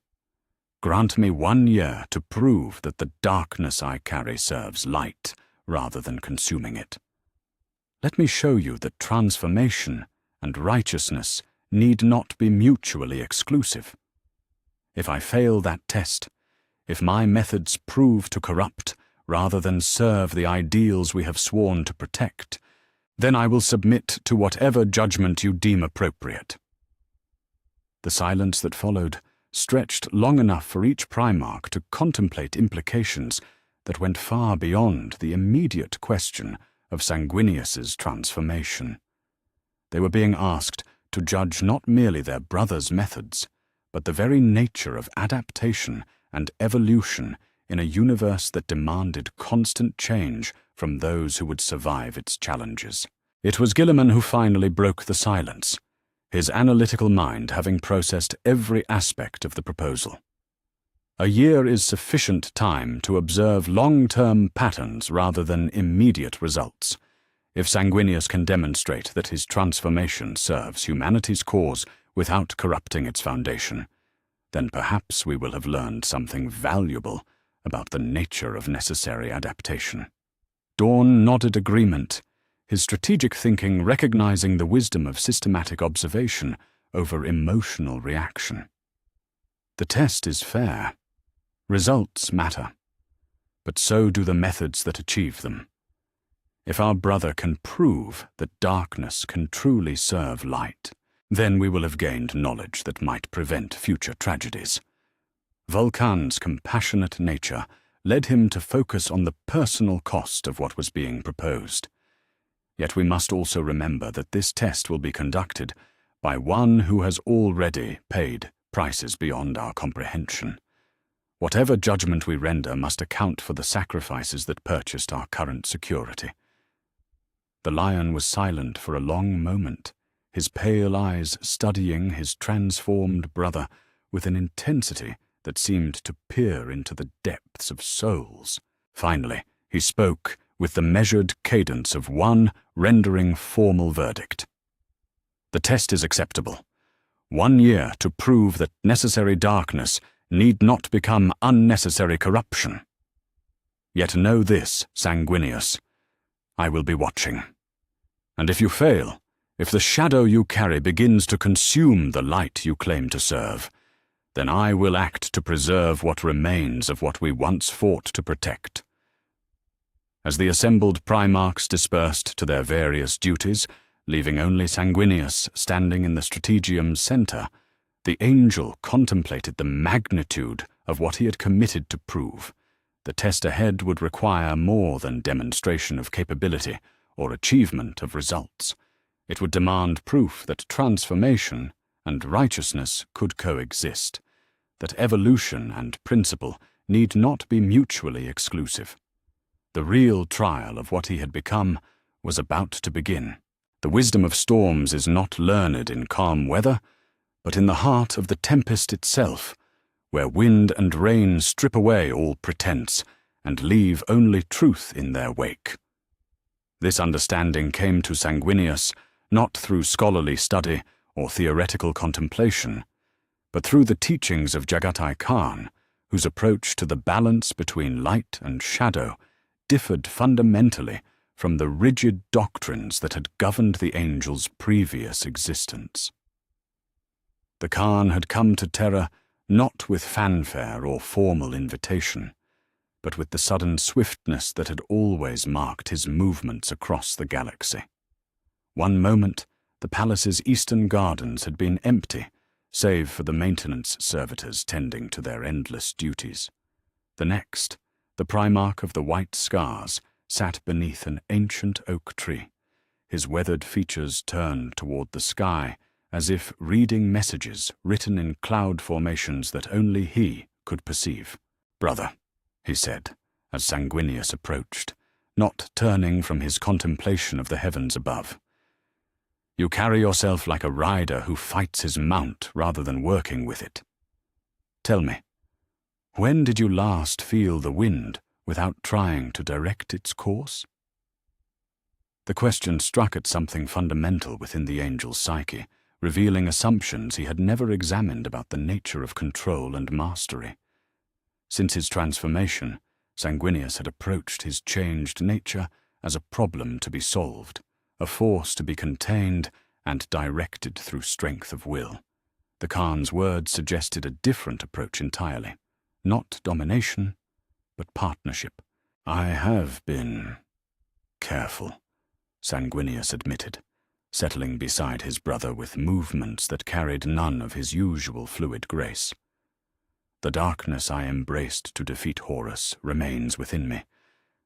Grant me 1 year to prove that the darkness I carry serves light rather than consuming it. Let me show you that transformation and righteousness need not be mutually exclusive. If I fail that test, if my methods prove to corrupt rather than serve the ideals we have sworn to protect, then I will submit to whatever judgment you deem appropriate." The silence that followed stretched long enough for each Primarch to contemplate implications that went far beyond the immediate question of Sanguinius's transformation. They were being asked to judge not merely their brother's methods, but the very nature of adaptation and evolution in a universe that demanded constant change from those who would survive its challenges. It was Guilliman who finally broke the silence, his analytical mind having processed every aspect of the proposal. "A year is sufficient time to observe long-term patterns rather than immediate results. If Sanguinius can demonstrate that his transformation serves humanity's cause without corrupting its foundation, then perhaps we will have learned something valuable about the nature of necessary adaptation." Dawn nodded agreement, his strategic thinking recognizing the wisdom of systematic observation over emotional reaction. "The test is fair. Results matter, but so do the methods that achieve them. If our brother can prove that darkness can truly serve light, then we will have gained knowledge that might prevent future tragedies." Vulcan's compassionate nature led him to focus on the personal cost of what was being proposed. Yet we must also remember that this test will be conducted by one who has already paid prices beyond our comprehension. Whatever judgment we render must account for the sacrifices that purchased our current security. The Lion was silent for a long moment, his pale eyes studying his transformed brother with an intensity that seemed to peer into the depths of souls. Finally, he spoke with the measured cadence of one rendering formal verdict. "The test is acceptable. 1 year to prove that necessary darkness need not become unnecessary corruption. Yet know this, Sanguinius, I will be watching. And if you fail, if the shadow you carry begins to consume the light you claim to serve, then I will act to preserve what remains of what we once fought to protect." As the assembled Primarchs dispersed to their various duties, leaving only Sanguinius standing in the strategium's center, the angel contemplated the magnitude of what he had committed to prove. The test ahead would require more than demonstration of capability or achievement of results. It would demand proof that transformation and righteousness could coexist, that evolution and principle need not be mutually exclusive. The real trial of what he had become was about to begin. The wisdom of storms is not learned in calm weather, but in the heart of the tempest itself, where wind and rain strip away all pretense and leave only truth in their wake. This understanding came to Sanguinius not through scholarly study or theoretical contemplation, but through the teachings of Jagatai Khan, whose approach to the balance between light and shadow differed fundamentally from the rigid doctrines that had governed the angel's previous existence. The Khan had come to Terra not with fanfare or formal invitation, but with the sudden swiftness that had always marked his movements across the galaxy. One moment, the palace's eastern gardens had been empty, save for the maintenance servitors tending to their endless duties. The next, the Primarch of the White Scars sat beneath an ancient oak tree, his weathered features turned toward the sky, as if reading messages written in cloud formations that only he could perceive. "Brother," he said, as Sanguinius approached, not turning from his contemplation of the heavens above. "You carry yourself like a rider who fights his mount rather than working with it. Tell me, when did you last feel the wind without trying to direct its course?" The question struck at something fundamental within the angel's psyche, revealing assumptions he had never examined about the nature of control and mastery. Since his transformation, Sanguinius had approached his changed nature as a problem to be solved, a force to be contained and directed through strength of will. The Khan's words suggested a different approach entirely, not domination, but partnership. "I have been careful," Sanguinius admitted, settling beside his brother with movements that carried none of his usual fluid grace. "The darkness I embraced to defeat Horus remains within me,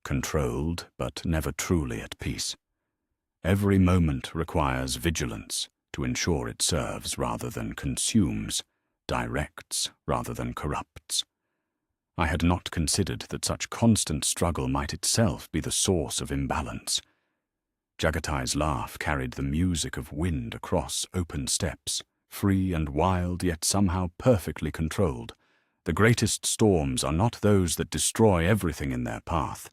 controlled but never truly at peace. Every moment requires vigilance to ensure it serves rather than consumes, directs rather than corrupts. I had not considered that such constant struggle might itself be the source of imbalance." Jagatai's laugh carried the music of wind across open steppes, free and wild yet somehow perfectly controlled. The greatest storms are not those that destroy everything in their path,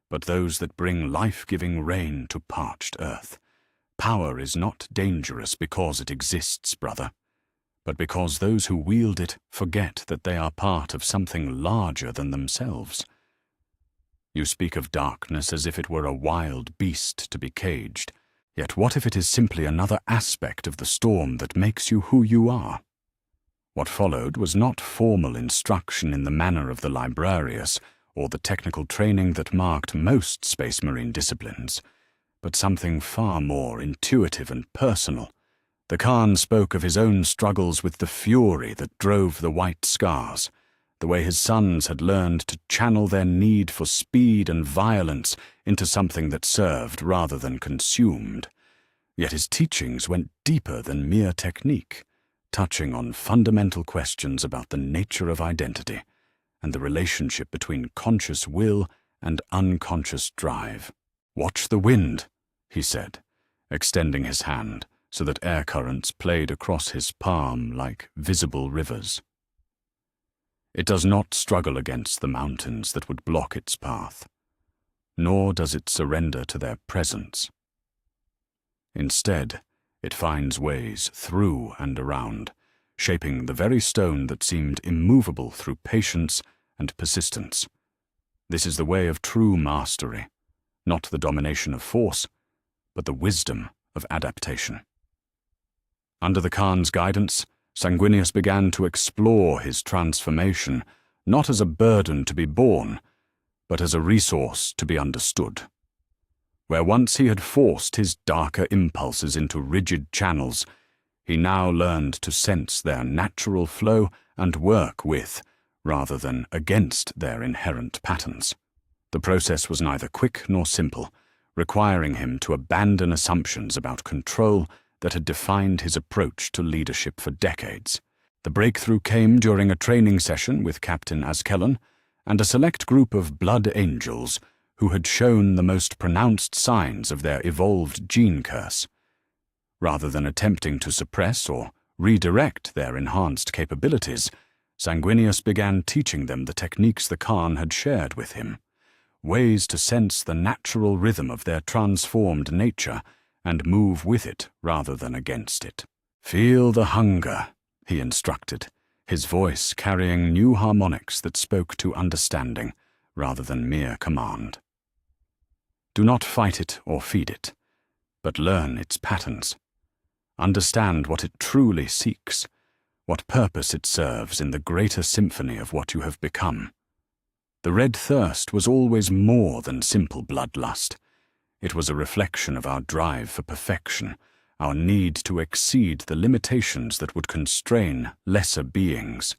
but those that bring life-giving rain to parched earth. Power is not dangerous because it exists, brother, but because those who wield it forget that they are part of something larger than themselves. You speak of darkness as if it were a wild beast to be caged, yet what if it is simply another aspect of the storm that makes you who you are? What followed was not formal instruction in the manner of the librarius or the technical training that marked most space marine disciplines, but something far more intuitive and personal. The Khan spoke of his own struggles with the fury that drove the White Scars, the way his sons had learned to channel their need for speed and violence into something that served rather than consumed. Yet his teachings went deeper than mere technique, touching on fundamental questions about the nature of identity and the relationship between conscious will and unconscious drive. "Watch the wind," he said, extending his hand so that air currents played across his palm like visible rivers. It does not struggle against the mountains that would block its path, nor does it surrender to their presence. Instead, it finds ways through and around, shaping the very stone that seemed immovable through patience and persistence. This is the way of true mastery, not the domination of force, but the wisdom of adaptation. Under the Khan's guidance, Sanguinius began to explore his transformation, not as a burden to be borne, but as a resource to be understood. Where once he had forced his darker impulses into rigid channels, he now learned to sense their natural flow and work with, rather than against, their inherent patterns. The process was neither quick nor simple, requiring him to abandon assumptions about control that had defined his approach to leadership for decades. The breakthrough came during a training session with Captain Askelon and a select group of blood angels who had shown the most pronounced signs of their evolved gene curse. Rather than attempting to suppress or redirect their enhanced capabilities, Sanguinius began teaching them the techniques the Khan had shared with him, ways to sense the natural rhythm of their transformed nature and move with it rather than against it. "Feel the hunger," he instructed, his voice carrying new harmonics that spoke to understanding rather than mere command. "Do not fight it or feed it, but learn its patterns. Understand what it truly seeks, what purpose it serves in the greater symphony of what you have become. The red thirst was always more than simple bloodlust. It was a reflection of our drive for perfection, our need to exceed the limitations that would constrain lesser beings.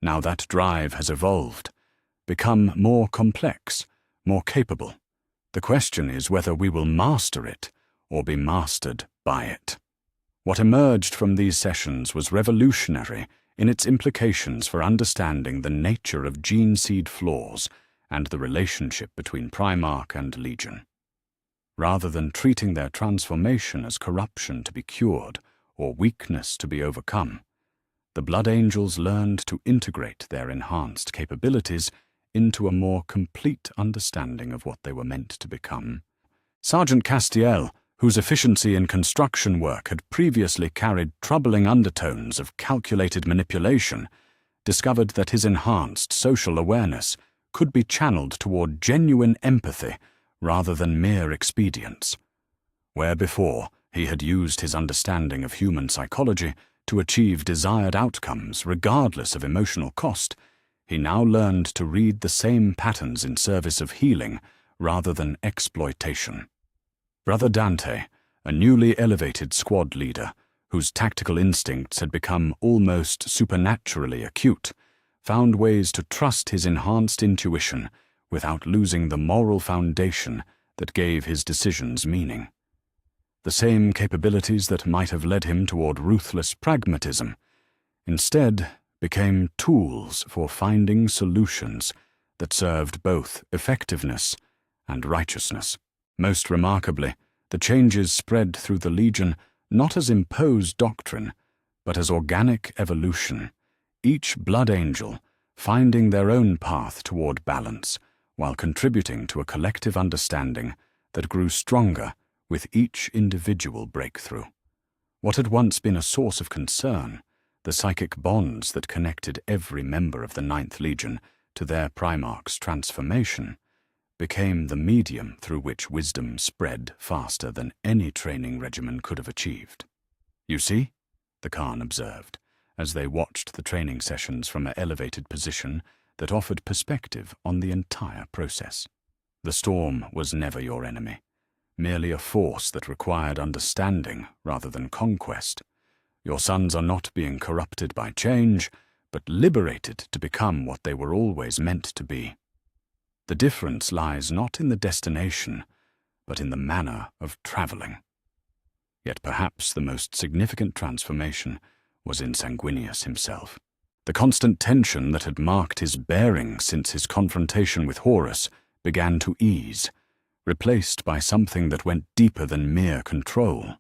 Now that drive has evolved, become more complex, more capable. The question is whether we will master it or be mastered by it." What emerged from these sessions was revolutionary in its implications for understanding the nature of gene seed flaws and the relationship between Primarch and Legion. Rather than treating their transformation as corruption to be cured or weakness to be overcome, the Blood Angels learned to integrate their enhanced capabilities into a more complete understanding of what they were meant to become. Sergeant Castiel, whose efficiency in construction work had previously carried troubling undertones of calculated manipulation, discovered that his enhanced social awareness could be channeled toward genuine empathy rather than mere expedience. Where before he had used his understanding of human psychology to achieve desired outcomes regardless of emotional cost, he now learned to read the same patterns in service of healing rather than exploitation. Brother Dante, a newly elevated squad leader, whose tactical instincts had become almost supernaturally acute, found ways to trust his enhanced intuition without losing the moral foundation that gave his decisions meaning. The same capabilities that might have led him toward ruthless pragmatism, instead became tools for finding solutions that served both effectiveness and righteousness. Most remarkably, the changes spread through the Legion not as imposed doctrine, but as organic evolution, each blood angel finding their own path toward balance while contributing to a collective understanding that grew stronger with each individual breakthrough. What had once been a source of concern, the psychic bonds that connected every member of the Ninth Legion to their Primarch's transformation, became the medium through which wisdom spread faster than any training regimen could have achieved. "You see," the Khan observed, as they watched the training sessions from an elevated position that offered perspective on the entire process. "The storm was never your enemy, merely a force that required understanding rather than conquest. Your sons are not being corrupted by change, but liberated to become what they were always meant to be. The difference lies not in the destination, but in the manner of traveling." Yet perhaps the most significant transformation was in Sanguinius himself. The constant tension that had marked his bearing since his confrontation with Horus began to ease, replaced by something that went deeper than mere control.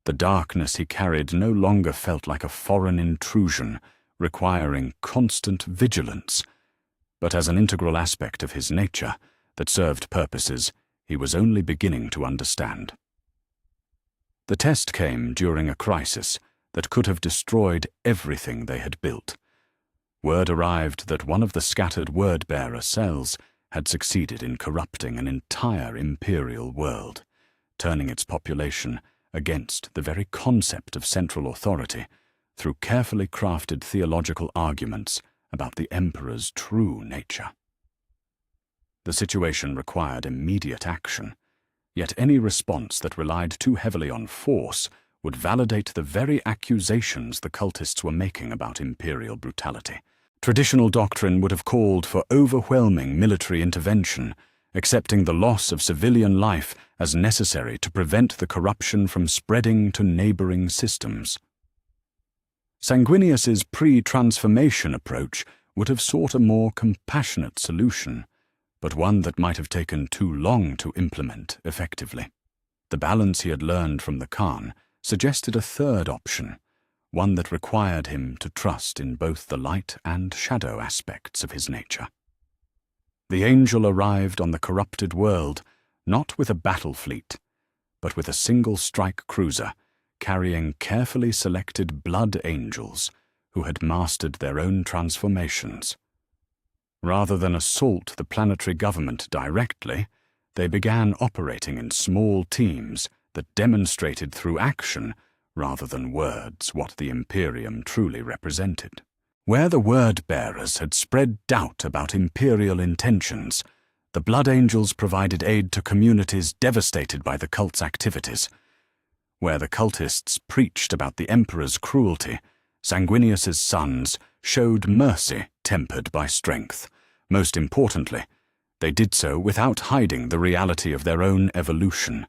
The darkness he carried no longer felt like a foreign intrusion requiring constant vigilance, but as an integral aspect of his nature that served purposes he was only beginning to understand. The test came during a crisis that could have destroyed everything they had built. Word arrived that one of the scattered word-bearer cells had succeeded in corrupting an entire imperial world, turning its population against the very concept of central authority through carefully crafted theological arguments about the Emperor's true nature. The situation required immediate action, yet any response that relied too heavily on force would validate the very accusations the cultists were making about imperial brutality. Traditional doctrine would have called for overwhelming military intervention, accepting the loss of civilian life as necessary to prevent the corruption from spreading to neighboring systems. Sanguinius's pre-transformation approach would have sought a more compassionate solution, but one that might have taken too long to implement effectively. The balance he had learned from the Khan suggested a third option, one that required him to trust in both the light and shadow aspects of his nature. The angel arrived on the corrupted world not with a battle fleet, but with a single strike cruiser carrying carefully selected blood angels who had mastered their own transformations. Rather than assault the planetary government directly, they began operating in small teams that demonstrated through action rather than words what the imperium truly represented. Where the word-bearers had spread doubt about imperial intentions, the Blood Angels provided aid to communities devastated by the cult's activities. Where the cultists preached about the Emperor's cruelty, Sanguinius's sons showed mercy tempered by strength. Most importantly, they did so without hiding the reality of their own evolution.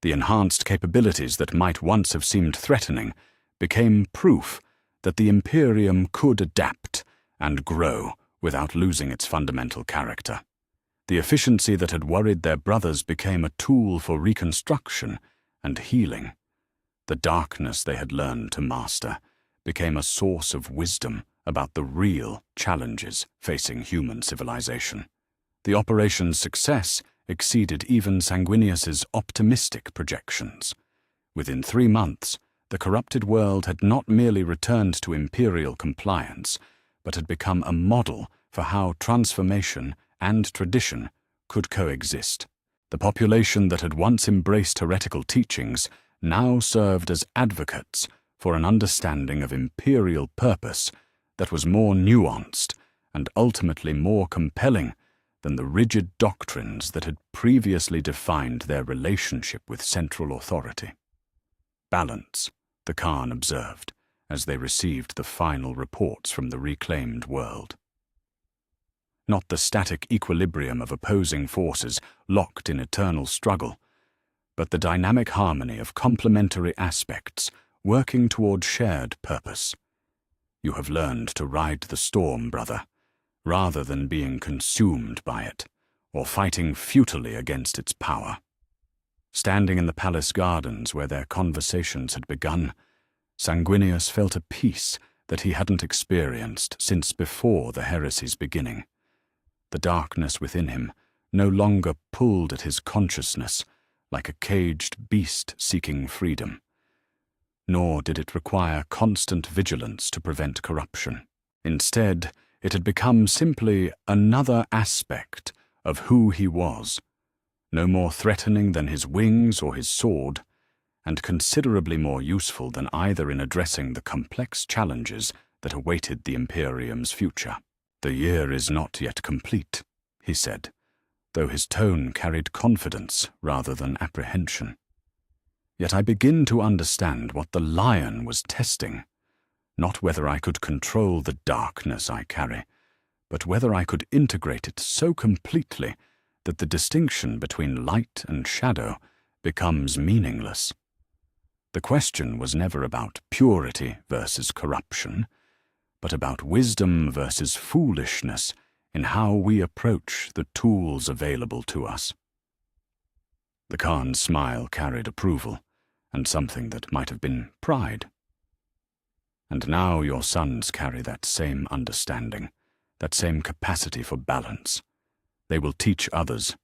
The enhanced capabilities that might once have seemed threatening became proof that the imperium could adapt and grow without losing its fundamental character. The efficiency that had worried their brothers became a tool for reconstruction and healing. The darkness they had learned to master became a source of wisdom about the real challenges facing human civilization. The operation's success exceeded even Sanguinius's optimistic projections. Within 3 months, the corrupted world had not merely returned to imperial compliance, but had become a model for how transformation and tradition could coexist. The population that had once embraced heretical teachings now served as advocates for an understanding of imperial purpose that was more nuanced and ultimately more compelling than the rigid doctrines that had previously defined their relationship with central authority. Balance, the Khan observed, as they received the final reports from the reclaimed world. Not the static equilibrium of opposing forces locked in eternal struggle, but the dynamic harmony of complementary aspects working toward shared purpose. You have learned to ride the storm, brother, rather than being consumed by it, or fighting futilely against its power. Standing in the palace gardens where their conversations had begun, Sanguinius felt a peace that he hadn't experienced since before the heresy's beginning. The darkness within him no longer pulled at his consciousness like a caged beast seeking freedom, nor did it require constant vigilance to prevent corruption. Instead, it had become simply another aspect of who he was, no more threatening than his wings or his sword, and considerably more useful than either in addressing the complex challenges that awaited the Imperium's future. "The year is not yet complete," he said, though his tone carried confidence rather than apprehension. "Yet I begin to understand what the lion was testing, not whether I could control the darkness I carry, but whether I could integrate it so completely that the distinction between light and shadow becomes meaningless. The question was never about purity versus corruption, but about wisdom versus foolishness in how we approach the tools available to us." The Khan's smile carried approval, and something that might have been pride. "And now your sons carry that same understanding, that same capacity for balance. They will teach others,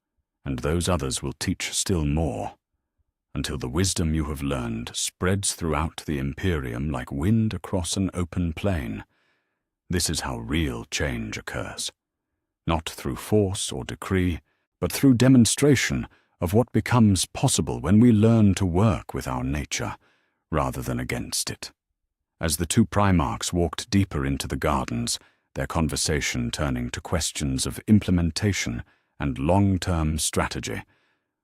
and those others will teach still more, until the wisdom you have learned spreads throughout the Imperium like wind across an open plain. This is how real change occurs, not through force or decree, but through demonstration of what becomes possible when we learn to work with our nature rather than against it. As the two Primarchs walked deeper into the gardens, their conversation turning to questions of implementation and long-term strategy,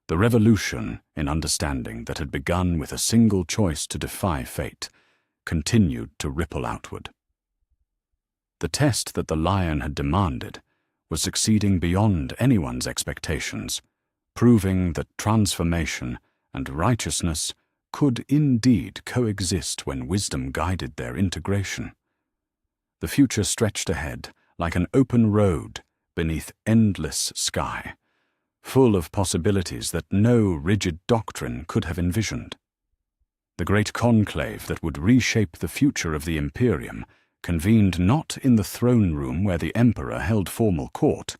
the revolution in understanding that had begun with a single choice to defy fate continued to ripple outward. The test that the lion had demanded was succeeding beyond anyone's expectations, proving that transformation and righteousness could indeed coexist when wisdom guided their integration. The future stretched ahead like an open road beneath endless sky, full of possibilities that no rigid doctrine could have envisioned. The great conclave that would reshape the future of the Imperium convened not in the throne room where the Emperor held formal court,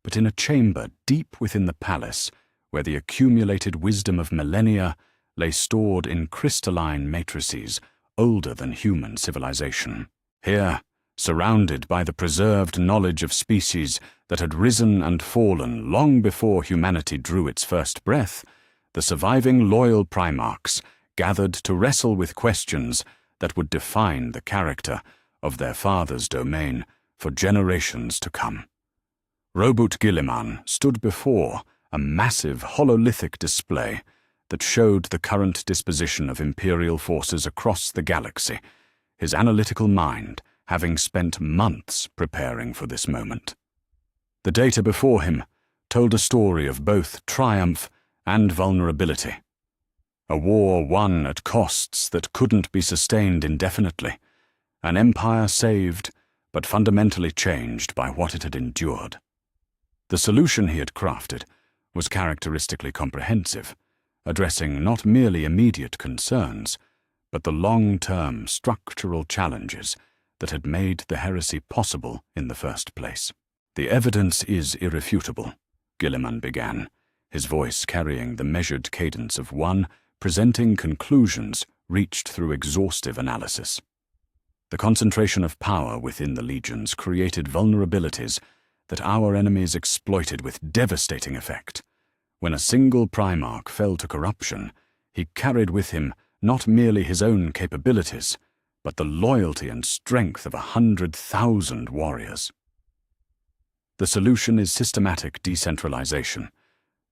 but in a chamber deep within the palace where the accumulated wisdom of millennia lay stored in crystalline matrices older than human civilization. Here, surrounded by the preserved knowledge of species that had risen and fallen long before humanity drew its first breath, the surviving loyal Primarchs gathered to wrestle with questions that would define the character of their father's domain for generations to come. Robut Guilliman stood before a massive hololithic display that showed the current disposition of Imperial forces across the galaxy, his analytical mind having spent months preparing for this moment. The data before him told a story of both triumph and vulnerability. A war won at costs that couldn't be sustained indefinitely, an empire saved but fundamentally changed by what it had endured. The solution he had crafted was characteristically comprehensive, addressing not merely immediate concerns, but the long-term structural challenges that had made the heresy possible in the first place. "The evidence is irrefutable," Guilliman began, his voice carrying the measured cadence of one presenting conclusions reached through exhaustive analysis. The concentration of power within the legions created vulnerabilities that our enemies exploited with devastating effect. When a single Primarch fell to corruption, he carried with him not merely his own capabilities, but the loyalty and strength of 100,000 warriors. The solution is systematic decentralization,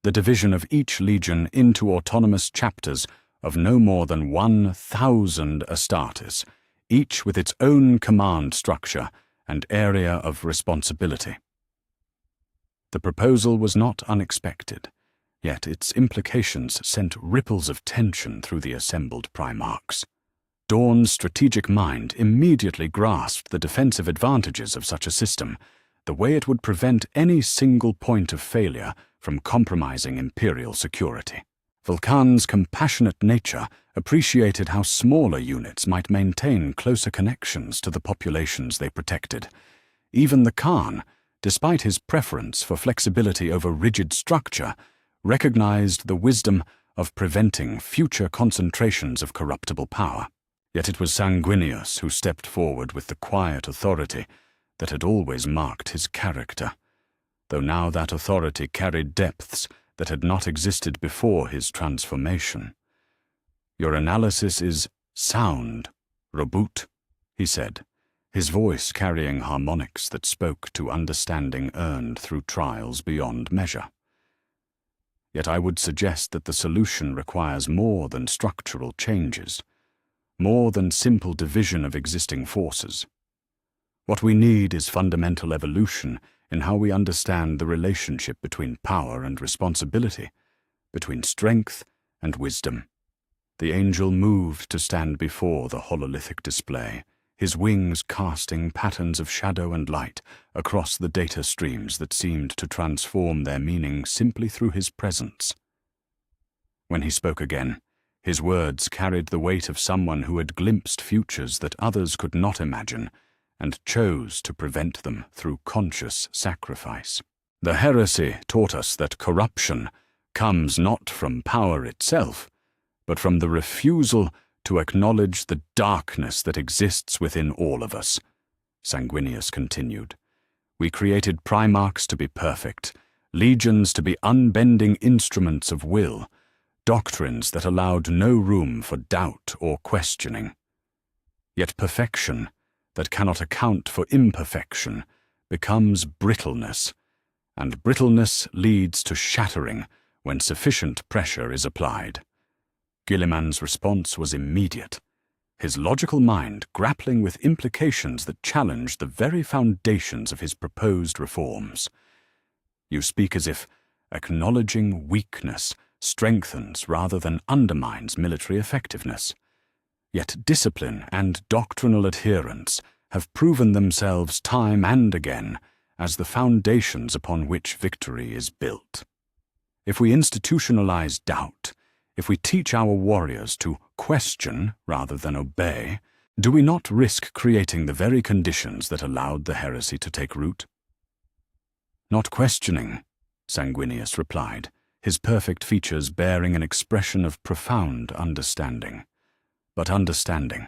the division of each legion into autonomous chapters of no more than 1,000 Astartes, each with its own command structure and area of responsibility. The proposal was not unexpected, yet its implications sent ripples of tension through the assembled Primarchs. Dawn's strategic mind immediately grasped the defensive advantages of such a system, the way it would prevent any single point of failure from compromising Imperial security. Vulcan's compassionate nature appreciated how smaller units might maintain closer connections to the populations they protected. Even the Khan, despite his preference for flexibility over rigid structure, recognized the wisdom of preventing future concentrations of corruptible power. Yet it was Sanguinius who stepped forward with the quiet authority that had always marked his character, though now that authority carried depths that had not existed before his transformation. "Your analysis is sound, Robut," he said, his voice carrying harmonics that spoke to understanding earned through trials beyond measure. Yet I would suggest that the solution requires more than structural changes, more than simple division of existing forces. What we need is fundamental evolution in how we understand the relationship between power and responsibility, between strength and wisdom. The angel moved to stand before the hololithic display, his wings casting patterns of shadow and light across the data streams that seemed to transform their meaning simply through his presence. When he spoke again, his words carried the weight of someone who had glimpsed futures that others could not imagine and chose to prevent them through conscious sacrifice. "The heresy taught us that corruption comes not from power itself, but from the refusal to acknowledge the darkness that exists within all of us," Sanguinius continued. "We created Primarchs to be perfect, legions to be unbending instruments of will, doctrines that allowed no room for doubt or questioning. Yet perfection, that cannot account for imperfection, becomes brittleness, and brittleness leads to shattering when sufficient pressure is applied. Guilliman's response was immediate, his logical mind grappling with implications that challenged the very foundations of his proposed reforms. You speak as if acknowledging weakness strengthens rather than undermines military effectiveness. Yet discipline and doctrinal adherence have proven themselves time and again as the foundations upon which victory is built. If we institutionalize doubt, if we teach our warriors to question rather than obey, do we not risk creating the very conditions that allowed the heresy to take root? Not questioning, Sanguinius replied, his perfect features bearing an expression of profound understanding. But understanding,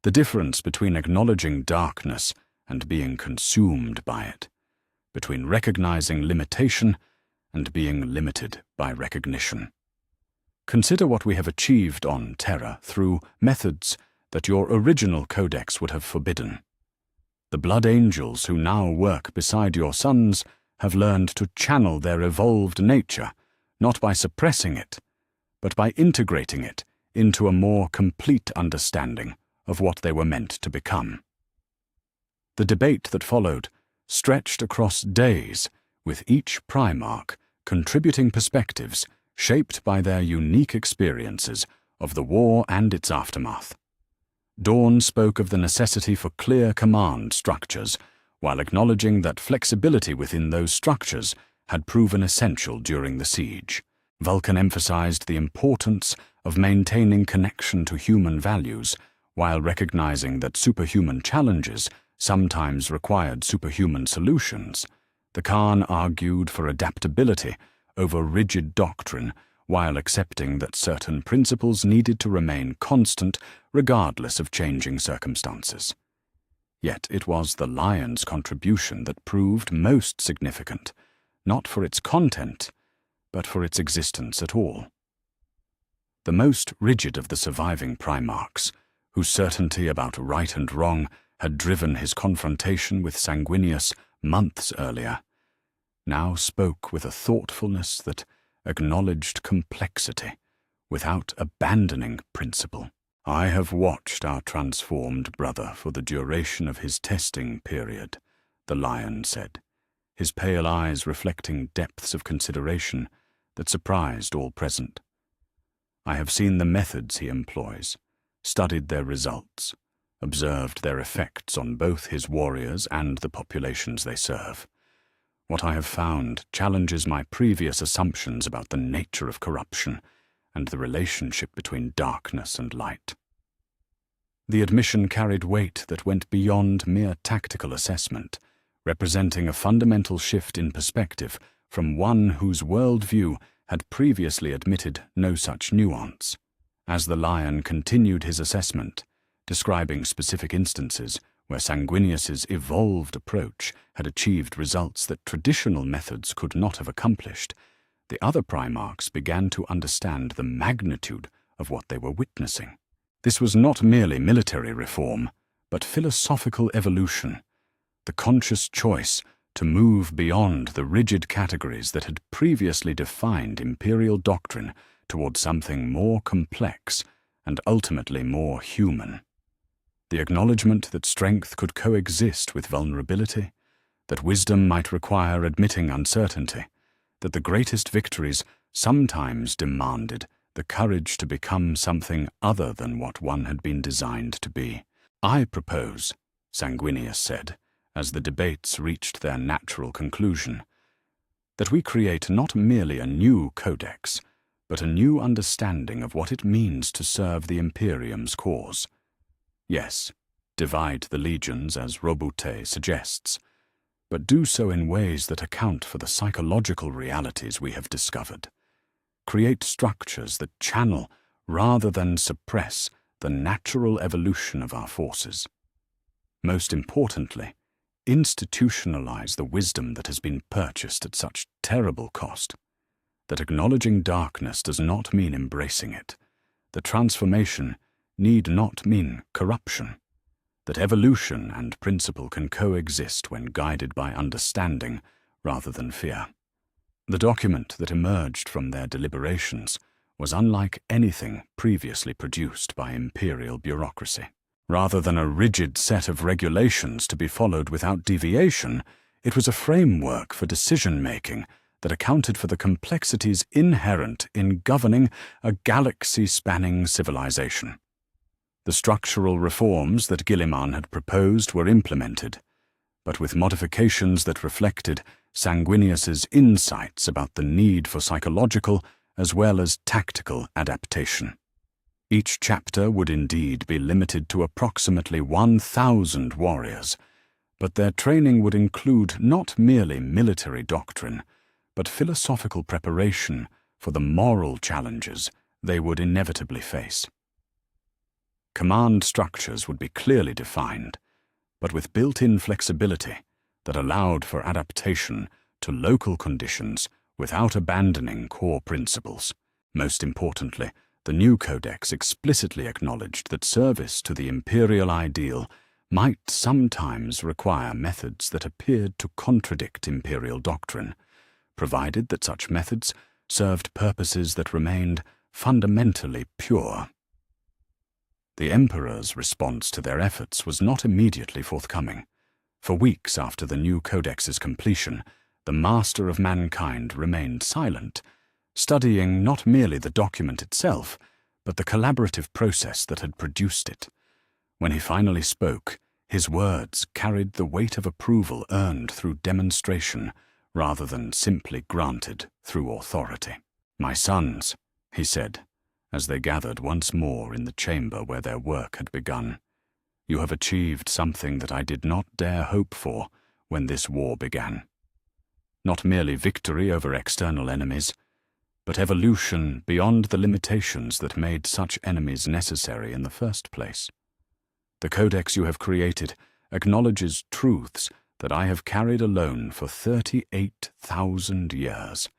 the difference between acknowledging darkness and being consumed by it, between recognizing limitation and being limited by recognition. Consider what we have achieved on Terra through methods that your original codex would have forbidden. The blood angels who now work beside your sons have learned to channel their evolved nature, not by suppressing it, but by integrating it into a more complete understanding of what they were meant to become. The debate that followed stretched across days, with each Primarch contributing perspectives shaped by their unique experiences of the war and its aftermath. Dawn spoke of the necessity for clear command structures, while acknowledging that flexibility within those structures had proven essential during the siege. Vulcan emphasized the importance of maintaining connection to human values, while recognizing that superhuman challenges sometimes required superhuman solutions. The Khan argued for adaptability over rigid doctrine, while accepting that certain principles needed to remain constant regardless of changing circumstances. Yet it was the Lion's contribution that proved most significant, not for its content, but for its existence at all. The most rigid of the surviving Primarchs, whose certainty about right and wrong had driven his confrontation with Sanguinius months earlier, now spoke with a thoughtfulness that acknowledged complexity without abandoning principle. I have watched our transformed brother for the duration of his testing period, the Lion said, his pale eyes reflecting depths of consideration that surprised all present. I have seen the methods he employs, studied their results, observed their effects on both his warriors and the populations they serve. What I have found challenges my previous assumptions about the nature of corruption and the relationship between darkness and light. The admission carried weight that went beyond mere tactical assessment, representing a fundamental shift in perspective from one whose worldview had previously admitted no such nuance. As the Lion continued his assessment, describing specific instances where Sanguinius's evolved approach had achieved results that traditional methods could not have accomplished, the other Primarchs began to understand the magnitude of what they were witnessing. This was not merely military reform, but philosophical evolution, the conscious choice to move beyond the rigid categories that had previously defined imperial doctrine toward something more complex and ultimately more human. The acknowledgement that strength could coexist with vulnerability, that wisdom might require admitting uncertainty, that the greatest victories sometimes demanded the courage to become something other than what one had been designed to be. I propose, Sanguinius said, as the debates reached their natural conclusion, that we create not merely a new codex, but a new understanding of what it means to serve the Imperium's cause. Yes, divide the legions as Robute suggests, but do so in ways that account for the psychological realities we have discovered. Create structures that channel rather than suppress the natural evolution of our forces. Most importantly, institutionalize the wisdom that has been purchased at such terrible cost. That acknowledging darkness does not mean embracing it. The transformation need not mean corruption. that evolution and principle can coexist when guided by understanding rather than fear. The document that emerged from their deliberations was unlike anything previously produced by imperial bureaucracy. Rather than a rigid set of regulations to be followed without deviation, it was a framework for decision-making that accounted for the complexities inherent in governing a galaxy-spanning civilization. The structural reforms that Guilliman had proposed were implemented, but with modifications that reflected Sanguinius's insights about the need for psychological as well as tactical adaptation. Each chapter would indeed be limited to approximately 1,000 warriors, but their training would include not merely military doctrine, but philosophical preparation for the moral challenges they would inevitably face. Command structures would be clearly defined, but with built-in flexibility that allowed for adaptation to local conditions without abandoning core principles. Most importantly, the new codex explicitly acknowledged that service to the imperial ideal might sometimes require methods that appeared to contradict imperial doctrine, provided that such methods served purposes that remained fundamentally pure. The Emperor's response to their efforts was not immediately forthcoming. For weeks after the new codex's completion, the Master of Mankind remained silent, studying not merely the document itself, but the collaborative process that had produced it. When he finally spoke, his words carried the weight of approval earned through demonstration rather than simply granted through authority. "My sons," he said, as they gathered once more in the chamber where their work had begun, "you have achieved something that I did not dare hope for when this war began. Not merely victory over external enemies, but evolution beyond the limitations that made such enemies necessary in the first place. The codex you have created acknowledges truths that I have carried alone for 38,000 years,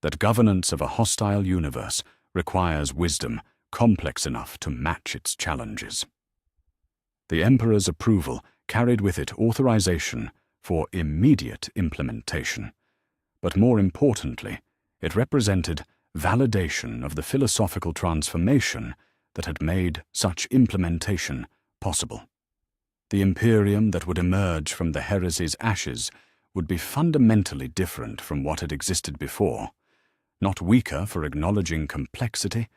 that governance of a hostile universe requires wisdom complex enough to match its challenges." The Emperor's approval carried with it authorization for immediate implementation, but more importantly, it represented validation of the philosophical transformation that had made such implementation possible. The imperium that would emerge from the heresy's ashes would be fundamentally different from what had existed before, not weaker for acknowledging complexity,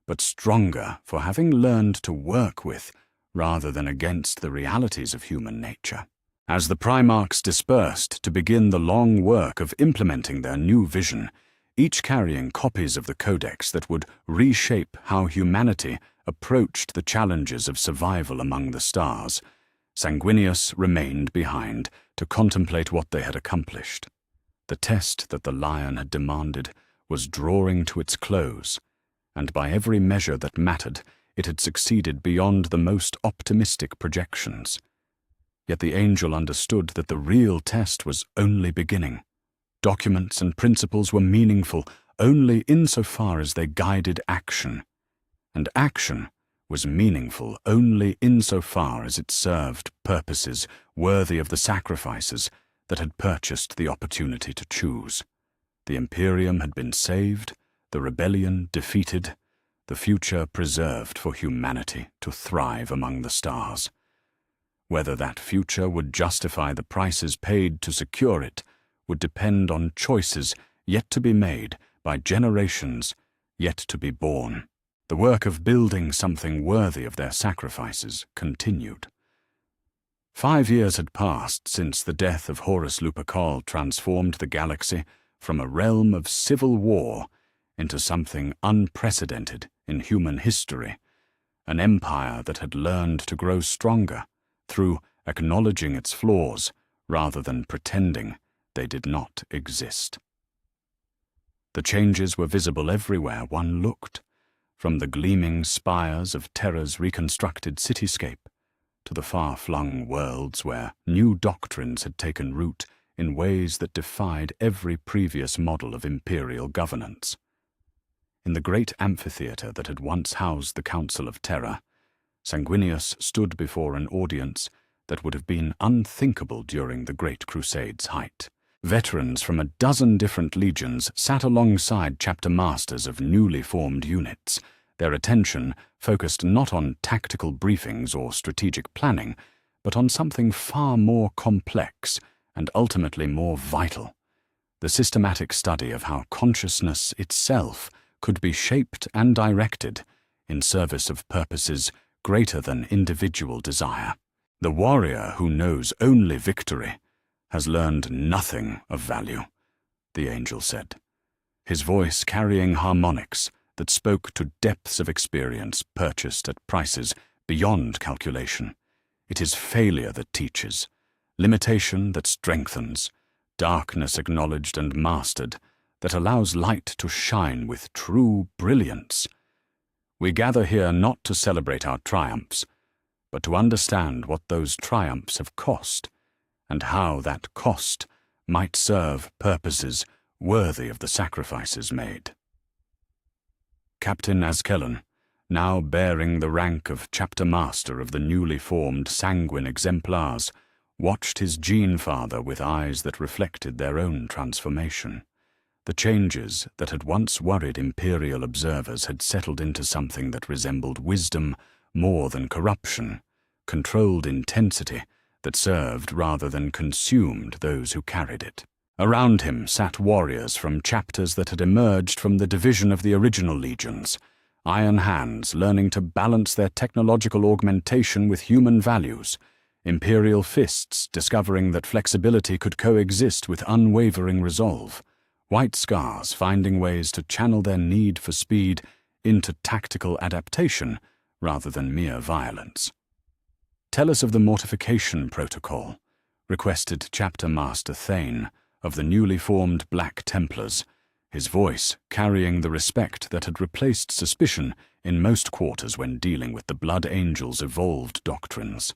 but stronger for having learned to work with rather than against the realities of human nature. As the Primarchs dispersed to begin the long work of implementing their new vision, each carrying copies of the codex that would reshape how humanity approached the challenges of survival among the stars, Sanguinius remained behind to contemplate what they had accomplished. The test that the lion had demanded was drawing to its close, and by every measure that mattered, it had succeeded beyond the most optimistic projections. Yet the angel understood that the real test was only beginning. Documents and principles were meaningful only insofar as they guided action, and action was meaningful only insofar as it served purposes worthy of the sacrifices that had purchased the opportunity to choose. The imperium had been saved, the rebellion defeated, the future preserved for humanity to thrive among the stars. Whether that future would justify the prices paid to secure it would depend on choices yet to be made by generations yet to be born. The work of building something worthy of their sacrifices continued. 5 years had passed since the death of Horus Lupercal transformed the galaxy from a realm of civil war into something unprecedented in human history, an empire that had learned to grow stronger through acknowledging its flaws rather than pretending they did not exist. The changes were visible everywhere one looked, from the gleaming spires of Terra's reconstructed cityscape to the far-flung worlds where new doctrines had taken root in ways that defied every previous model of imperial governance. In the great amphitheater that had once housed the Council of Terra, Sanguinius stood before an audience that would have been unthinkable during the Great Crusade's height. Veterans from a dozen different legions sat alongside chapter masters of newly formed units, their attention focused not on tactical briefings or strategic planning, but on something far more complex and ultimately more vital: the systematic study of how consciousness itself could be shaped and directed in service of purposes greater than individual desire. The warrior who knows only victory has learned nothing of value, the angel said, his voice carrying harmonics that spoke to depths of experience purchased at prices beyond calculation. It is failure that teaches, limitation that strengthens, darkness acknowledged and mastered that allows light to shine with true brilliance. We gather here not to celebrate our triumphs, but to understand what those triumphs have cost, and how that cost might serve purposes worthy of the sacrifices made. Captain Askelon, now bearing the rank of chapter master of the newly formed Sanguine exemplars, watched his gene father with eyes that reflected their own transformation. The changes that had once worried imperial observers had settled into something that resembled wisdom more than corruption, controlled intensity that served rather than consumed those who carried it. Around him sat warriors from chapters that had emerged from the division of the original legions, iron hands learning to balance their technological augmentation with human values, imperial fists discovering that flexibility could coexist with unwavering resolve, white scars finding ways to channel their need for speed into tactical adaptation rather than mere violence. "Tell us of the mortification protocol," requested Chapter Master Thane of the newly formed Black Templars, his voice carrying the respect that had replaced suspicion in most quarters when dealing with the Blood Angel's evolved doctrines.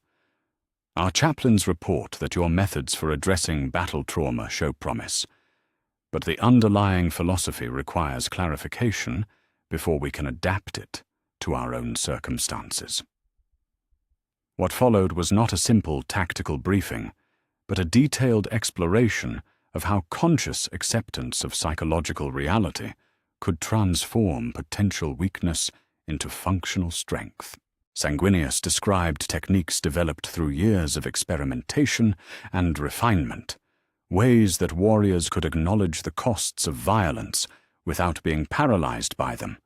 "Our chaplains report that your methods for addressing battle trauma show promise, but the underlying philosophy requires clarification before we can adapt it to our own circumstances." What followed was not a simple tactical briefing, but a detailed exploration of how conscious acceptance of psychological reality could transform potential weakness into functional strength. Sanguinius described techniques developed through years of experimentation and refinement, ways that warriors could acknowledge the costs of violence without being paralyzed by them,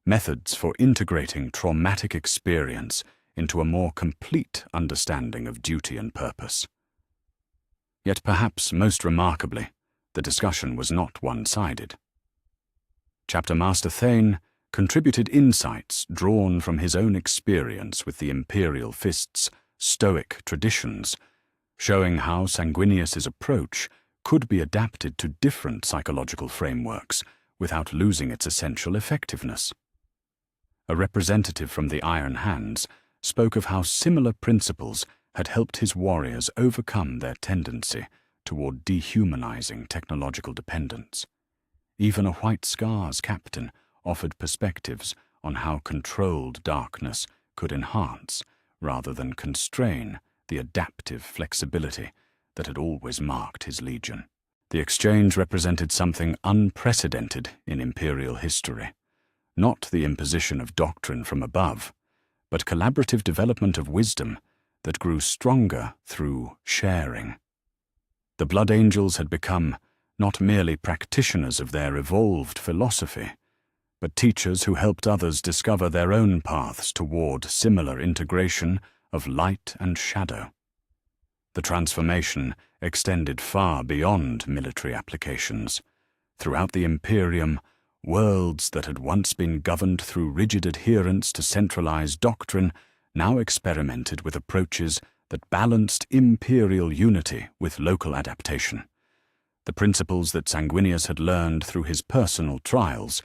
methods for integrating traumatic experience into a more complete understanding of duty and purpose. Yet perhaps most remarkably, the discussion was not one-sided. Chapter Master Thane contributed insights drawn from his own experience with the Imperial Fist's stoic traditions, showing how Sanguinius's approach could be adapted to different psychological frameworks without losing its essential effectiveness. A representative from the Iron Hands spoke of how similar principles had helped his warriors overcome their tendency toward dehumanizing technological dependence. Even a White Scars captain offered perspectives on how controlled darkness could enhance rather than constrain the adaptive flexibility that had always marked his legion. The exchange represented something unprecedented in imperial history, not the imposition of doctrine from above, but collaborative development of wisdom that grew stronger through sharing. The Blood Angels had become not merely practitioners of their evolved philosophy, but teachers who helped others discover their own paths toward similar integration of light and shadow. The transformation extended far beyond military applications. Throughout the Imperium, worlds that had once been governed through rigid adherence to centralized doctrine now experimented with approaches that balanced imperial unity with local adaptation. The principles that Sanguinius had learned through his personal trials,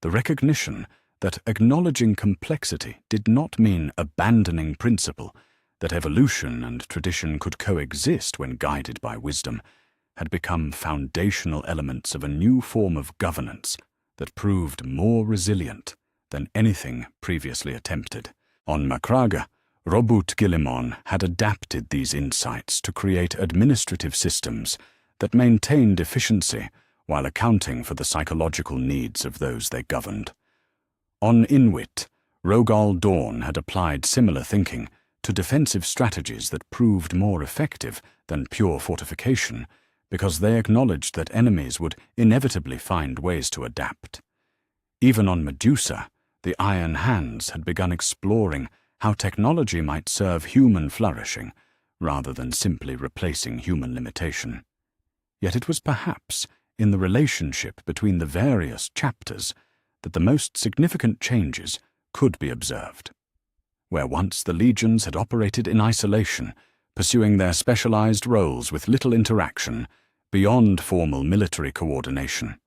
the recognition that acknowledging complexity did not mean abandoning principle, that evolution and tradition could coexist when guided by wisdom, had become foundational elements of a new form of governance that proved more resilient than anything previously attempted. On Macraga, Robut Gilimon had adapted these insights to create administrative systems that maintained efficiency while accounting for the psychological needs of those they governed. On Inuit, Rogal Dorn had applied similar thinking to defensive strategies that proved more effective than pure fortification because they acknowledged that enemies would inevitably find ways to adapt. Even on Medusa, the Iron Hands had begun exploring how technology might serve human flourishing rather than simply replacing human limitation. Yet it was perhaps in the relationship between the various chapters that the most significant changes could be observed. Where once the legions had operated in isolation, pursuing their specialized roles with little interaction, beyond formal military coordination,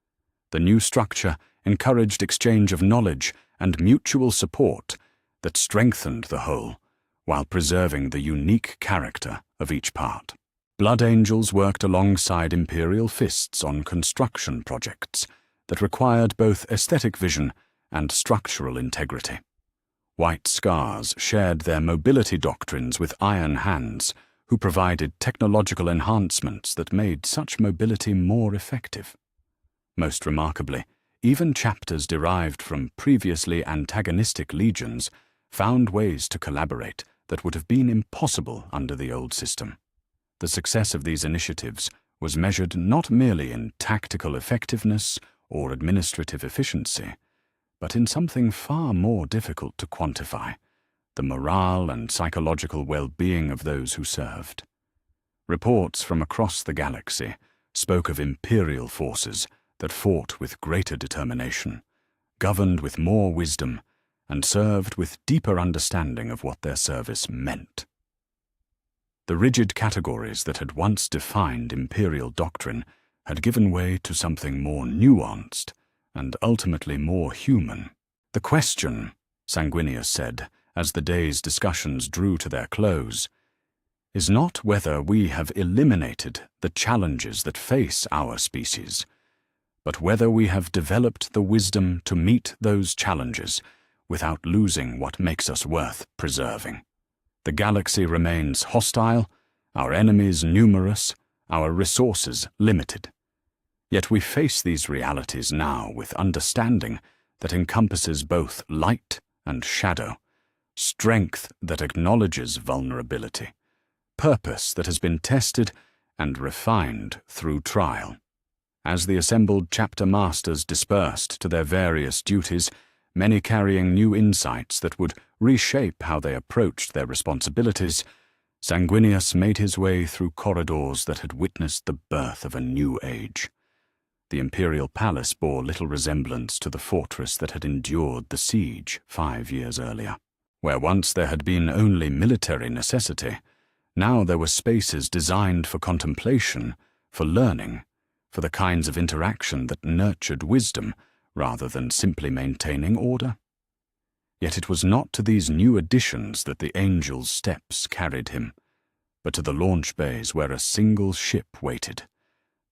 the new structure encouraged exchange of knowledge and mutual support that strengthened the whole while preserving the unique character of each part. Blood Angels worked alongside Imperial Fists on construction projects that required both aesthetic vision and structural integrity. White Scars shared their mobility doctrines with Iron Hands, who provided technological enhancements that made such mobility more effective. Most remarkably, even chapters derived from previously antagonistic legions found ways to collaborate that would have been impossible under the old system. The success of these initiatives was measured not merely in tactical effectiveness or administrative efficiency, but in something far more difficult to quantify: the morale and psychological well-being of those who served. Reports from across the galaxy spoke of Imperial forces that fought with greater determination, governed with more wisdom, and served with deeper understanding of what their service meant. The rigid categories that had once defined Imperial doctrine had given way to something more nuanced and ultimately more human. "The question," Sanguinius said, as the day's discussions drew to their close, "is not whether we have eliminated the challenges that face our species, but whether we have developed the wisdom to meet those challenges without losing what makes us worth preserving. The galaxy remains hostile, our enemies numerous, our resources limited. Yet we face these realities now with understanding that encompasses both light and shadow, strength that acknowledges vulnerability, purpose that has been tested and refined through trial." As the assembled chapter masters dispersed to their various duties, many carrying new insights that would reshape how they approached their responsibilities, Sanguinius made his way through corridors that had witnessed the birth of a new age. The Imperial Palace bore little resemblance to the fortress that had endured the siege 5 years earlier. Where once there had been only military necessity, now there were spaces designed for contemplation, for learning, for the kinds of interaction that nurtured wisdom rather than simply maintaining order. Yet it was not to these new additions that the angel's steps carried him, but to the launch bays where a single ship waited,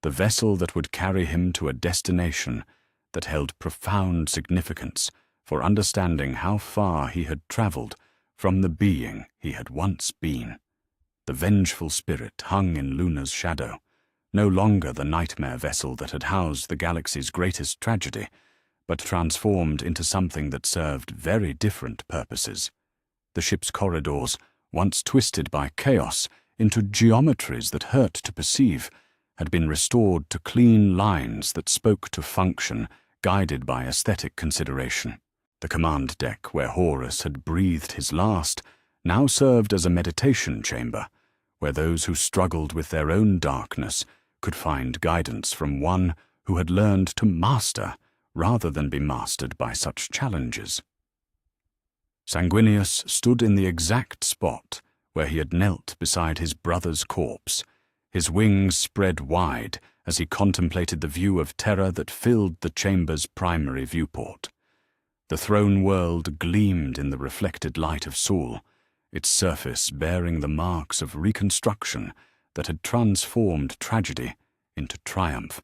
the vessel that would carry him to a destination that held profound significance for understanding how far he had traveled from the being he had once been. The vengeful spirit hung in Luna's shadow, no longer the nightmare vessel that had housed the galaxy's greatest tragedy, but transformed into something that served very different purposes. The ship's corridors, once twisted by chaos into geometries that hurt to perceive, had been restored to clean lines that spoke to function, guided by aesthetic consideration. The command deck, where Horus had breathed his last, now served as a meditation chamber, where those who struggled with their own darkness could find guidance from one who had learned to master rather than be mastered by such challenges. Sanguinius stood in the exact spot where he had knelt beside his brother's corpse, his wings spread wide as he contemplated the view of terror that filled the chamber's primary viewport. The throne world gleamed in the reflected light of Sol, its surface bearing the marks of reconstruction that had transformed tragedy into triumph.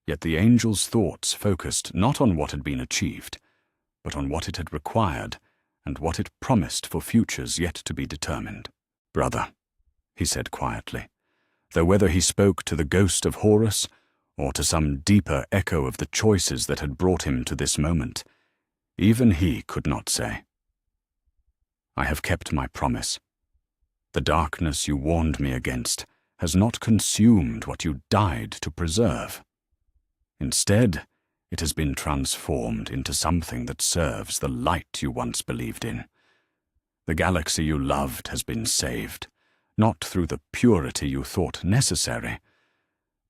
Yet the angel's thoughts focused not on what had been achieved, but on what it had required and what it promised for futures yet to be determined. "Brother," he said quietly, though whether he spoke to the ghost of Horus or to some deeper echo of the choices that had brought him to this moment, even he could not say. "I have kept my promise. The darkness you warned me against has not consumed what you died to preserve. Instead, it has been transformed into something that serves the light you once believed in. The galaxy you loved has been saved, not through the purity you thought necessary,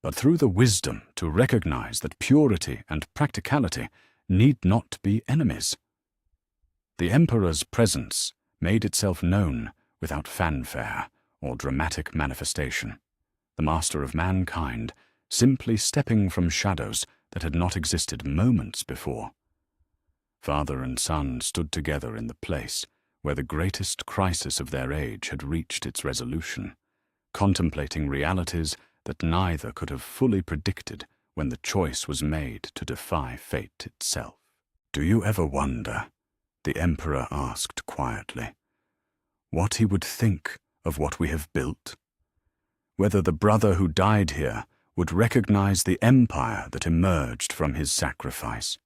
but through the wisdom to recognize that purity and practicality need not be enemies. The Emperor's presence made itself known without fanfare or dramatic manifestation, the master of mankind simply stepping from shadows that had not existed moments before. Father and son stood together in the place where the greatest crisis of their age had reached its resolution, contemplating realities that neither could have fully predicted when the choice was made to defy fate itself. "Do you ever wonder," the Emperor asked quietly, "what he would think of what we have built? Whether the brother who died here would recognize the empire that emerged from his sacrifice?"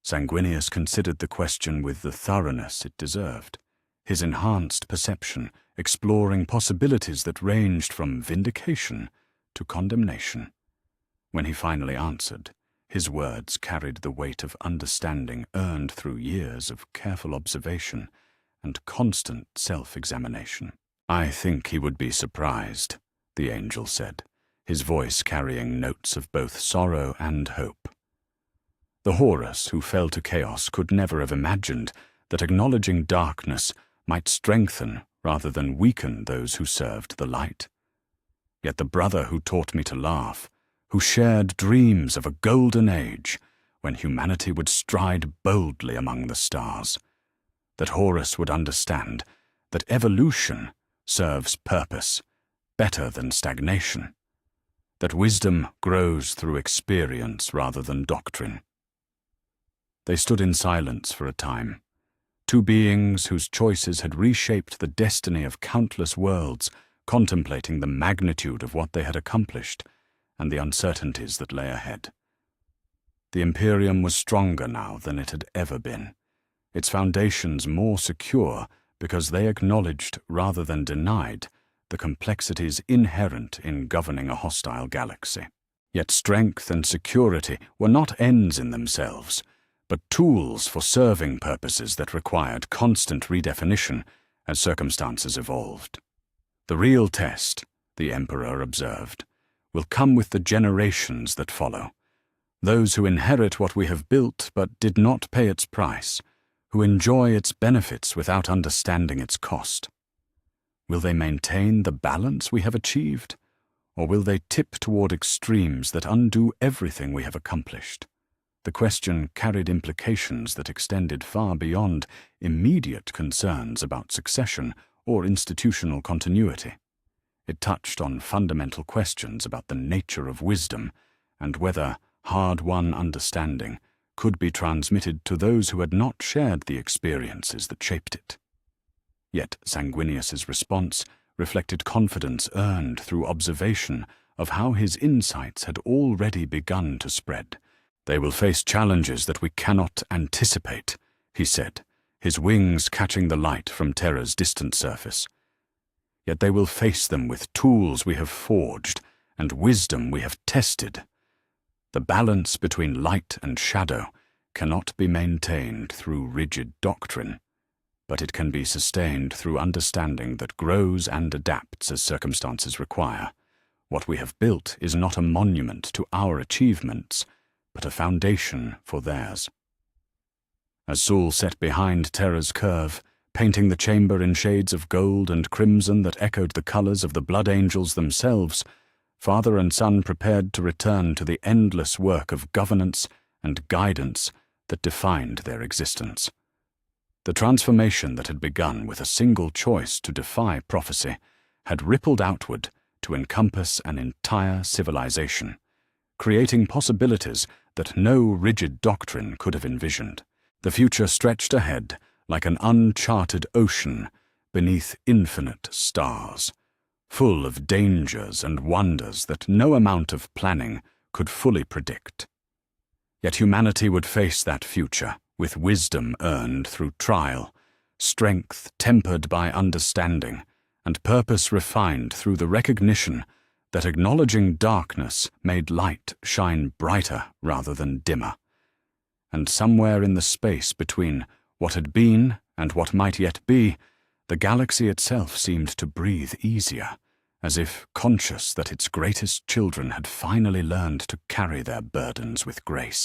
Sanguinius considered the question with the thoroughness it deserved, his enhanced perception exploring possibilities that ranged from vindication to condemnation. When he finally answered, his words carried the weight of understanding earned through years of careful observation and constant self-examination. "I think he would be surprised," the angel said, his voice carrying notes of both sorrow and hope. The Horus who fell to chaos could never have imagined that acknowledging darkness might strengthen rather than weaken those who served the light. Yet the brother who taught me to laugh, who shared dreams of a golden age when humanity would stride boldly among the stars, that Horus would understand that evolution serves purpose better than stagnation, that wisdom grows through experience rather than doctrine. They stood in silence for a time, two beings whose choices had reshaped the destiny of countless worlds, contemplating the magnitude of what they had accomplished and the uncertainties that lay ahead. The imperium was stronger now than it had ever been, its foundations more secure because they acknowledged rather than denied the complexities inherent in governing a hostile galaxy. Yet strength and security were not ends in themselves, but tools for serving purposes that required constant redefinition as circumstances evolved. "The real test," the Emperor observed, "will come with the generations that follow, those who inherit what we have built but did not pay its price, who enjoy its benefits without understanding its cost. Will they maintain the balance we have achieved, or will they tip toward extremes that undo everything we have accomplished?" The question carried implications that extended far beyond immediate concerns about succession or institutional continuity. It touched on fundamental questions about the nature of wisdom and whether hard-won understanding could be transmitted to those who had not shared the experiences that shaped it. Yet Sanguinius's response reflected confidence earned through observation of how his insights had already begun to spread. "They will face challenges that we cannot anticipate," he said, his wings catching the light from Terra's distant surface. "Yet they will face them with tools we have forged and wisdom we have tested. The balance between light and shadow cannot be maintained through rigid doctrine, but it can be sustained through understanding that grows and adapts as circumstances require. What we have built is not a monument to our achievements, but a foundation for theirs." As Sul sat behind Terra's curve, painting the chamber in shades of gold and crimson that echoed the colors of the blood angels themselves, father and son prepared to return to the endless work of governance and guidance that defined their existence. The transformation that had begun with a single choice to defy prophecy had rippled outward to encompass an entire civilization, creating possibilities that no rigid doctrine could have envisioned. The future stretched ahead like an uncharted ocean beneath infinite stars, full of dangers and wonders that no amount of planning could fully predict. Yet humanity would face that future with wisdom earned through trial, strength tempered by understanding, and purpose refined through the recognition that acknowledging darkness made light shine brighter rather than dimmer. And somewhere in the space between what had been and what might yet be, the galaxy itself seemed to breathe easier, as if conscious that its greatest children had finally learned to carry their burdens with grace.